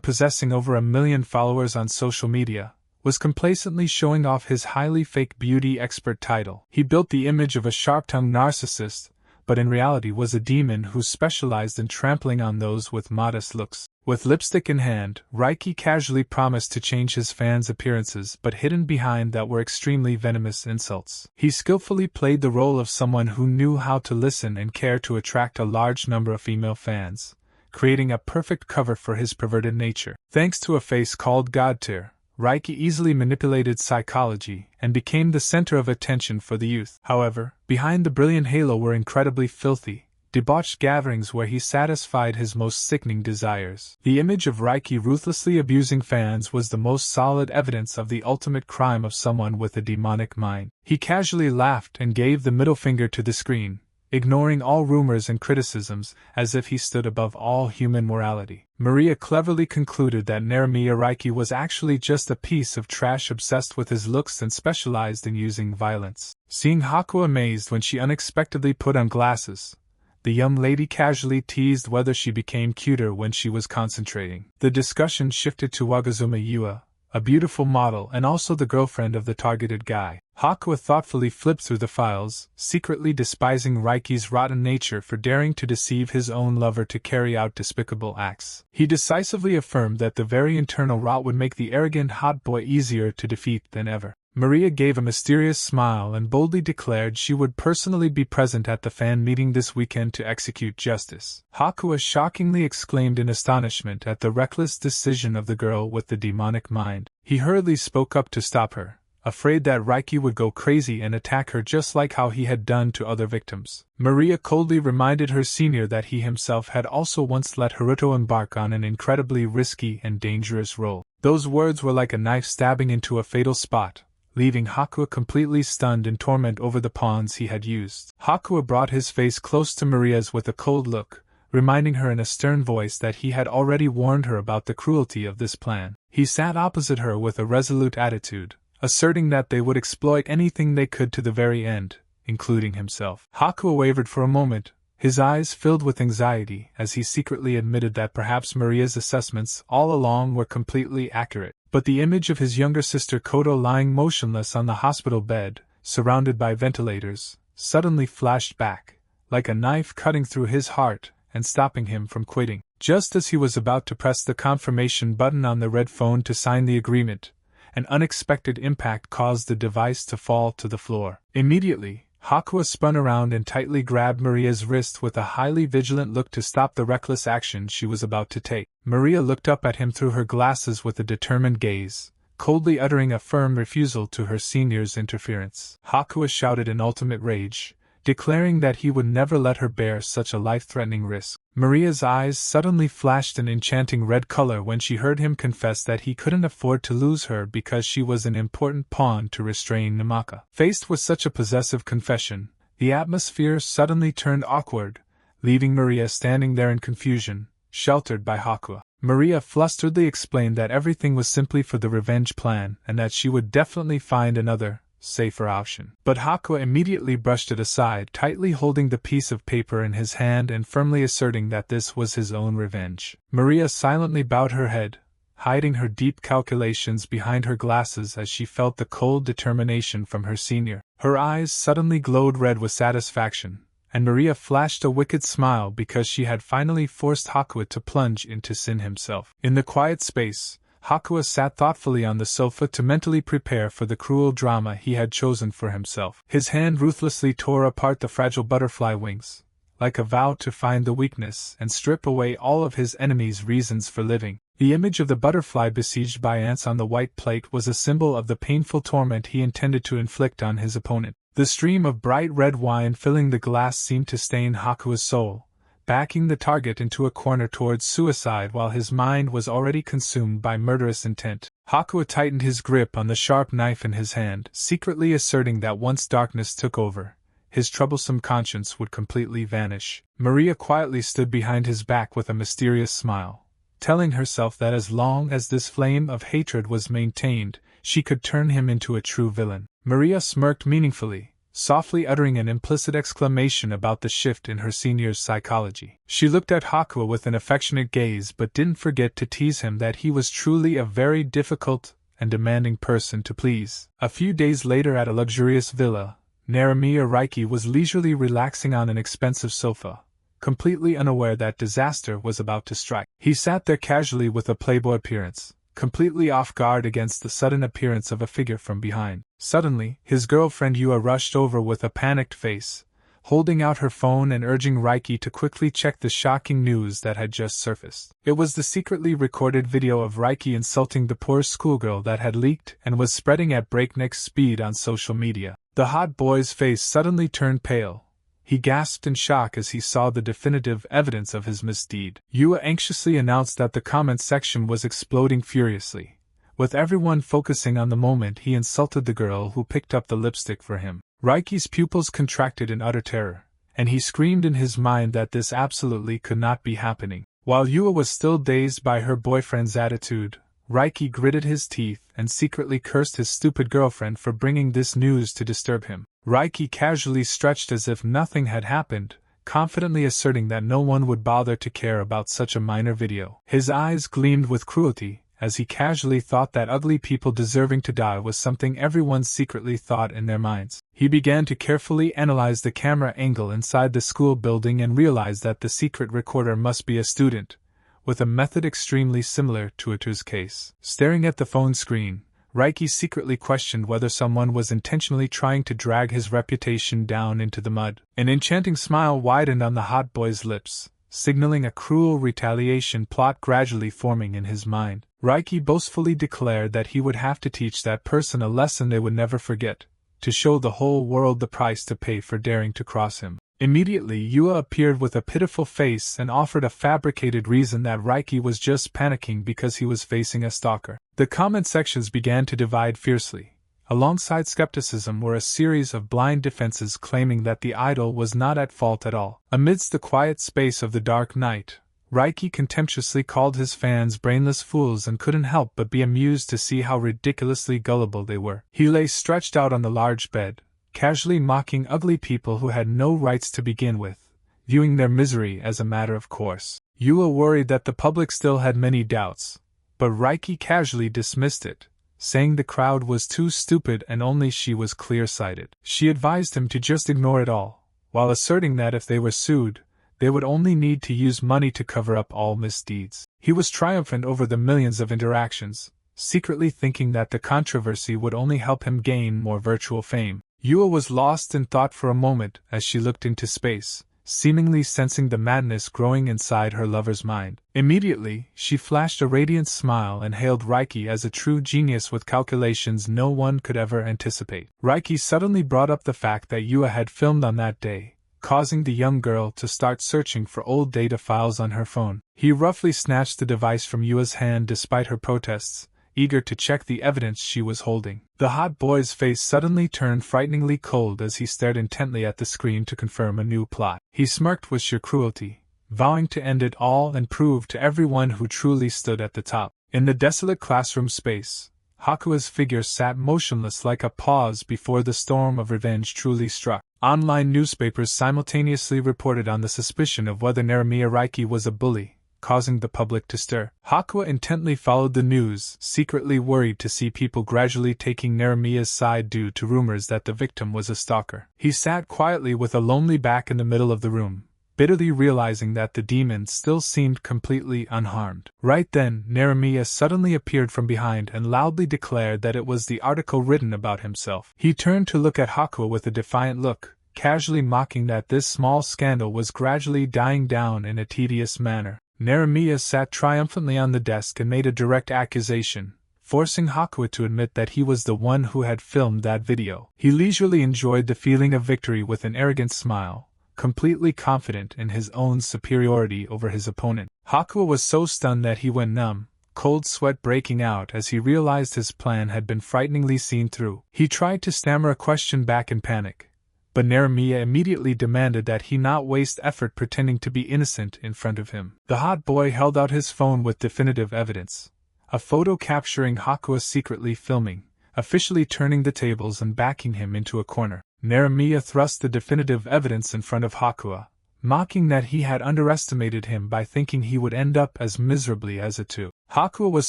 possessing over 1 million followers on social media, was complacently showing off his highly fake beauty expert title. He built the image of a sharp-tongued narcissist, but in reality was a demon who specialized in trampling on those with modest looks. With lipstick in hand, Reiki casually promised to change his fans' appearances, but hidden behind that were extremely venomous insults. He skillfully played the role of someone who knew how to listen and care to attract a large number of female fans, creating a perfect cover for his perverted nature. Thanks to a face called God Tier, Reiki easily manipulated psychology and became the center of attention for the youth. However, behind the brilliant halo were incredibly filthy, debauched gatherings where he satisfied his most sickening desires. The image of Reiki ruthlessly abusing fans was the most solid evidence of the ultimate crime of someone with a demonic mind. He casually laughed and gave the middle finger to the screen, ignoring all rumors and criticisms, as if he stood above all human morality. Maria cleverly concluded that Naramiya Reiki was actually just a piece of trash obsessed with his looks and specialized in using violence. Seeing Hakuya amazed when she unexpectedly put on glasses, the young lady casually teased whether she became cuter when she was concentrating. The discussion shifted to Wagazuma Yua, a beautiful model and also the girlfriend of the targeted guy. Hakuya thoughtfully flipped through the files, secretly despising Reiki's rotten nature for daring to deceive his own lover to carry out despicable acts. He decisively affirmed that the very internal rot would make the arrogant hot boy easier to defeat than ever. Maria gave a mysterious smile and boldly declared she would personally be present at the fan meeting this weekend to execute justice. Hakuya shockingly exclaimed in astonishment at the reckless decision of the girl with the demonic mind. He hurriedly spoke up to stop her, afraid that Reiki would go crazy and attack her just like how he had done to other victims. Maria coldly reminded her senior that he himself had also once let Haruto embark on an incredibly risky and dangerous role. Those words were like a knife stabbing into a fatal spot, leaving Hakuya completely stunned in torment over the pawns he had used. Hakuya brought his face close to Maria's with a cold look, reminding her in a stern voice that he had already warned her about the cruelty of this plan. He sat opposite her with a resolute attitude, asserting that they would exploit anything they could to the very end, including himself. Hakuya wavered for a moment, his eyes filled with anxiety as he secretly admitted that perhaps Maria's assessments all along were completely accurate. But the image of his younger sister Koto lying motionless on the hospital bed, surrounded by ventilators, suddenly flashed back, like a knife cutting through his heart and stopping him from quitting. Just as he was about to press the confirmation button on the red phone to sign the agreement, an unexpected impact caused the device to fall to the floor. Immediately, Hakuya spun around and tightly grabbed Maria's wrist with a highly vigilant look to stop the reckless action she was about to take. Maria looked up at him through her glasses with a determined gaze, coldly uttering a firm refusal to her senior's interference. Hakuya shouted in ultimate rage, declaring that he would never let her bear such a life-threatening risk. Maria's eyes suddenly flashed an enchanting red color when she heard him confess that he couldn't afford to lose her because she was an important pawn to restrain Namaka. Faced with such a possessive confession, the atmosphere suddenly turned awkward, leaving Maria standing there in confusion, sheltered by Hakuya. Maria flusteredly explained that everything was simply for the revenge plan and that she would definitely find another, safer option. But Hakuya immediately brushed it aside, tightly holding the piece of paper in his hand and firmly asserting that this was his own revenge. Maria silently bowed her head, hiding her deep calculations behind her glasses as she felt the cold determination from her senior. Her eyes suddenly glowed red with satisfaction, and Maria flashed a wicked smile because she had finally forced Hakuya to plunge into sin himself. In the quiet space, Hakuya sat thoughtfully on the sofa to mentally prepare for the cruel drama he had chosen for himself. His hand ruthlessly tore apart the fragile butterfly wings, like a vow to find the weakness and strip away all of his enemy's reasons for living. The image of the butterfly besieged by ants on the white plate was a symbol of the painful torment he intended to inflict on his opponent. The stream of bright red wine filling the glass seemed to stain Hakuya's soul, backing the target into a corner towards suicide while his mind was already consumed by murderous intent. Hakuya tightened his grip on the sharp knife in his hand, secretly asserting that once darkness took over, his troublesome conscience would completely vanish. Maria quietly stood behind his back with a mysterious smile, telling herself that as long as this flame of hatred was maintained, she could turn him into a true villain. Maria smirked meaningfully, softly uttering an implicit exclamation about the shift in her senior's psychology. She looked at Hakuya with an affectionate gaze but didn't forget to tease him that he was truly a very difficult and demanding person to please. A few days later at a luxurious villa, Naramiya Raiki was leisurely relaxing on an expensive sofa, completely unaware that disaster was about to strike. He sat there casually with a playboy appearance, completely off guard against the sudden appearance of a figure from behind. Suddenly, his girlfriend Yua rushed over with a panicked face, holding out her phone and urging Raiki to quickly check the shocking news that had just surfaced. It was the secretly recorded video of Raiki insulting the poor schoolgirl that had leaked and was spreading at breakneck speed on social media. The hot boy's face suddenly turned pale. He gasped in shock as he saw the definitive evidence of his misdeed. Yua anxiously announced that the comment section was exploding furiously, with everyone focusing on the moment he insulted the girl who picked up the lipstick for him. Raiki's pupils contracted in utter terror, and he screamed in his mind that this absolutely could not be happening. While Yua was still dazed by her boyfriend's attitude, Raiki gritted his teeth and secretly cursed his stupid girlfriend for bringing this news to disturb him. Raiki casually stretched as if nothing had happened, confidently asserting that no one would bother to care about such a minor video. His eyes gleamed with cruelty, as he casually thought that ugly people deserving to die was something everyone secretly thought in their minds. He began to carefully analyze the camera angle inside the school building and realized that the secret recorder must be a student, with a method extremely similar to Itu's case. Staring at the phone screen, Raiki secretly questioned whether someone was intentionally trying to drag his reputation down into the mud. An enchanting smile widened on the hot boy's lips, signaling a cruel retaliation plot gradually forming in his mind. Raiki boastfully declared that he would have to teach that person a lesson they would never forget, to show the whole world the price to pay for daring to cross him. Immediately, Yua appeared with a pitiful face and offered a fabricated reason that Raiki was just panicking because he was facing a stalker. The comment sections began to divide fiercely. Alongside skepticism were a series of blind defenses claiming that the idol was not at fault at all. Amidst the quiet space of the dark night, Raiki contemptuously called his fans brainless fools and couldn't help but be amused to see how ridiculously gullible they were. He lay stretched out on the large bed, casually mocking ugly people who had no rights to begin with, viewing their misery as a matter of course. Yua worried that the public still had many doubts, but Raiki casually dismissed it, saying the crowd was too stupid and only she was clear-sighted. She advised him to just ignore it all, while asserting that if they were sued, they would only need to use money to cover up all misdeeds. He was triumphant over the millions of interactions, secretly thinking that the controversy would only help him gain more virtual fame. Yua was lost in thought for a moment as she looked into space, seemingly sensing the madness growing inside her lover's mind. Immediately, she flashed a radiant smile and hailed Raiki as a true genius with calculations no one could ever anticipate. Raiki suddenly brought up the fact that Yua had filmed on that day, causing the young girl to start searching for old data files on her phone. He roughly snatched the device from Yua's hand despite her protests, eager to check the evidence she was holding. The hot boy's face suddenly turned frighteningly cold as he stared intently at the screen to confirm a new plot. He smirked with sheer cruelty, vowing to end it all and prove to everyone who truly stood at the top. In the desolate classroom space, Hakuya's figure sat motionless like a pause before the storm of revenge truly struck. Online newspapers simultaneously reported on the suspicion of whether Naramiya Raiki was a bully, causing the public to stir. Hakuya intently followed the news, secretly worried to see people gradually taking Naramiya's side due to rumors that the victim was a stalker. He sat quietly with a lonely back in the middle of the room, bitterly realizing that the demon still seemed completely unharmed. Right then, Naramiya suddenly appeared from behind and loudly declared that it was the article written about himself. He turned to look at Hakuya with a defiant look, casually mocking that this small scandal was gradually dying down in a tedious manner. Naramiya sat triumphantly on the desk and made a direct accusation, forcing Hakuya to admit that he was the one who had filmed that video. He leisurely enjoyed the feeling of victory with an arrogant smile, completely confident in his own superiority over his opponent. Hakuya was so stunned that he went numb, cold sweat breaking out as he realized his plan had been frighteningly seen through. He tried to stammer a question back in panic, but Naramiya immediately demanded that he not waste effort pretending to be innocent in front of him. The hot boy held out his phone with definitive evidence, a photo capturing Hakuya secretly filming, officially turning the tables and backing him into a corner. Naramiya thrust the definitive evidence in front of Hakuya, mocking that he had underestimated him by thinking he would end up as miserably as Atu. Hakuya was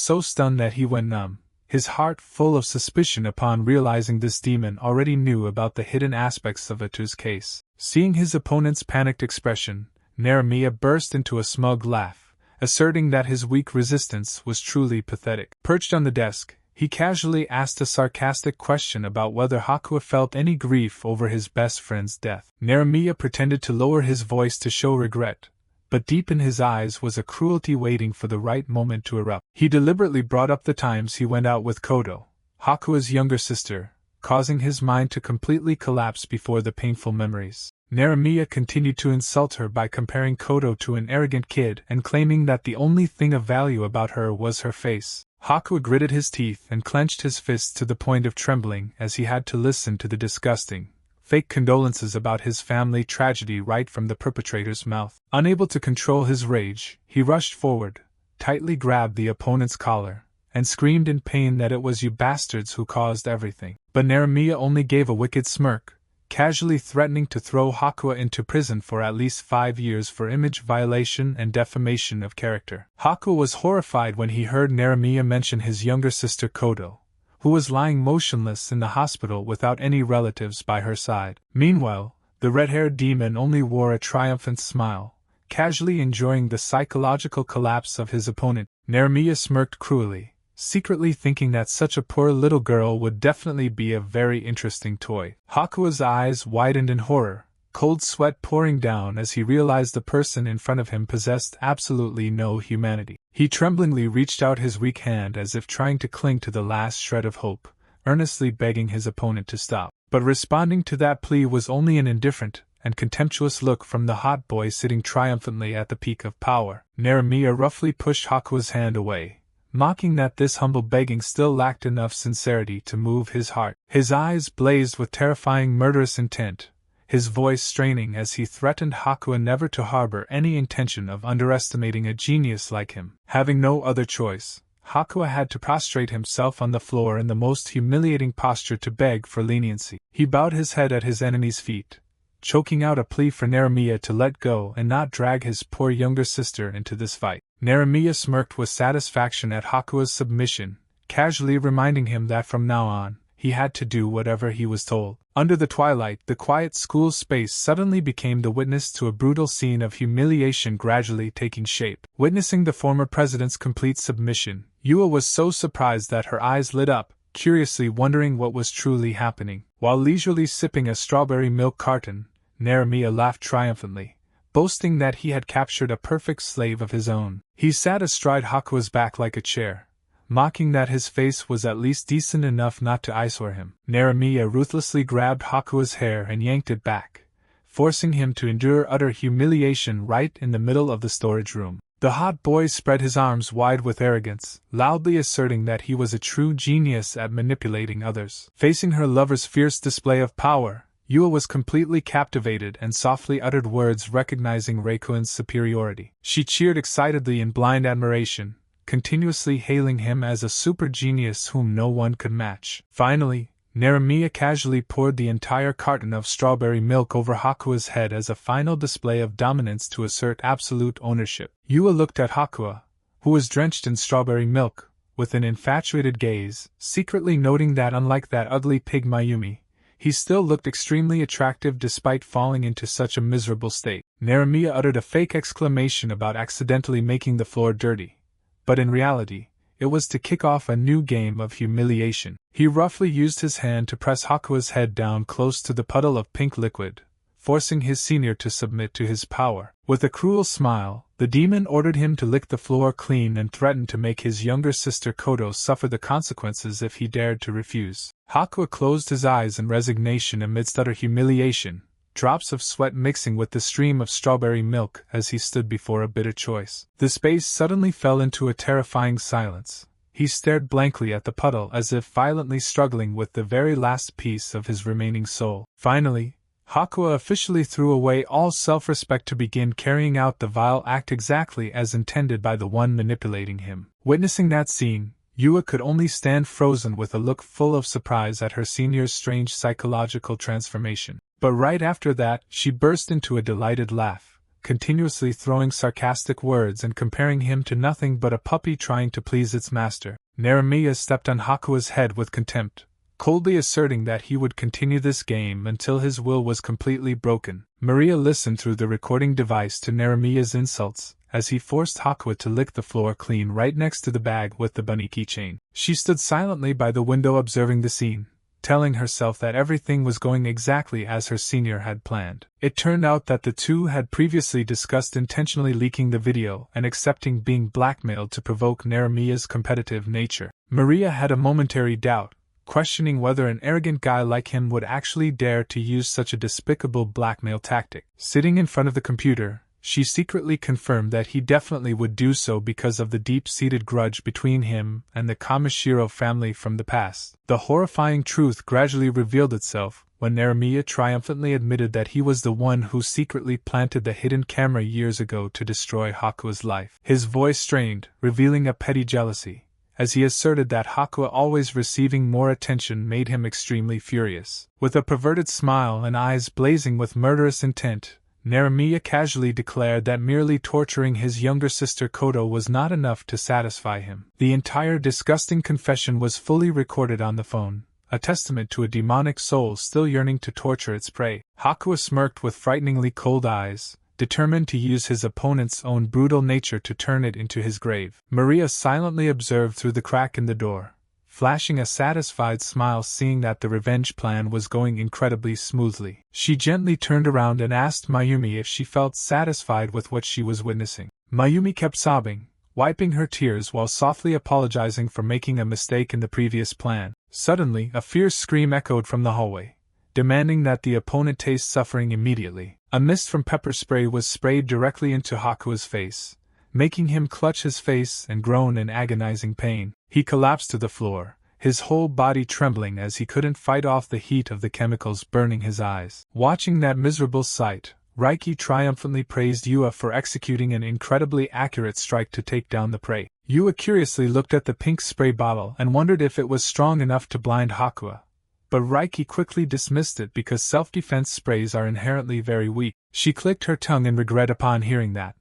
so stunned that he went numb, his heart full of suspicion upon realizing this demon already knew about the hidden aspects of Atu's case. Seeing his opponent's panicked expression, Naramiya burst into a smug laugh, asserting that his weak resistance was truly pathetic. Perched on the desk, he casually asked a sarcastic question about whether Hakuya felt any grief over his best friend's death. Naramiya pretended to lower his voice to show regret, but deep in his eyes was a cruelty waiting for the right moment to erupt. He deliberately brought up the times he went out with Kodo, Hakuya's younger sister, causing his mind to completely collapse before the painful memories. Naramiya continued to insult her by comparing Kodo to an arrogant kid and claiming that the only thing of value about her was her face. Hakuya gritted his teeth and clenched his fists to the point of trembling as he had to listen to the disgusting, fake condolences about his family tragedy right from the perpetrator's mouth. Unable to control his rage, he rushed forward, tightly grabbed the opponent's collar, and screamed in pain that it was you bastards who caused everything. But Naramiya only gave a wicked smirk, casually threatening to throw Hakuya into prison for at least 5 years for image violation and defamation of character. Hakuya was horrified when he heard Naramiya mention his younger sister Kodo, who was lying motionless in the hospital without any relatives by her side. Meanwhile, the red-haired demon only wore a triumphant smile, casually enjoying the psychological collapse of his opponent. Naramiya smirked cruelly, secretly thinking that such a poor little girl would definitely be a very interesting toy. Hakuya's eyes widened in horror, cold sweat pouring down as he realized the person in front of him possessed absolutely no humanity. He tremblingly reached out his weak hand as if trying to cling to the last shred of hope, earnestly begging his opponent to stop. But responding to that plea was only an indifferent and contemptuous look from the hot boy sitting triumphantly at the peak of power. Naramiya roughly pushed Hakuya's hand away, mocking that this humble begging still lacked enough sincerity to move his heart. His eyes blazed with terrifying murderous intent, his voice straining as he threatened Hakuya never to harbor any intention of underestimating a genius like him. Having no other choice, Hakuya had to prostrate himself on the floor in the most humiliating posture to beg for leniency. He bowed his head at his enemy's feet, choking out a plea for Naramiya to let go and not drag his poor younger sister into this fight. Naramiya smirked with satisfaction at Hakuya's submission, casually reminding him that from now on, he had to do whatever he was told. Under the twilight, the quiet school space suddenly became the witness to a brutal scene of humiliation gradually taking shape. Witnessing the former president's complete submission, Yua was so surprised that her eyes lit up, curiously wondering what was truly happening. While leisurely sipping a strawberry milk carton, Naramiya laughed triumphantly, boasting that he had captured a perfect slave of his own. He sat astride Hakuya's back like a chair, mocking that his face was at least decent enough not to eyesore him. Naramiya ruthlessly grabbed Hakuya's hair and yanked it back, forcing him to endure utter humiliation right in the middle of the storage room. The hot boy spread his arms wide with arrogance, loudly asserting that he was a true genius at manipulating others. Facing her lover's fierce display of power, Yua was completely captivated and softly uttered words recognizing Reikuin's superiority. She cheered excitedly in blind admiration, continuously hailing him as a super genius whom no one could match. Finally, Naramiya casually poured the entire carton of strawberry milk over Hakuya's head as a final display of dominance to assert absolute ownership. Yua looked at Hakuya, who was drenched in strawberry milk, with an infatuated gaze, secretly noting that unlike that ugly pig Mayumi, he still looked extremely attractive despite falling into such a miserable state. Naramiya uttered a fake exclamation about accidentally making the floor dirty, but in reality, it was to kick off a new game of humiliation. He roughly used his hand to press Hakuya's head down close to the puddle of pink liquid, forcing his senior to submit to his power. With a cruel smile, The demon ordered him to lick the floor clean and threatened to make his younger sister Koto suffer the consequences if he dared to refuse. Hakuya closed his eyes in resignation amidst utter humiliation, drops of sweat mixing with the stream of strawberry milk as he stood before a bitter choice. The space suddenly fell into a terrifying silence. He stared blankly at the puddle as if violently struggling with the very last piece of his remaining soul. Finally, Hakuya officially threw away all self-respect to begin carrying out the vile act exactly as intended by the one manipulating him. Witnessing that scene, Yua could only stand frozen with a look full of surprise at her senior's strange psychological transformation. But right after that, she burst into a delighted laugh, continuously throwing sarcastic words and comparing him to nothing but a puppy trying to please its master. Naramiya stepped on Hakuya's head with contempt, coldly asserting that he would continue this game until his will was completely broken. Maria listened through the recording device to Naramiya's insults, as he forced Hakuya to lick the floor clean right next to the bag with the bunny keychain. She stood silently by the window observing the scene, telling herself that everything was going exactly as her senior had planned. It turned out that the two had previously discussed intentionally leaking the video and accepting being blackmailed to provoke Naramiya's competitive nature. Maria had a momentary doubt, questioning whether an arrogant guy like him would actually dare to use such a despicable blackmail tactic. Sitting in front of the computer, she secretly confirmed that he definitely would do so because of the deep-seated grudge between him and the Kamishiro family from the past. The horrifying truth gradually revealed itself when Naramiya triumphantly admitted that he was the one who secretly planted the hidden camera years ago to destroy Hakuya's life. His voice strained, revealing a petty jealousy, as he asserted that Hakuya always receiving more attention made him extremely furious. With a perverted smile and eyes blazing with murderous intent, Naramiya casually declared that merely torturing his younger sister Koto was not enough to satisfy him. The entire disgusting confession was fully recorded on the phone, a testament to a demonic soul still yearning to torture its prey. Hakuya smirked with frighteningly cold eyes, determined to use his opponent's own brutal nature to turn it into his grave. Maria silently observed through the crack in the door, flashing a satisfied smile seeing that the revenge plan was going incredibly smoothly. She gently turned around and asked Mayumi if she felt satisfied with what she was witnessing. Mayumi kept sobbing, wiping her tears while softly apologizing for making a mistake in the previous plan. Suddenly, a fierce scream echoed from the hallway, demanding that the opponent taste suffering immediately. A mist from pepper spray was sprayed directly into Hakuya's face, making him clutch his face and groan in agonizing pain. He collapsed to the floor, his whole body trembling as he couldn't fight off the heat of the chemicals burning his eyes. Watching that miserable sight, Raiki triumphantly praised Yua for executing an incredibly accurate strike to take down the prey. Yua curiously looked at the pink spray bottle and wondered if it was strong enough to blind Hakuya, but Raiki quickly dismissed it because self-defense sprays are inherently very weak. She clicked her tongue in regret upon hearing that,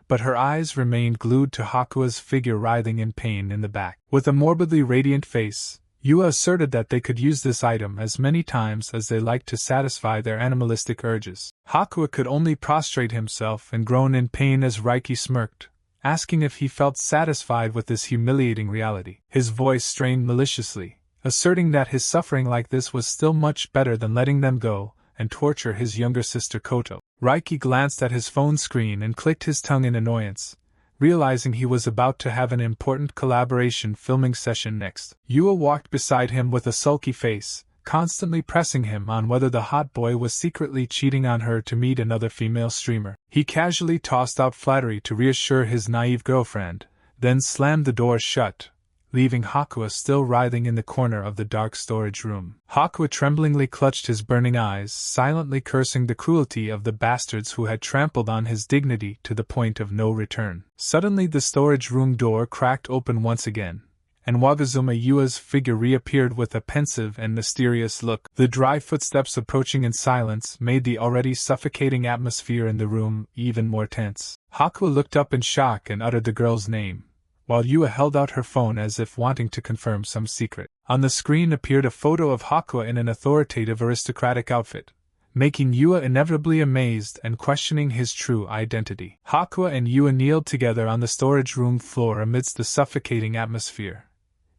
but her eyes remained glued to Hakuya's figure writhing in pain in the back. With a morbidly radiant face, Yua asserted that they could use this item as many times as they liked to satisfy their animalistic urges. Hakuya could only prostrate himself and groan in pain as Raiki smirked, asking if he felt satisfied with this humiliating reality. His voice strained maliciously, asserting that his suffering like this was still much better than letting them go and torture his younger sister Koto. Raiki glanced at his phone screen and clicked his tongue in annoyance, realizing he was about to have an important collaboration filming session next. Yua walked beside him with a sulky face, constantly pressing him on whether the hot boy was secretly cheating on her to meet another female streamer. He casually tossed out flattery to reassure his naive girlfriend, then slammed the door shut, leaving Hakuya still writhing in the corner of the dark storage room. Hakuya tremblingly clutched his burning eyes, silently cursing the cruelty of the bastards who had trampled on his dignity to the point of no return. Suddenly the storage room door cracked open once again, and Wagazuma Yua's figure reappeared with a pensive and mysterious look. The dry footsteps approaching in silence made the already suffocating atmosphere in the room even more tense. Hakuya looked up in shock and uttered the girl's name, while Yua held out her phone as if wanting to confirm some secret. On the screen appeared a photo of Hakuya in an authoritative aristocratic outfit, making Yua inevitably amazed and questioning his true identity. Hakuya and Yua kneeled together on the storage room floor amidst the suffocating atmosphere.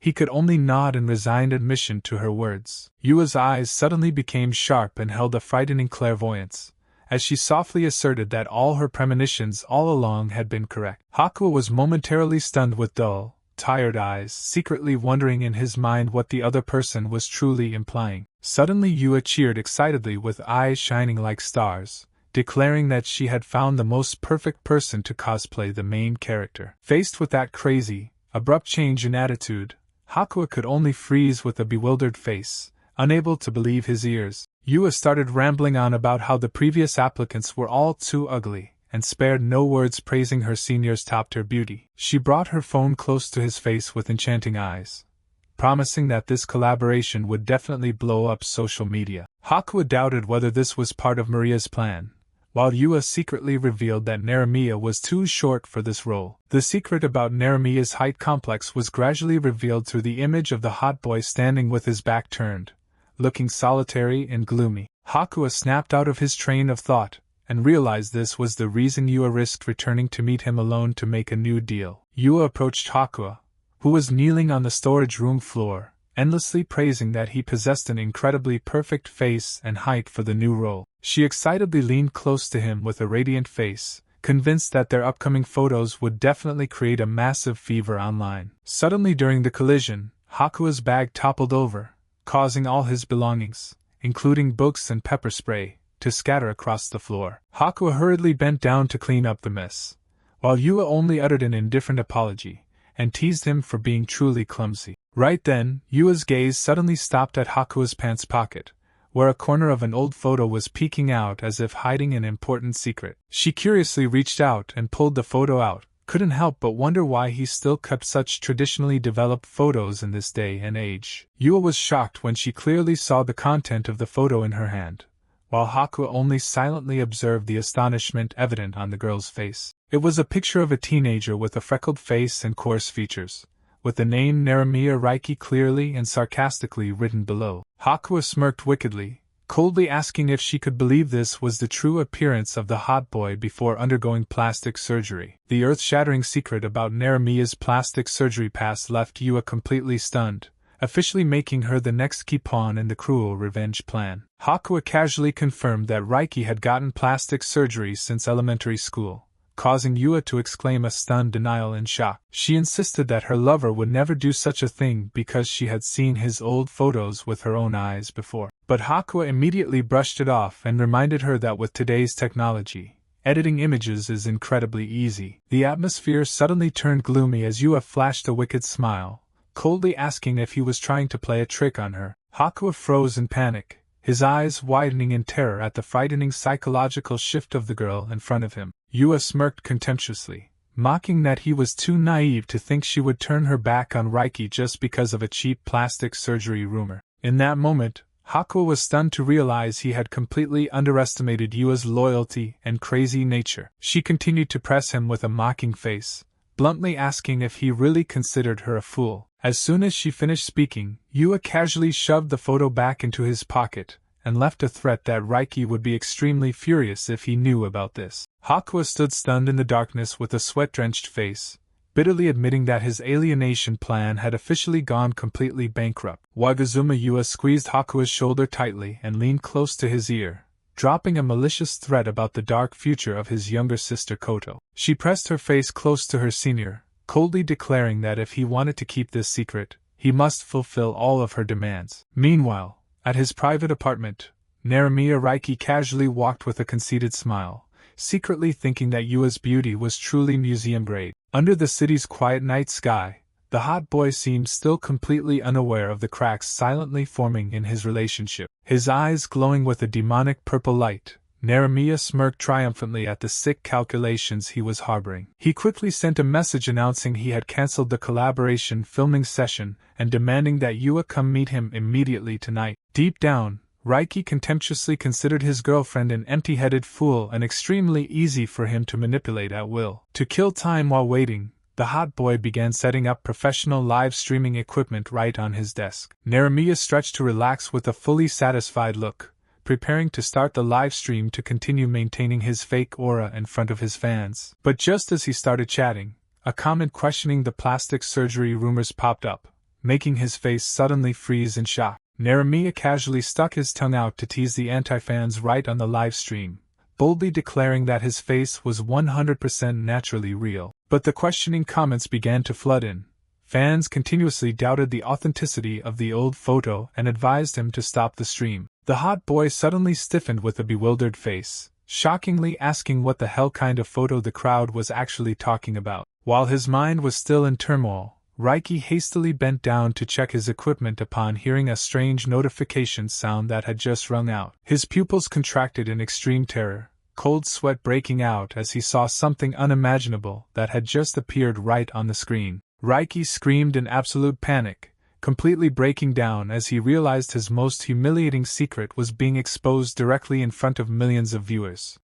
He could only nod in resigned admission to her words. Yua's eyes suddenly became sharp and held a frightening clairvoyance, as she softly asserted that all her premonitions all along had been correct. Hakuya was momentarily stunned with dull, tired eyes, secretly wondering in his mind what the other person was truly implying. Suddenly Yua cheered excitedly with eyes shining like stars, declaring that she had found the most perfect person to cosplay the main character. Faced with that crazy, abrupt change in attitude, Hakuya could only freeze with a bewildered face, unable to believe his ears. Yua started rambling on about how the previous applicants were all too ugly, and spared no words praising her senior's top-tier beauty. She brought her phone close to his face with enchanting eyes, promising that this collaboration would definitely blow up social media. Hakuya doubted whether this was part of Maria's plan, while Yua secretly revealed that Naramiya was too short for this role. The secret about Naramiya's height complex was gradually revealed through the image of the hot boy standing with his back turned, looking solitary and gloomy. Hakuya snapped out of his train of thought, and realized this was the reason Yua risked returning to meet him alone to make a new deal. Yua approached Hakuya, who was kneeling on the storage room floor, endlessly praising that he possessed an incredibly perfect face and height for the new role. She excitedly leaned close to him with a radiant face, convinced that their upcoming photos would definitely create a massive fever online. Suddenly during the collision, Hakuya's bag toppled over, causing all his belongings, including books and pepper spray, to scatter across the floor. Hakuya hurriedly bent down to clean up the mess, while Yua only uttered an indifferent apology, and teased him for being truly clumsy. Right then, Yua's gaze suddenly stopped at Hakuya's pants pocket, where a corner of an old photo was peeking out as if hiding an important secret. She curiously reached out and pulled the photo out, couldn't help but wonder why he still kept such traditionally developed photos in this day and age. Yua was shocked when she clearly saw the content of the photo in her hand, while Hakuya only silently observed the astonishment evident on the girl's face. It was a picture of a teenager with a freckled face and coarse features, with the name Naramiya Raiki clearly and sarcastically written below. Hakuya smirked wickedly, coldly asking if she could believe this was the true appearance of the hot boy before undergoing plastic surgery. The earth-shattering secret about Naramiya's plastic surgery past left Yua completely stunned, officially making her the next key pawn in the cruel revenge plan. Hakuya casually confirmed that Raiki had gotten plastic surgery since elementary school, causing Yua to exclaim a stunned denial in shock. She insisted that her lover would never do such a thing because she had seen his old photos with her own eyes before. But Hakuya immediately brushed it off and reminded her that with today's technology, editing images is incredibly easy. The atmosphere suddenly turned gloomy as Yua flashed a wicked smile, coldly asking if he was trying to play a trick on her. Hakuya froze in panic, his eyes widening in terror at the frightening psychological shift of the girl in front of him. Yua smirked contemptuously, mocking that he was too naive to think she would turn her back on Raiki just because of a cheap plastic surgery rumor. In that moment, Hakuya was stunned to realize he had completely underestimated Yua's loyalty and crazy nature. She continued to press him with a mocking face, bluntly asking if he really considered her a fool. As soon as she finished speaking, Yua casually shoved the photo back into his pocket, and left a threat that Raiki would be extremely furious if he knew about this. Hakuya stood stunned in the darkness with a sweat-drenched face, bitterly admitting that his alienation plan had officially gone completely bankrupt. Wagazuma Yua squeezed Hakuya's shoulder tightly and leaned close to his ear, dropping a malicious threat about the dark future of his younger sister Koto. She pressed her face close to her senior, coldly declaring that if he wanted to keep this secret, he must fulfill all of her demands. Meanwhile, at his private apartment, Naramiya Raiki casually walked with a conceited smile, secretly thinking that Yua's beauty was truly museum-grade. Under the city's quiet night sky, the hot boy seemed still completely unaware of the cracks silently forming in his relationship. His eyes glowing with a demonic purple light, Naramiya smirked triumphantly at the sick calculations he was harboring. He quickly sent a message announcing he had cancelled the collaboration filming session and demanding that Yua come meet him immediately tonight. Deep down, Raiki contemptuously considered his girlfriend an empty-headed fool and extremely easy for him to manipulate at will. To kill time while waiting, the hot boy began setting up professional live streaming equipment right on his desk. Naramiya stretched to relax with a fully satisfied look, preparing to start the live stream to continue maintaining his fake aura in front of his fans. But just as he started chatting, a comment questioning the plastic surgery rumors popped up, making his face suddenly freeze in shock. Naramiya casually stuck his tongue out to tease the anti-fans right on the live stream, boldly declaring that his face was 100% naturally real. But the questioning comments began to flood in. Fans continuously doubted the authenticity of the old photo and advised him to stop the stream. The hot boy suddenly stiffened with a bewildered face, shockingly asking what the hell kind of photo the crowd was actually talking about. While his mind was still in turmoil, Reiki hastily bent down to check his equipment upon hearing a strange notification sound that had just rung out. His pupils contracted in extreme terror, cold sweat breaking out as he saw something unimaginable that had just appeared right on the screen. Reiki screamed in absolute panic, completely breaking down as he realized his most humiliating secret was being exposed directly in front of millions of viewers.